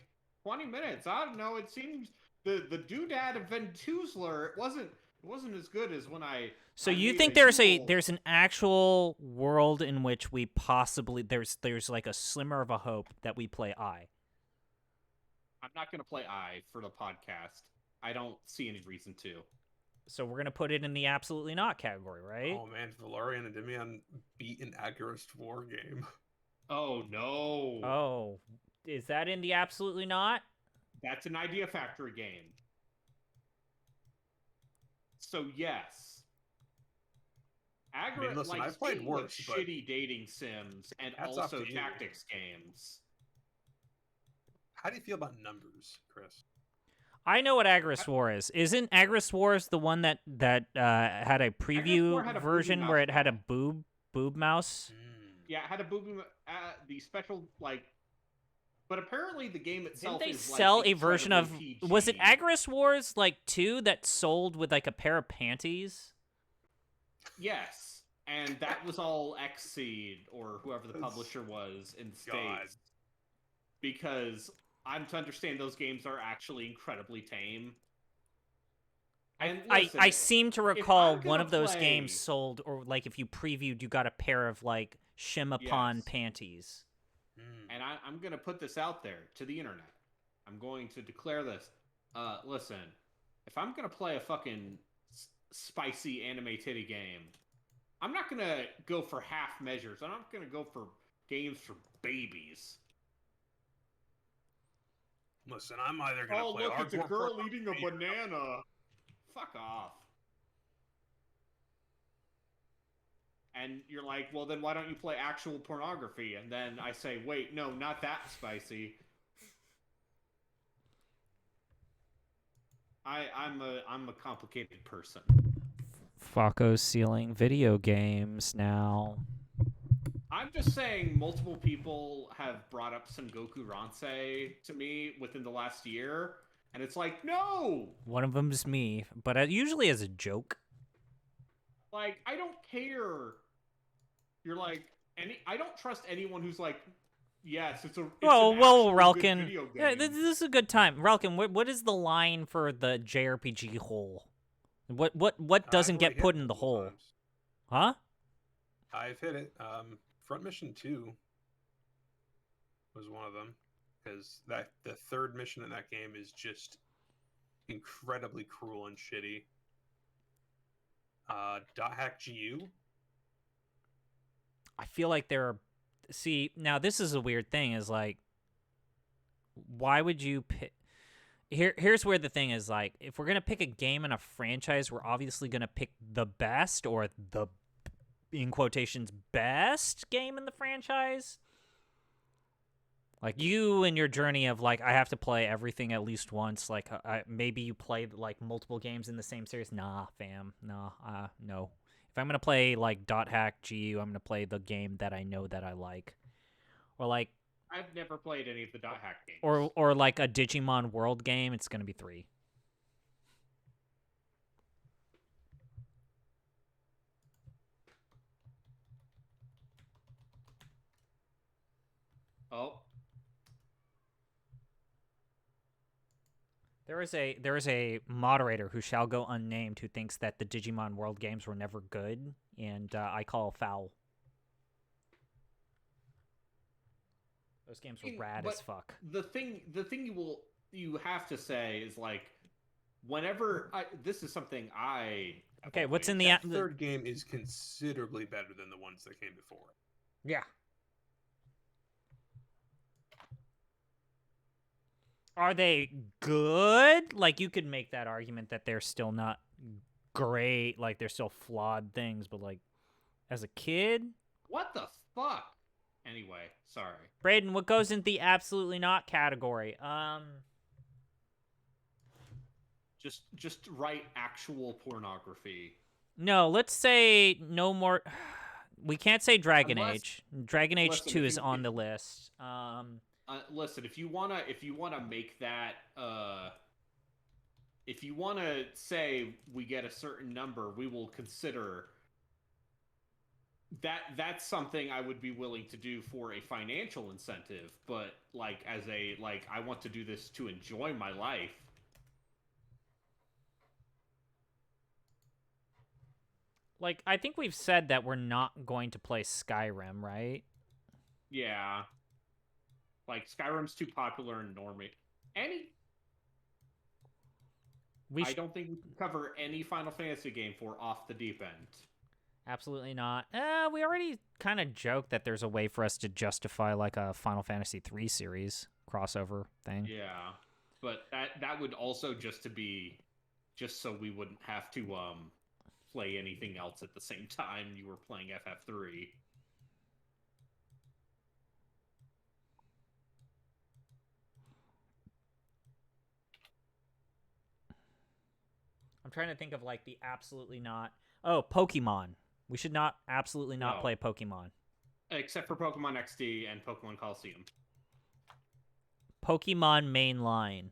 Speaker 2: 20 minutes. I don't know, it seems the doodad of Ventuzler, it wasn't as good as when I
Speaker 1: So
Speaker 2: I
Speaker 1: you
Speaker 2: made
Speaker 1: think
Speaker 2: a
Speaker 1: there's
Speaker 2: Yule.
Speaker 1: there's an actual world in which we possibly there's like a slimmer of a hope that we play I?
Speaker 2: I'm not going to play I for the podcast. I don't see any reason to.
Speaker 1: So we're gonna put it in the absolutely not category, right?
Speaker 3: Oh man, Valerian and Endymion beat an Agorist War game.
Speaker 2: Oh no.
Speaker 1: Oh, is that in the absolutely not?
Speaker 2: That's an Idea Factory game. So yes. Agorist,
Speaker 3: listen,
Speaker 2: like,
Speaker 3: I've played
Speaker 2: speaking of
Speaker 3: worse, but
Speaker 2: shitty dating sims and
Speaker 3: hats off
Speaker 2: also
Speaker 3: to you.
Speaker 2: tactics games.
Speaker 3: How do you feel about numbers, Chris?
Speaker 1: I know what Agorist War is. Isn't Agorist Wars the one that had a preview
Speaker 2: War had a
Speaker 1: version
Speaker 2: booby
Speaker 1: where
Speaker 2: mouse
Speaker 1: it had a
Speaker 2: mod.
Speaker 1: boob mouse?
Speaker 2: Yeah, it had a booby. The special, like, but apparently the game itself
Speaker 1: Didn't they
Speaker 2: is
Speaker 1: sell
Speaker 2: like
Speaker 1: a version of?
Speaker 2: incredibly
Speaker 1: Was it
Speaker 2: PG.
Speaker 1: Agorist Wars like 2 that sold with like a pair of panties?
Speaker 2: Yes, and that was all Xseed or whoever the publisher was in
Speaker 3: God.
Speaker 2: States. Because I'm to understand those games are actually incredibly tame. And listen,
Speaker 1: I seem to recall
Speaker 2: I'm
Speaker 1: one
Speaker 2: gonna
Speaker 1: of those
Speaker 2: play-
Speaker 1: games sold, or like if you previewed, you got a pair of like Shimapon
Speaker 2: Yes.
Speaker 1: panties.
Speaker 2: And I'm going to put this out there to the internet. I'm going to declare this. Listen, if I'm going to play a fucking spicy anime titty game, I'm not going to go for half measures. I'm not going to go for games for babies.
Speaker 3: Listen, I'm either going to play
Speaker 2: look, it's a
Speaker 3: hardcore
Speaker 2: girl eating a banana. Fuck off. And you're like, well, then why don't you play actual pornography? And then I say, wait, no, not that spicy. I'm a complicated person.
Speaker 1: Faco's stealing video games now.
Speaker 2: I'm just saying multiple people have brought up Son Goku Ransei to me within the last year, and it's like, no!
Speaker 1: One of them's me, but usually as a joke.
Speaker 2: Like, I don't care. You're like, I don't trust anyone who's like, yes, it's an
Speaker 1: Relkin.
Speaker 2: video game.
Speaker 1: Yeah, this is a good time. Relkin, what is the line for the JRPG hole? What doesn't get put in the hole?
Speaker 3: Times.
Speaker 1: Huh?
Speaker 3: I've hit it. Front Mission 2 was one of them, because the third mission in that game is just incredibly cruel and shitty. .hack GU.
Speaker 1: I feel like there are... See, now this is a weird thing, is like, why would you pick... Here's where the thing is, like, if we're going to pick a game in a franchise, we're obviously going to pick the best, or the, in quotations, best game in the franchise. Like, you and your journey of, like, I have to play everything at least once. Like, maybe you play, like, multiple games in the same series. Nah, fam. Nah, no. If I'm going to play, like, .hack GU, I'm going to play the game that I know that I like. Or, like...
Speaker 2: I've never played any of the .hack games.
Speaker 1: Or like a Digimon World game, it's going to be 3.
Speaker 2: Oh.
Speaker 1: There is a moderator who shall go unnamed who thinks that the Digimon World games were never good, and I call foul. Those games were rad as fuck.
Speaker 2: The thing you have to say is, like, whenever this is something
Speaker 1: okay, what's in the
Speaker 3: that third game is considerably better than the ones that came before.
Speaker 1: Yeah. Are they good? Like, you could make that argument that they're still not great, like they're still flawed things, but like as a kid,
Speaker 2: what the fuck? Anyway, sorry.
Speaker 1: Braden, what goes in the absolutely not category?
Speaker 2: Just write actual pornography.
Speaker 1: No, let's say no more. We can't say Dragon Age. Dragon Age 2 is on the list.
Speaker 2: Listen, if you wanna make that, if you wanna say we get a certain number, we will consider that. That's something I would be willing to do for a financial incentive. But like, as a I want to do this to enjoy my life.
Speaker 1: Like, I think we've said that we're not going to play Skyrim, right?
Speaker 2: Yeah. Like, Skyrim's too popular and normie. I don't think we can cover any Final Fantasy game for Off the Deep End.
Speaker 1: Absolutely not. We already kind of joked that there's a way for us to justify, like, a Final Fantasy 3 series crossover thing.
Speaker 2: Yeah. But that would also just so we wouldn't have to, play anything else at the same time you were playing FF3.
Speaker 1: I'm trying to think of, like, the absolutely not... Oh, Pokemon. We should not absolutely not play Pokemon.
Speaker 2: Except for Pokemon XD and Pokemon Coliseum.
Speaker 1: Pokemon Mainline.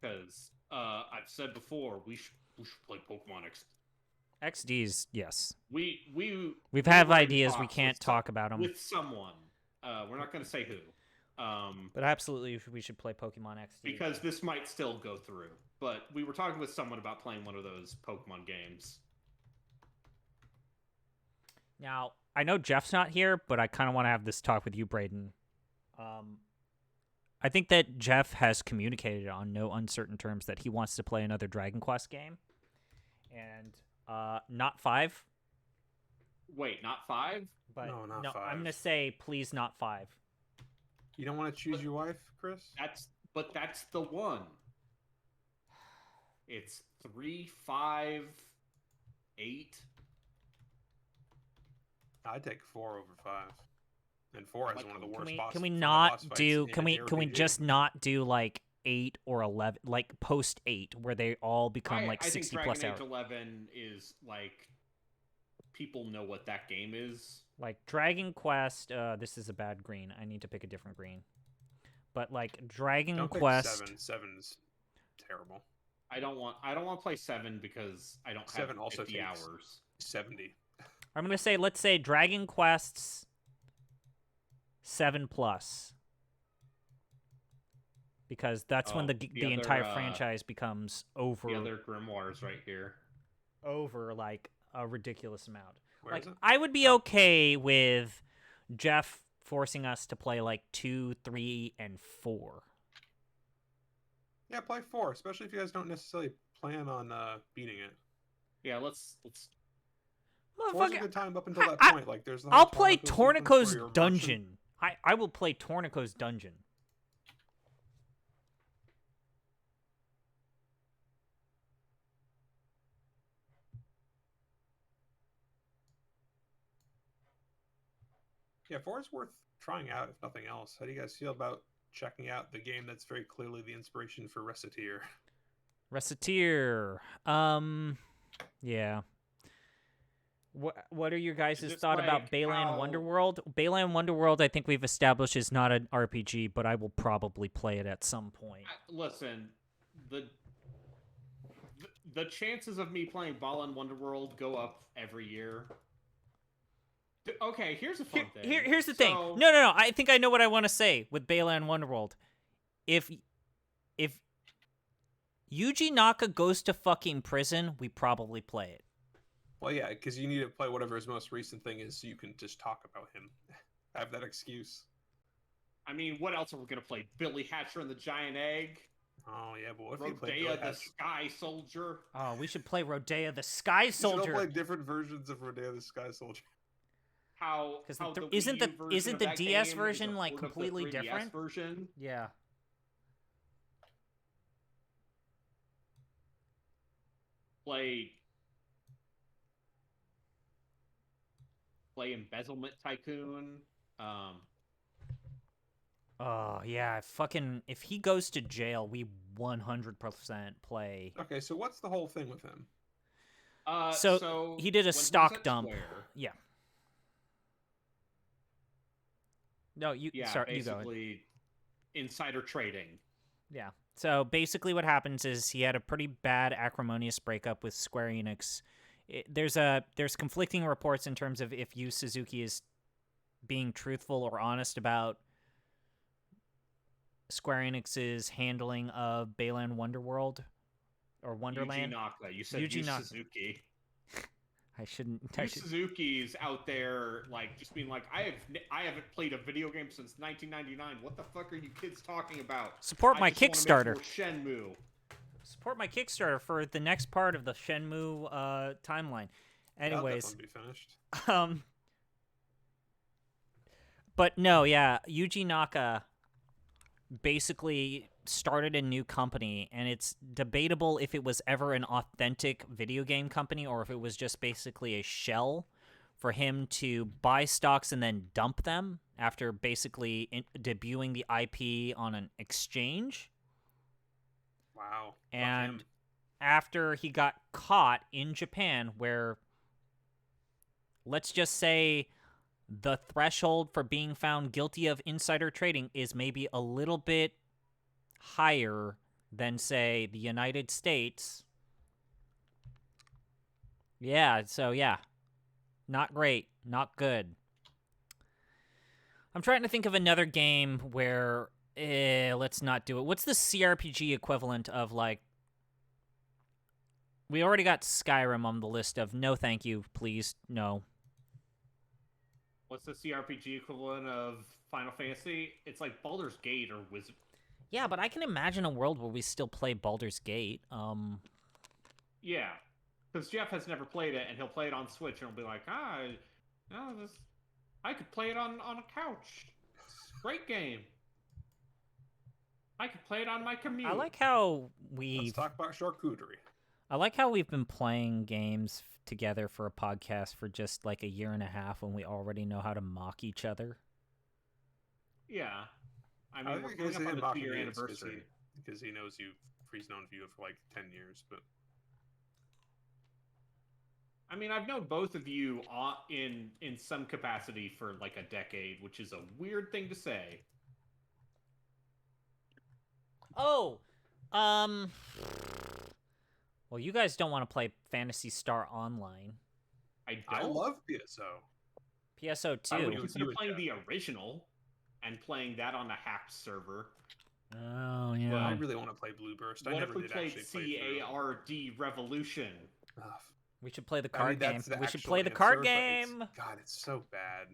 Speaker 2: Because I've said before, we should play Pokemon XD.
Speaker 1: XD's, yes.
Speaker 2: We've
Speaker 1: had ideas. We can't talk about them.
Speaker 2: With someone. We're not going to say who.
Speaker 1: But absolutely, we should play Pokemon XD.
Speaker 2: Because this might still go through. But we were talking with someone about playing one of those Pokemon games.
Speaker 1: Now, I know Jeff's not here, but I kind of want to have this talk with you, Braden. I think that Jeff has communicated on no uncertain terms that he wants to play another Dragon Quest game, and not 5.
Speaker 2: Wait, not 5?
Speaker 1: But
Speaker 3: No, not
Speaker 1: I'm
Speaker 3: 5.
Speaker 1: gonna say please not 5.
Speaker 3: You don't want to choose your wife, Chris?
Speaker 2: That's the one. It's 3, 5, 8.
Speaker 3: I'd take 4 over 5. And 4 has
Speaker 2: Like,
Speaker 3: one of the
Speaker 1: Can
Speaker 3: worst
Speaker 1: we
Speaker 3: boss
Speaker 1: can we
Speaker 3: final
Speaker 1: not
Speaker 3: boss fights
Speaker 1: do
Speaker 3: in
Speaker 1: can
Speaker 3: an
Speaker 1: we
Speaker 3: RPG.
Speaker 1: just not do like 8 or 11, like post 8, where they all become like
Speaker 2: I
Speaker 1: 60
Speaker 2: think
Speaker 1: plus
Speaker 2: Dragon
Speaker 1: hours?
Speaker 2: Age 11 is like people know what that game is.
Speaker 1: Like Dragon Quest, this is a bad green. I need to pick a different green. But like Dragon
Speaker 3: Don't pick
Speaker 1: Quest,
Speaker 3: 7. 7's terrible.
Speaker 2: I don't want to play 7 because I don't have
Speaker 3: 7 also
Speaker 2: 50
Speaker 3: takes
Speaker 2: hours.
Speaker 3: 70.
Speaker 1: I'm gonna say let's say Dragon Quests 7 plus, because that's when the
Speaker 2: other,
Speaker 1: entire franchise becomes over.
Speaker 2: The other grimoires right here.
Speaker 1: Over like a ridiculous amount.
Speaker 3: Where is it?
Speaker 1: I would be okay with Jeff forcing us to play like 2, 3, and 4.
Speaker 3: Yeah, play 4, especially if you guys don't necessarily plan on beating it.
Speaker 2: Yeah, let's
Speaker 3: 4's a
Speaker 1: Motherfucker,
Speaker 3: good time up until that
Speaker 1: I-
Speaker 3: point. Like, there's the
Speaker 1: I'll
Speaker 3: whole
Speaker 1: play
Speaker 3: sequence where
Speaker 1: Tornico's
Speaker 3: you're marching.
Speaker 1: Dungeon. I will play Tornico's Dungeon.
Speaker 3: Yeah, 4 is worth trying out, if nothing else. How do you guys feel about checking out the game that's very clearly the inspiration for Reciteer?
Speaker 1: Reciteer. Yeah. What are your guys'
Speaker 2: Is this
Speaker 1: thought about
Speaker 2: like
Speaker 1: Bayland
Speaker 2: how-
Speaker 1: Wonderworld? Bayland Wonderworld, I think we've established, is not an RPG, but I will probably play it at some point.
Speaker 2: Listen, the chances of me playing Balan Wonderworld go up every year. Okay, here's a fun thing.
Speaker 1: Here's the thing. No. I think I know what I want to say with Bayland Wonderworld. If Yuji Naka goes to fucking prison, we probably play it.
Speaker 3: Well, yeah, because you need to play whatever his most recent thing is so you can just talk about him. Have that excuse.
Speaker 2: I mean, what else are we gonna play? Billy Hatcher and the Giant Egg?
Speaker 3: Oh, yeah, but what if you play
Speaker 2: Rodea the Sky Soldier?
Speaker 1: Oh, we should play Rodea the Sky
Speaker 3: You should
Speaker 1: Soldier.
Speaker 3: all play different versions of Rodea the Sky Soldier.
Speaker 2: Because
Speaker 1: isn't the DS version like completely different?
Speaker 2: Version.
Speaker 1: Yeah.
Speaker 2: Play Embezzlement Tycoon.
Speaker 1: Oh yeah, if he goes to jail, we 100% play.
Speaker 3: Okay, so what's the whole thing with him?
Speaker 2: So
Speaker 1: he did a
Speaker 2: when was
Speaker 1: stock
Speaker 2: at
Speaker 1: dump.
Speaker 2: Square,
Speaker 1: Yeah. No, you
Speaker 2: yeah,
Speaker 1: start. You go.
Speaker 2: basically insider trading.
Speaker 1: Yeah. So basically, what happens is he had a pretty bad acrimonious breakup with Square Enix. There's conflicting reports in terms of if Yu Suzuki is being truthful or honest about Square Enix's handling of Bayland Wonderworld or Wonderland.
Speaker 2: Yuji Naka. You said
Speaker 1: Yuji
Speaker 2: Yu
Speaker 1: Naka.
Speaker 2: Suzuki.
Speaker 1: I shouldn't.
Speaker 2: Yu Suzuki's out there like just being like, I haven't played a video game since 1999. What the fuck are you kids talking about?
Speaker 1: Support my
Speaker 2: I just wanna
Speaker 1: Kickstarter.
Speaker 2: make more Shenmue.
Speaker 1: Support my Kickstarter for the next part of the Shenmue timeline. Anyways,
Speaker 3: That'll be finished.
Speaker 1: But no, yeah, Yuji Naka basically started a new company, and it's debatable if it was ever an authentic video game company or if it was just basically a shell for him to buy stocks and then dump them after basically debuting the IP on an exchange.
Speaker 3: Wow. Fuck
Speaker 1: And
Speaker 3: him.
Speaker 1: after he got caught in Japan, where let's just say the threshold for being found guilty of insider trading is maybe a little bit higher than, say, the United States. Yeah, so yeah. Not great. Not good. I'm trying to think of another game where let's not do it. What's the CRPG equivalent of, like... We already got Skyrim on the list of no thank you, please, no.
Speaker 2: what's the CRPG equivalent of Final Fantasy? It's like Baldur's Gate or Wizard.
Speaker 1: Yeah, but I can imagine a world where we still play Baldur's Gate.
Speaker 2: Yeah, because Jeff has never played it, and he'll play it on Switch, and he'll be like, I could play it on a couch. It's a great game. I could play it on my commute.
Speaker 1: I like how
Speaker 3: Let's talk about charcuterie.
Speaker 1: I like how we've been playing games together for a podcast for just like a year and a half when we already know how to mock each other.
Speaker 2: Yeah. I mean, we're coming up on the 2-year anniversary.
Speaker 3: Because he knows you, he's known you for like 10 years, but...
Speaker 2: I mean, I've known both of you in some capacity for like a decade, which is a weird thing to say.
Speaker 1: Oh, well, you guys don't want to play Phantasy Star Online.
Speaker 2: I
Speaker 3: love PSO.
Speaker 1: PSO 2.
Speaker 2: I would consider playing the original and playing that on a hacked server.
Speaker 1: Oh, yeah.
Speaker 3: But I really want to play Blue Burst.
Speaker 2: What if we played CARD Revolution?
Speaker 1: We should play the card game. We should play the
Speaker 3: answer,
Speaker 1: card game.
Speaker 3: God, it's so bad.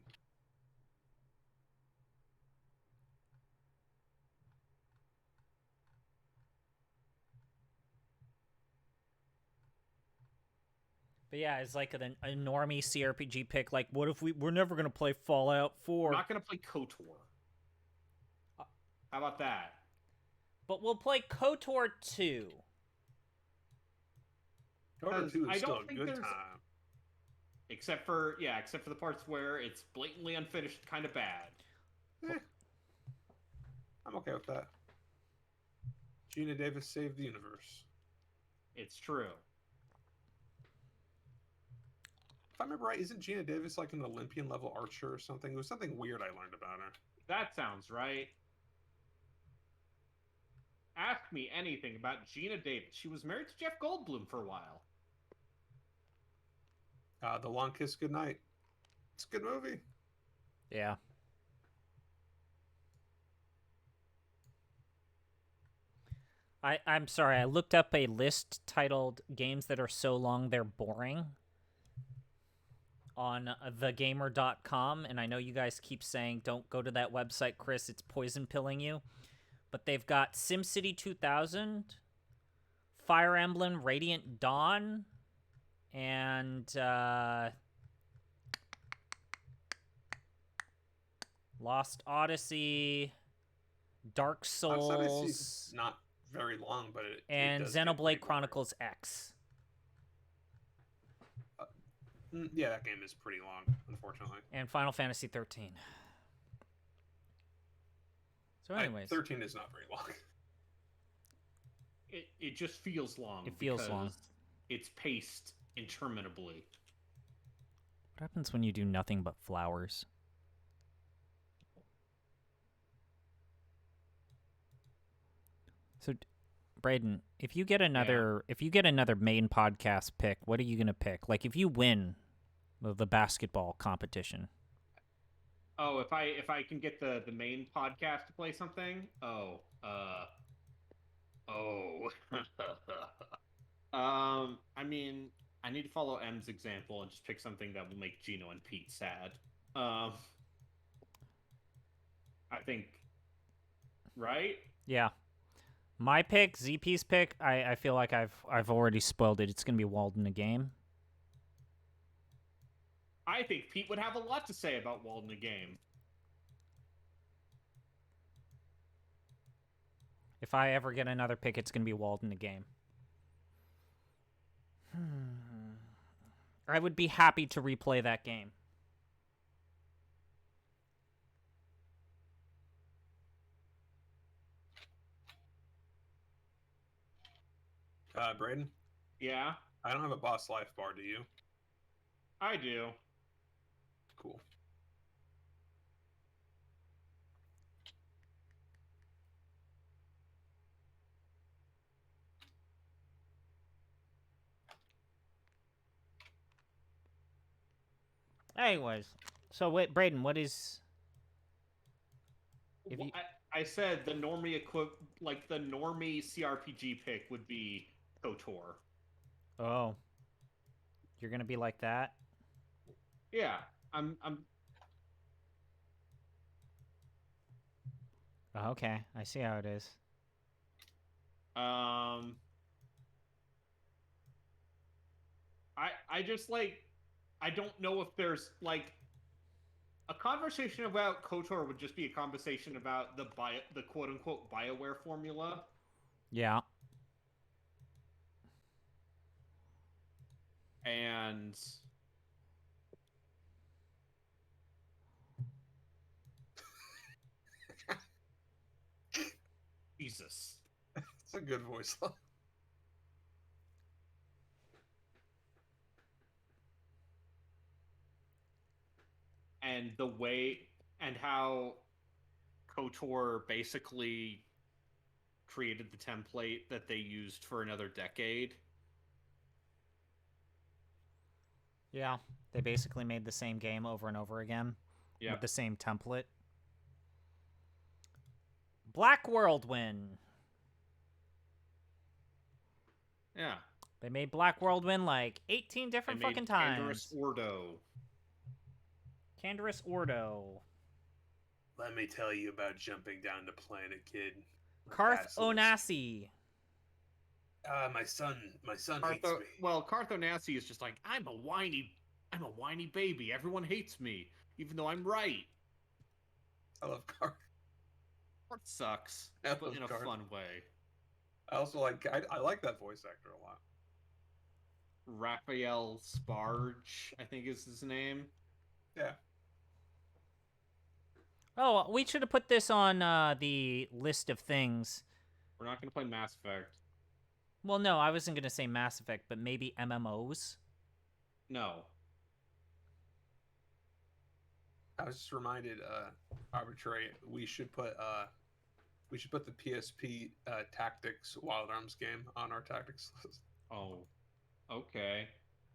Speaker 1: But yeah, it's like a normie CRPG pick. Like, what if we're never gonna play Fallout 4?
Speaker 2: We're not gonna play KOTOR. How about that?
Speaker 1: But we'll play KOTOR 2.
Speaker 3: KOTOR 2 is still a good time.
Speaker 2: Except for the parts where it's blatantly unfinished, kind of bad.
Speaker 3: I'm okay with that. Gina Davis saved the universe.
Speaker 2: It's true.
Speaker 3: If I remember right, isn't Gina Davis like an Olympian level archer or something? It was something weird I learned about her.
Speaker 2: That sounds right. Ask me anything about Gina Davis. She was married to Jeff Goldblum for a while.
Speaker 3: The Long Kiss Goodnight. It's a good movie.
Speaker 1: Yeah. I'm sorry, I looked up a list titled Games That Are So Long They're Boring on thegamer.com, and I know you guys keep saying don't go to that website, Chris, it's poison pilling you. But they've got SimCity 2000, Fire Emblem Radiant Dawn, and Lost Odyssey, Dark Souls,
Speaker 3: not very long, but
Speaker 1: and Xenoblade Chronicles X.
Speaker 3: Yeah, that game is pretty long, unfortunately.
Speaker 1: And Final Fantasy 13. So anyways.
Speaker 3: 13 is not very long.
Speaker 2: It just feels long.
Speaker 1: It feels long.
Speaker 2: It's paced interminably.
Speaker 1: What happens when you do nothing but flowers? So, Braden, if you get another main podcast pick, what are you gonna pick? Like, if you win the basketball competition.
Speaker 2: Oh, if I can get the main podcast to play something. I mean, I need to follow M's example and just pick something that will make Gino and Pete sad. I think, right?
Speaker 1: Yeah. My pick, ZP's pick, I feel like I've already spoiled it. It's gonna be Walden a game.
Speaker 2: I think Pete would have a lot to say about Walden a game.
Speaker 1: If I ever get another pick, it's gonna be Walden a game. I would be happy to replay that game.
Speaker 3: Braden?
Speaker 2: Yeah?
Speaker 3: I don't have a boss life bar, do you?
Speaker 2: I do.
Speaker 3: Cool.
Speaker 1: Anyways, so wait, Braden, what is...
Speaker 2: If you... I said the normie the normie CRPG pick would be KOTOR.
Speaker 1: Oh. You're gonna be like that?
Speaker 2: Yeah,
Speaker 1: Okay, I see how it is.
Speaker 2: I just like I don't know if there's like a conversation about KOTOR would just be a conversation about the quote unquote BioWare formula.
Speaker 1: Yeah.
Speaker 2: And Jesus.
Speaker 3: It's a good voice line.
Speaker 2: And the way and how KOTOR basically created the template that they used for another decade.
Speaker 1: Yeah. They basically made the same game over and over again with the same template. Black Whirlwind.
Speaker 2: Yeah.
Speaker 1: They made Black Whirlwind like 18 different fucking times.
Speaker 2: Canderous Ordo.
Speaker 1: Canderous Ordo.
Speaker 3: Let me tell you about jumping down to Planet Kid.
Speaker 1: Karth Onassi.
Speaker 3: My son hates me.
Speaker 2: Well, Karth Onassi is just like, I'm a whiny baby. Everyone hates me, even though I'm right.
Speaker 3: I love Karth.
Speaker 2: Karth sucks,
Speaker 3: I
Speaker 2: but
Speaker 3: love
Speaker 2: in a
Speaker 3: Karth.
Speaker 2: fun way.
Speaker 3: I also I like that voice actor a lot.
Speaker 2: Raphael Sparge, I think is his name.
Speaker 3: Yeah.
Speaker 1: Oh, we should have put this on the list of things.
Speaker 2: We're not going to play Mass Effect.
Speaker 1: Well, no, I wasn't going to say Mass Effect, but maybe MMOs?
Speaker 2: No.
Speaker 3: I was just reminded, arbitrary, we should put the PSP Tactics Wild Arms game on our tactics list.
Speaker 2: Oh. Okay.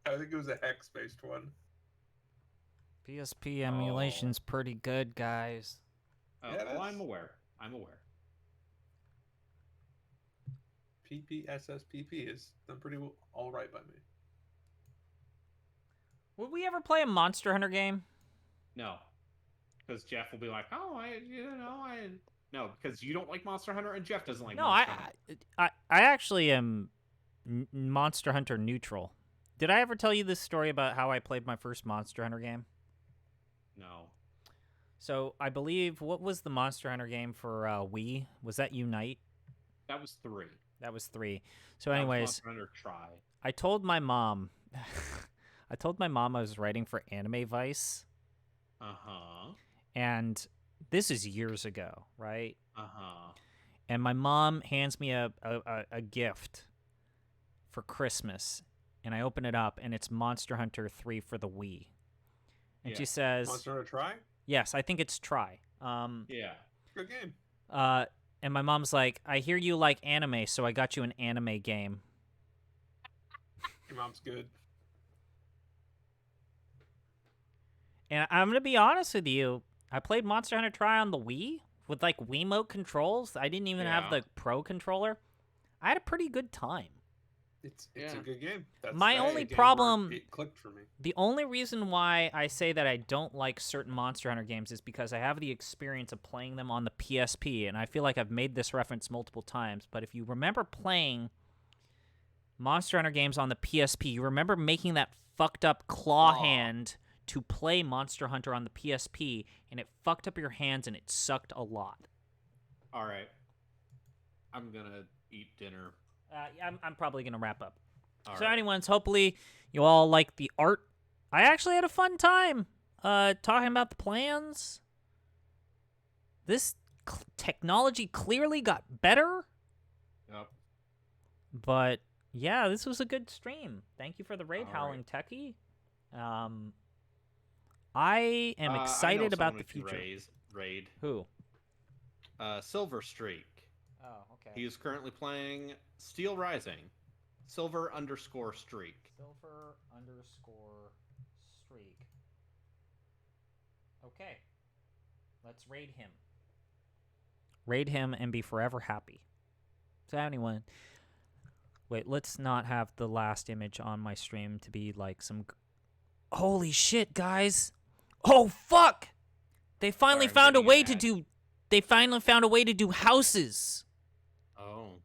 Speaker 3: I think it was a hex-based one.
Speaker 1: PSP emulation's pretty good, guys.
Speaker 2: Oh,
Speaker 3: Yeah,
Speaker 2: well, I'm aware.
Speaker 3: PPSSPP is done pretty all right by me.
Speaker 1: Would we ever play a Monster Hunter game?
Speaker 2: No. Because Jeff will be like, oh, No, because you don't like Monster Hunter and Jeff doesn't like Monster Hunter.
Speaker 1: I actually am Monster Hunter neutral. Did I ever tell you this story about how I played my first Monster Hunter game?
Speaker 2: No.
Speaker 1: So I believe, what was the Monster Hunter game for Wii? Was that Unite?
Speaker 2: That was 3.
Speaker 1: That was 3. So anyways,
Speaker 2: Monster Hunter Try.
Speaker 1: I told my mom I was writing for Anime Vice.
Speaker 2: Uh-huh.
Speaker 1: And this is years ago, right?
Speaker 2: Uh-huh.
Speaker 1: And my mom hands me a gift for Christmas, and I open it up, and it's Monster Hunter 3 for the Wii. And she says,
Speaker 3: Monster Hunter Try?
Speaker 1: Yes, I think it's Try.
Speaker 3: Yeah. Good game.
Speaker 1: And my mom's like, I hear you like anime, so I got you an anime game.
Speaker 3: Your mom's good.
Speaker 1: And I'm going to be honest with you. I played Monster Hunter Try on the Wii with, like, Wiimote controls. I didn't even have the Pro controller. I had a pretty good time.
Speaker 3: It's a good game.
Speaker 1: My only problem,
Speaker 3: it clicked for me.
Speaker 1: The only reason why I say that I don't like certain Monster Hunter games is because I have the experience of playing them on the PSP, and I feel like I've made this reference multiple times, but if you remember playing Monster Hunter games on the PSP, you remember making that fucked up claw hand to play Monster Hunter on the PSP, and it fucked up your hands and it sucked a lot.
Speaker 2: All right. I'm going to eat dinner.
Speaker 1: I'm probably going to wrap up.
Speaker 2: All
Speaker 1: so
Speaker 2: right.
Speaker 1: anyways, hopefully you all like the art. I actually had a fun time talking about the plans. This technology clearly got better.
Speaker 2: Yep.
Speaker 1: But yeah, this was a good stream. Thank you for the raid,
Speaker 2: All
Speaker 1: Howling Techie. I am excited about the future.
Speaker 2: Raid.
Speaker 1: Who?
Speaker 2: Silver Streak.
Speaker 1: Oh, okay.
Speaker 2: He is currently playing Steel Rising. Silver_Streak.
Speaker 1: Silver_Streak. Okay. Let's raid him. Raid him and be forever happy. So anyone, wait, let's not have the last image on my stream to be like some... Holy shit, guys. Oh, fuck! They finally found a way to do They finally found a way to do houses.
Speaker 2: Oh,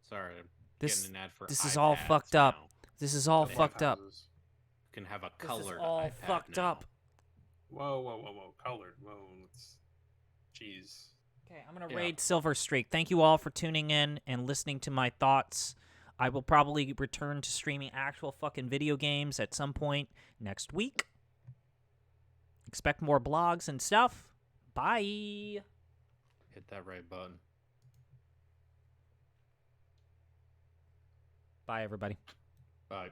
Speaker 2: sorry. I'm
Speaker 1: This
Speaker 2: getting an ad for
Speaker 1: this is all
Speaker 2: iPads
Speaker 1: fucked up.
Speaker 2: now.
Speaker 1: This is all
Speaker 3: I love
Speaker 1: fucked up.
Speaker 3: houses.
Speaker 2: You can have a
Speaker 1: This is
Speaker 2: colored
Speaker 1: all
Speaker 2: iPad
Speaker 1: fucked
Speaker 2: now.
Speaker 1: up.
Speaker 3: Whoa. Colored. Whoa. Let's. Jeez.
Speaker 1: Okay, I'm gonna
Speaker 2: Yeah.
Speaker 1: raid Silver Streak. Thank you all for tuning in and listening to my thoughts. I will probably return to streaming actual fucking video games at some point next week. Expect more blogs and stuff. Bye.
Speaker 2: Hit that right button.
Speaker 1: Bye, everybody.
Speaker 2: Bye.